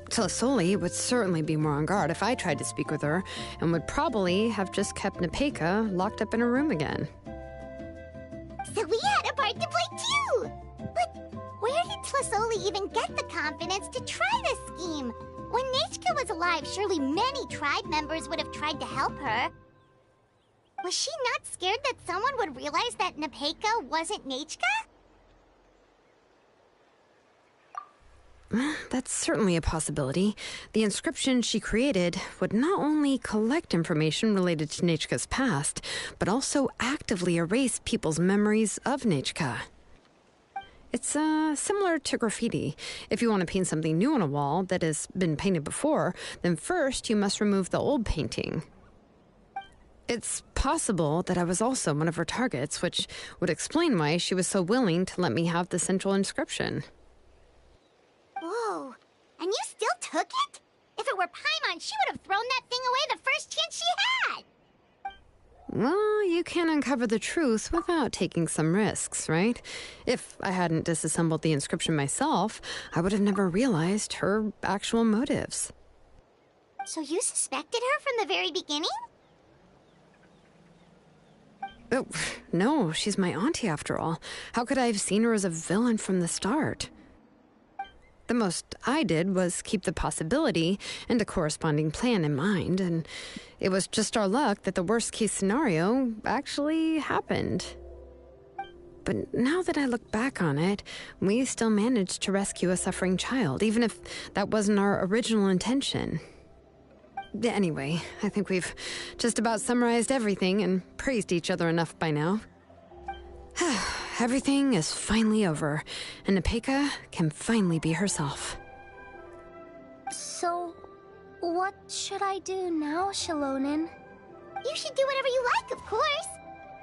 Tlasoli would certainly be more on guard if I tried to speak with her, and would probably have just kept Nepeka locked up in her room again. So we had a part to play too! But where did Tlasoli even get the confidence to try this scheme? When Nechka was alive, surely many tribe members would have tried to help her. Was she not scared that someone would realize that Nepeka wasn't Nechka? That's certainly a possibility. The inscription she created would not only collect information related to Nechka's past, but also actively erase people's memories of Nechka. It's similar to graffiti. If you want to paint something new on a wall that has been painted before, then first you must remove the old painting. It's possible that I was also one of her targets, which would explain why she was so willing to let me have the central inscription. Whoa, and you still took it? If it were Paimon, she would have thrown that thing away the first chance she had! Well, you can't uncover the truth without taking some risks, right? If I hadn't disassembled the inscription myself, I would have never realized her actual motives. So you suspected her from the very beginning? Oh, no, she's my auntie after all. How could I have seen her as a villain from the start? The most I did was keep the possibility and a corresponding plan in mind, and it was just our luck that the worst-case scenario actually happened. But now that I look back on it, we still managed to rescue a suffering child, even if that wasn't our original intention. Anyway, I think we've just about summarized everything and praised each other enough by now. Everything is finally over, and Nepeka can finally be herself. So, what should I do now, Xilonen? You should do whatever you like, of course.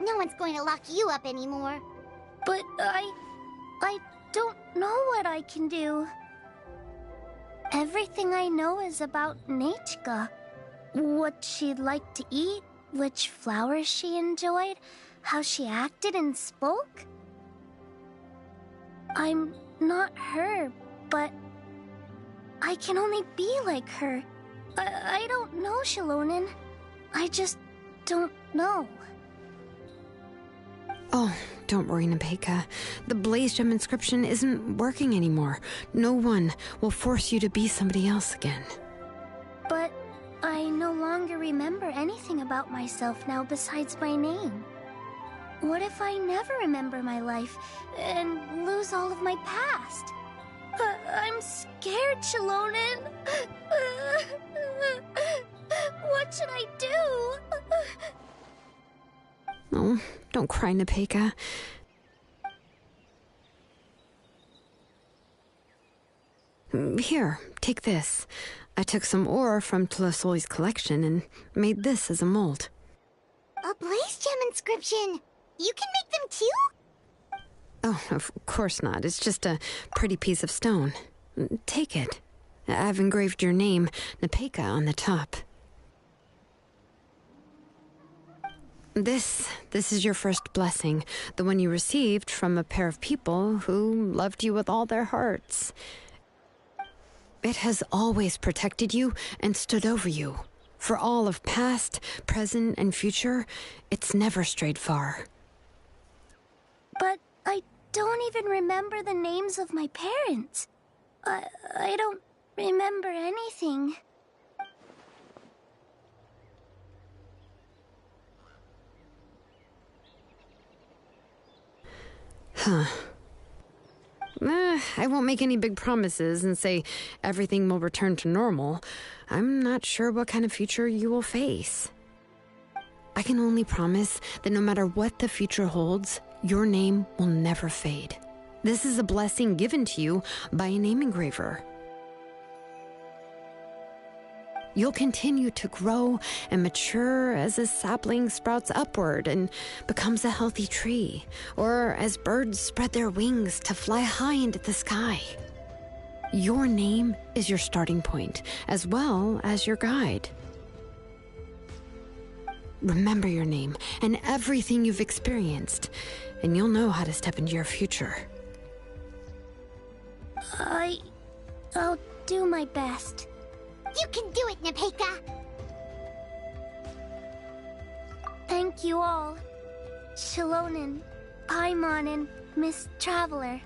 No one's going to lock you up anymore. But I don't know what I can do. Everything I know is about Nechka. What she'd like to eat, which flowers she enjoyed, how she acted and spoke. I'm not her, but I can only be like her. I don't know, Xilonen. I just don't know. Oh, don't worry, Nepeka. The Blaze Gem inscription isn't working anymore. No one will force you to be somebody else again. But I no longer remember anything about myself now besides my name. What if I never remember my life and lose all of my past? I'm scared, Xilonen. What should I do? Oh, don't cry, Nepeka. Here, take this. I took some ore from Tlasoli's collection and made this as a mold. A blaze gem inscription! You can make them too? Oh, of course not. It's just a pretty piece of stone. Take it. I've engraved your name, Nepeka, on the top. This is your first blessing, the one you received from a pair of people who loved you with all their hearts. It has always protected you and stood over you. For all of past, present, and future, it's never strayed far. But I don't even remember the names of my parents. I don't remember anything. Huh. I won't make any big promises and say everything will return to normal. I'm not sure what kind of future you will face. I can only promise that no matter what the future holds, your name will never fade. This is a blessing given to you by a name engraver. You'll continue to grow and mature as a sapling sprouts upward and becomes a healthy tree, or as birds spread their wings to fly high into the sky. Your name is your starting point, as well as your guide. Remember your name and everything you've experienced, and you'll know how to step into your future. I'll do my best. You can do it, Nepeka! Thank you all. Xilonen, Paimon, and Miss Traveler.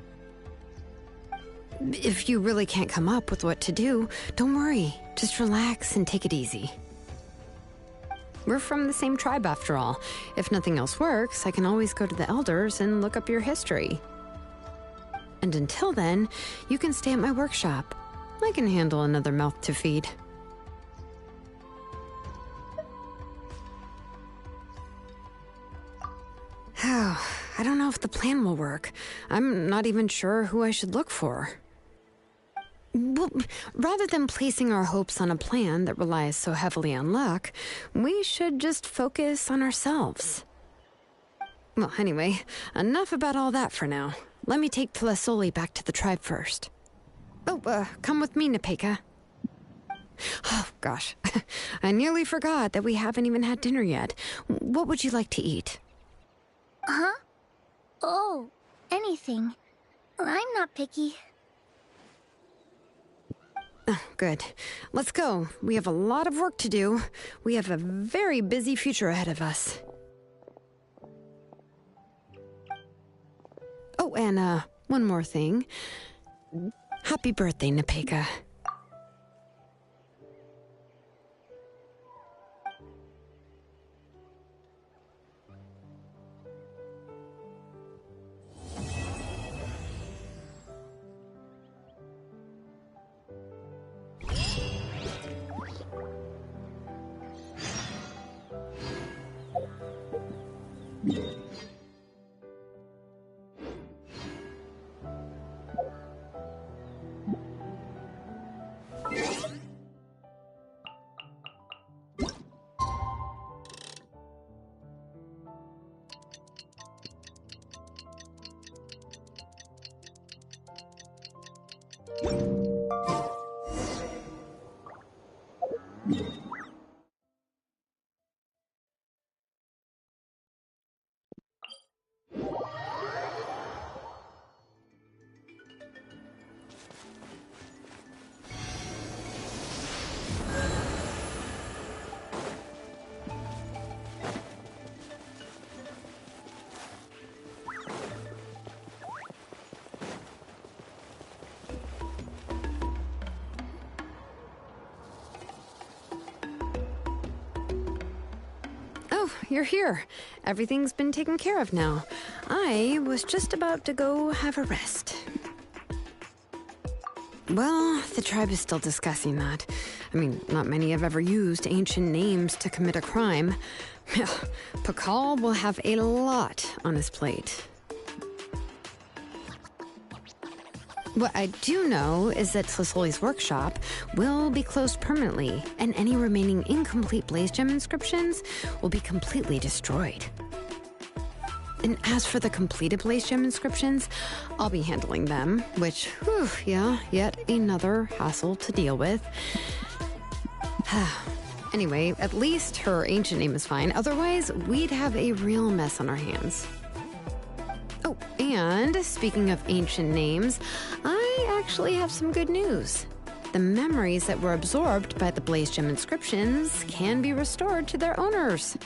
If you really can't come up with what to do, don't worry. Just relax and take it easy. We're from the same tribe after all. If nothing else works, I can always go to the elders and look up your history. And until then, you can stay at my workshop. I can handle another mouth to feed. Oh, I don't know if the plan will work. I'm not even sure who I should look for. Well, rather than placing our hopes on a plan that relies so heavily on luck, we should just focus on ourselves. Well, anyway, enough about all that for now. Let me take Tlasoli back to the tribe first. Oh, come with me, Nepeka. Oh, gosh. I nearly forgot that we haven't even had dinner yet. What would you like to eat? Huh? Oh, anything. I'm not picky. Oh, good. Let's go. We have a lot of work to do. We have a very busy future ahead of us. Oh, and, one more thing. Happy birthday, Nepeka. Oh, you're here. Everything's been taken care of now. I was just about to go have a rest. Well, the tribe is still discussing that. I mean, not many have ever used ancient names to commit a crime. Pakal will have a lot on his plate. What I do know is that Tlisoli's workshop will be closed permanently, and any remaining incomplete Blaze Gem inscriptions will be completely destroyed. And as for the completed Blaze Gem inscriptions, I'll be handling them, which, yet another hassle to deal with. Anyway, at least her ancient name is fine. Otherwise, we'd have a real mess on our hands. Oh, and speaking of ancient names, I actually have some good news. The memories that were absorbed by the Blaze Gem inscriptions can be restored to their owners.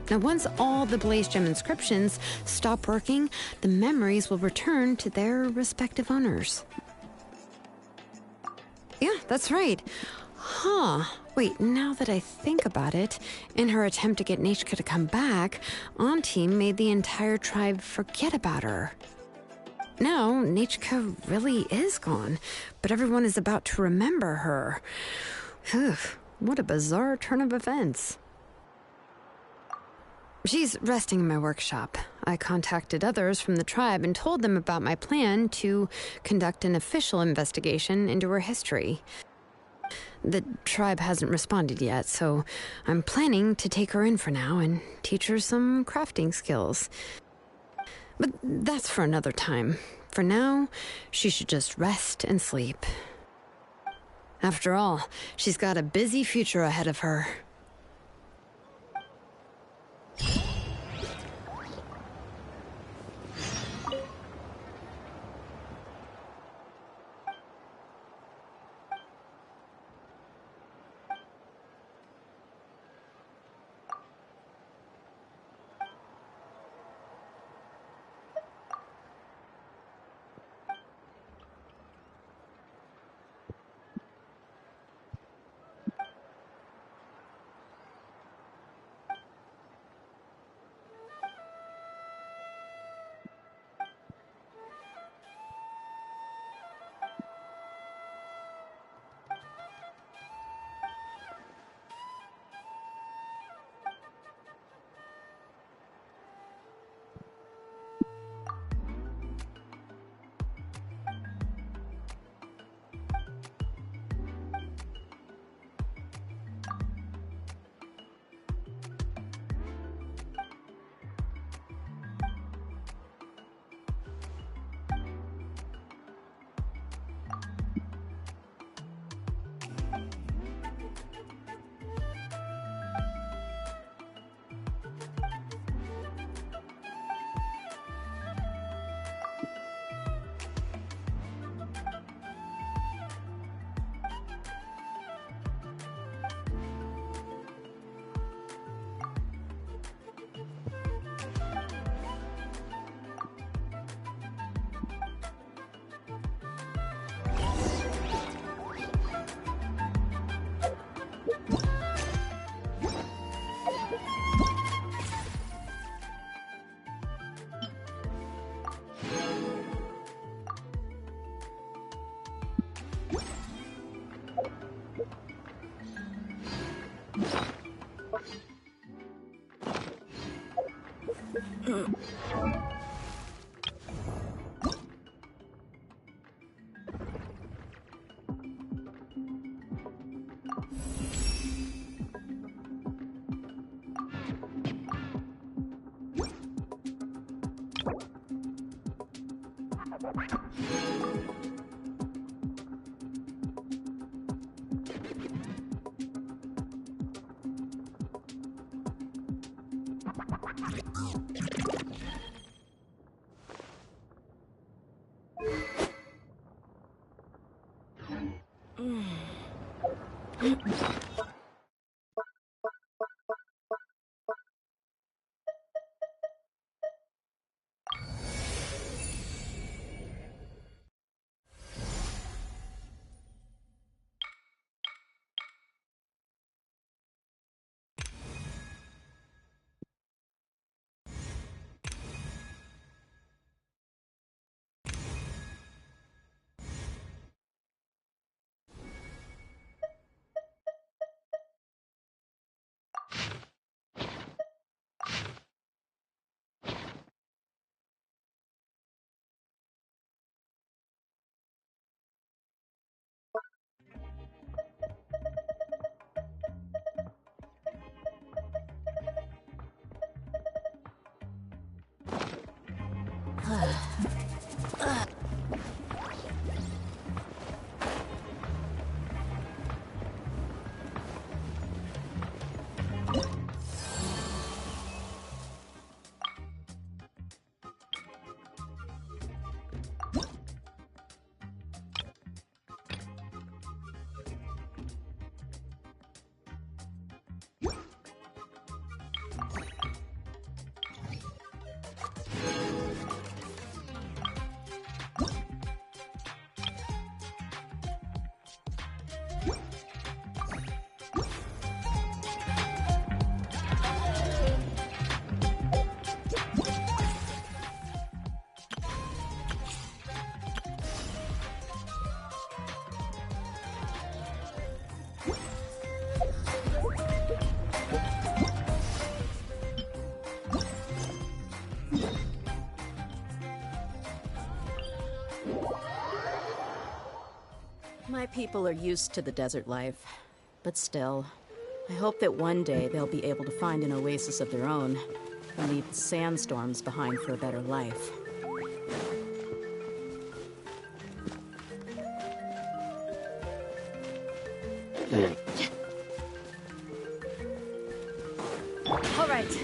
Now, once all the Blaze Gem inscriptions stop working, the memories will return to their respective owners. Yeah, that's right. Wait, now that I think about it, in her attempt to get Nechka to come back, Auntie made the entire tribe forget about her. Now, Nechka really is gone, but everyone is about to remember her. What a bizarre turn of events. She's resting in my workshop. I contacted others from the tribe and told them about my plan to conduct an official investigation into her history. The tribe hasn't responded yet, so I'm planning to take her in for now and teach her some crafting skills. But that's for another time. For now, she should just rest and sleep. After all, she's got a busy future ahead of her. people are used to the desert life, but still, I hope that one day they'll be able to find an oasis of their own and leave the sandstorms behind for a better life. All right.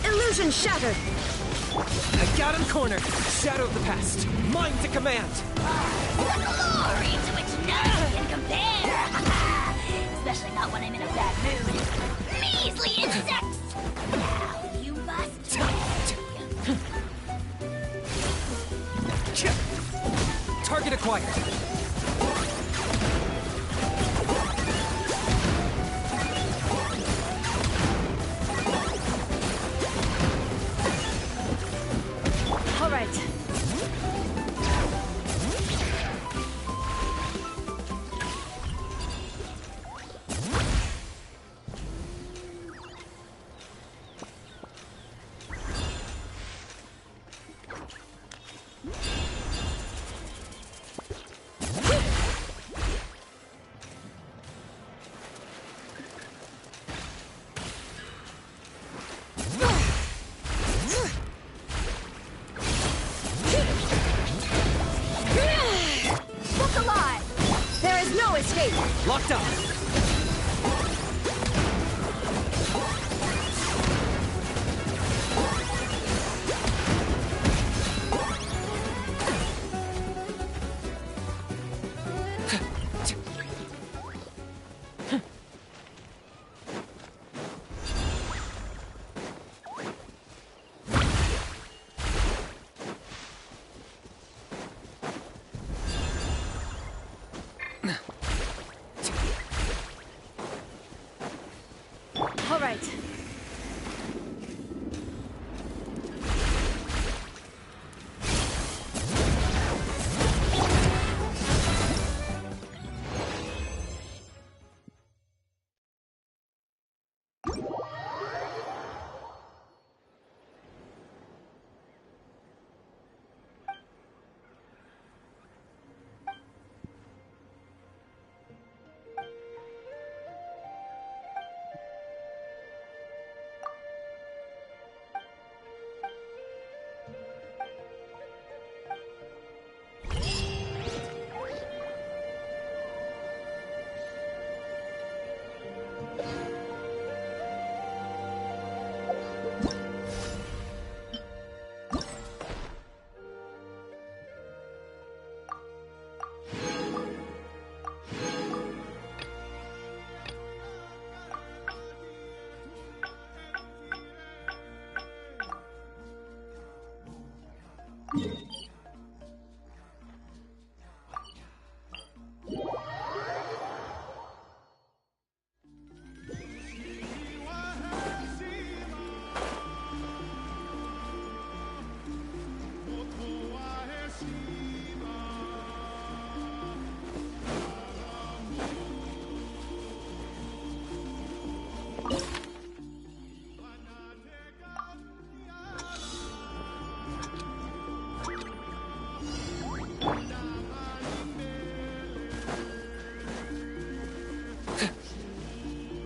Illusion shattered! I got him cornered! Shadow of the past! Mine to command! The glory to which none can compare! Especially not when I'm in a bad mood. Measly insects! Now you must Target acquired! All right. Locked up! All right.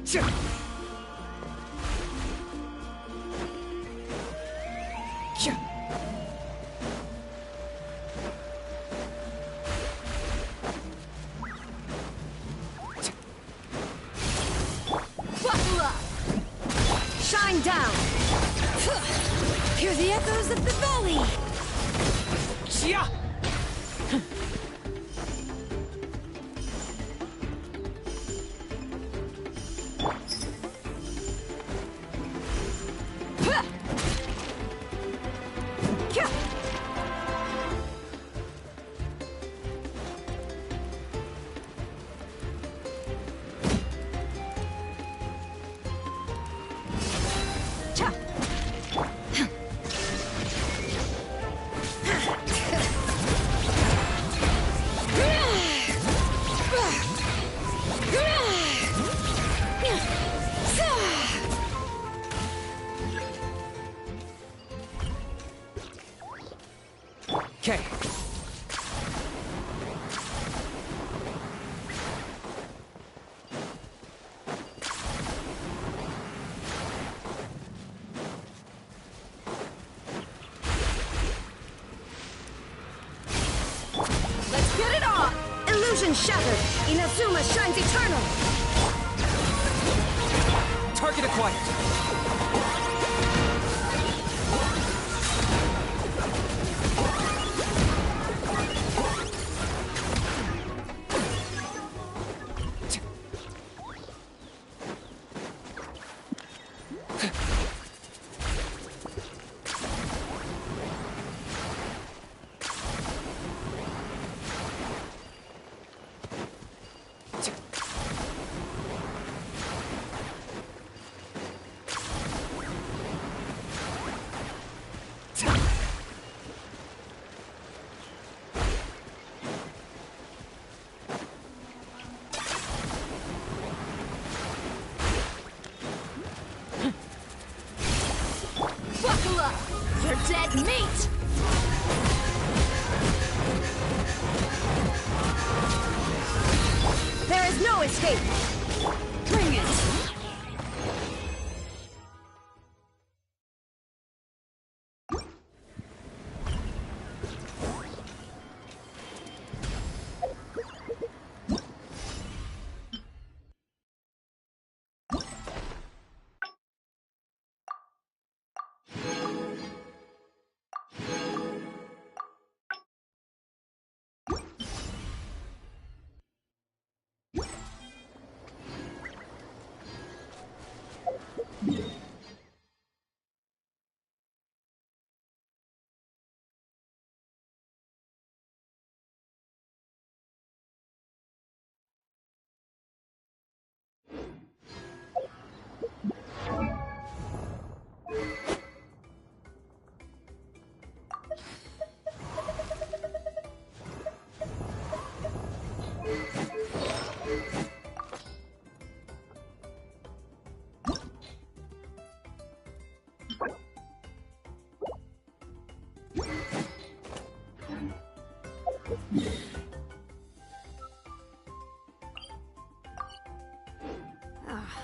Shine down! Hear the echoes of the valley! Okay. Let's get it on! Illusion shattered! Inazuma shines eternal! Target acquired. Buckle up! You're dead meat! There is no escape! Bring it!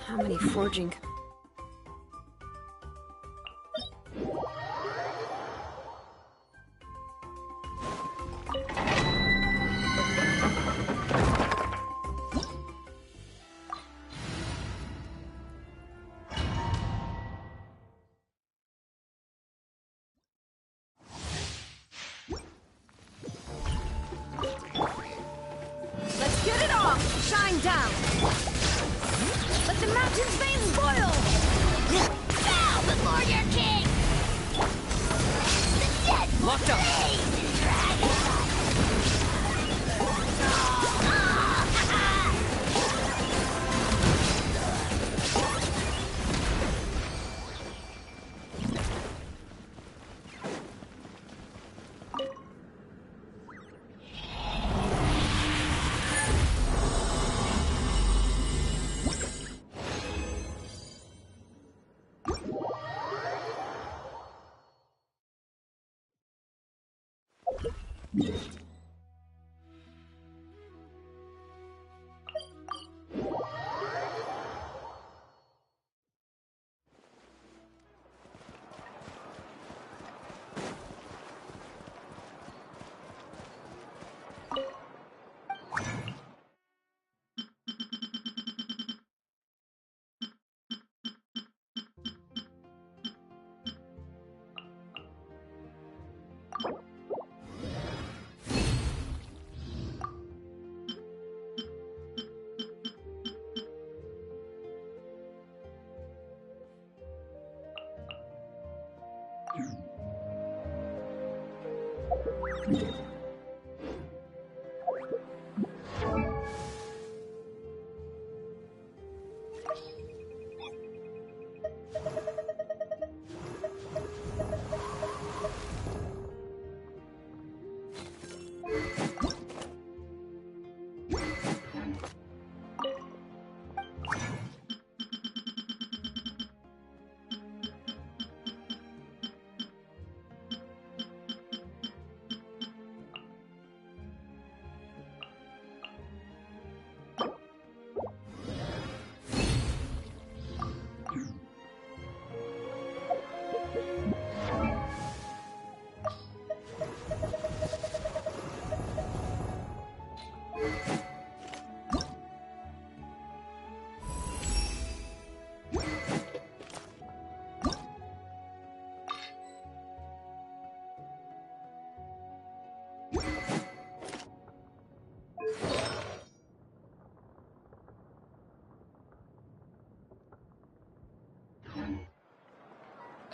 How many forging? Let's get it on! Shine down! Let the mountain's veins boil! Bow before your king! The dead Locked up!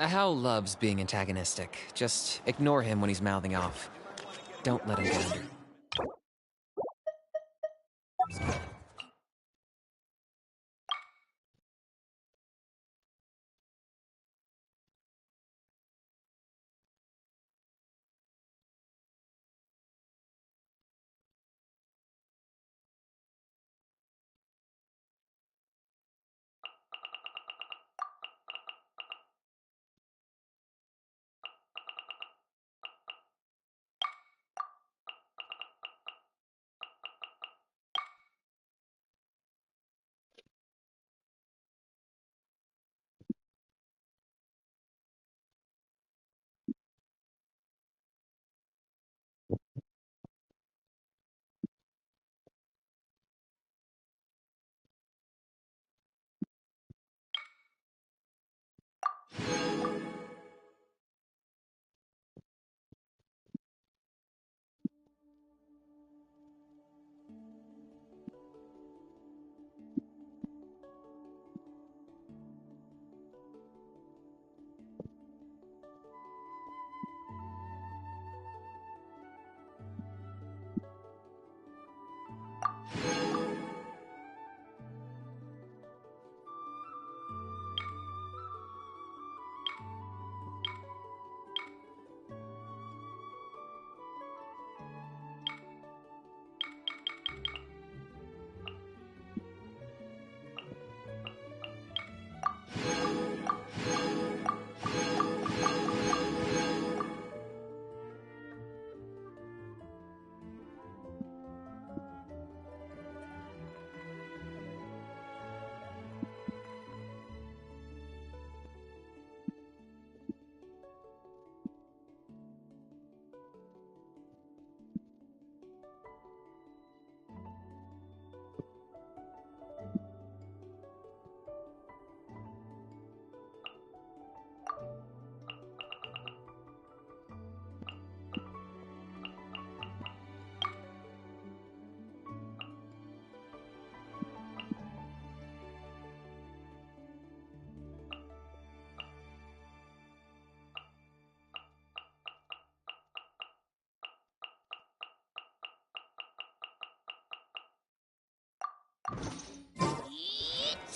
Hao loves being antagonistic. Just ignore him when he's mouthing off. Don't let him get under.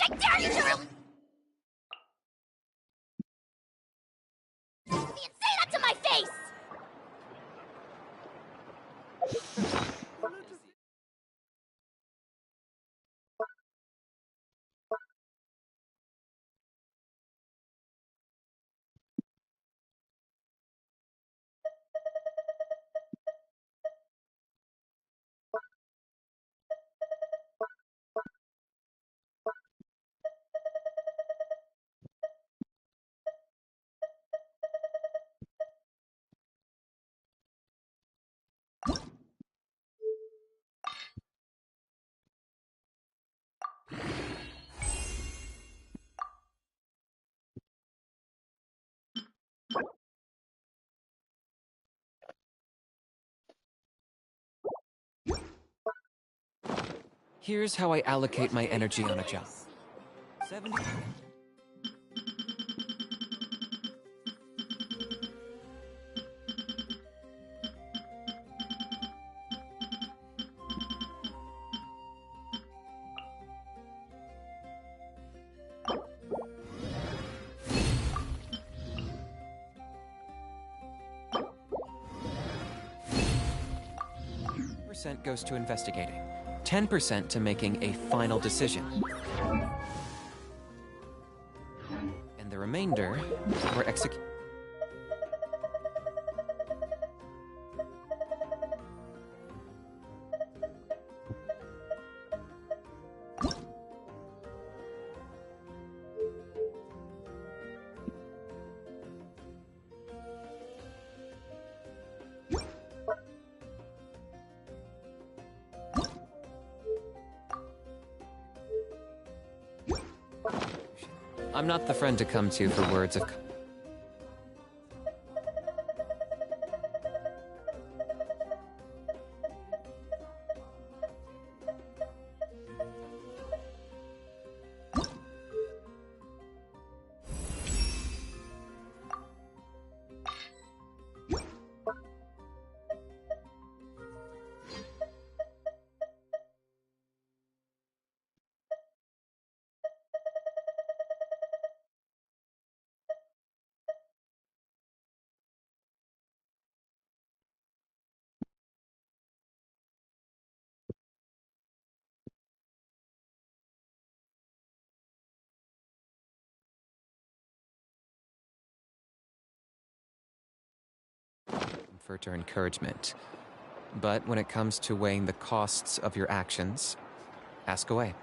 I dare you to say that to my face! Here's how I allocate my energy on a job. 70. Percent goes to investigating. 10% to making a final decision. And the remainder for execution. I'm not the friend to come to for words of... comfort or encouragement. But when it comes to weighing the costs of your actions, ask away.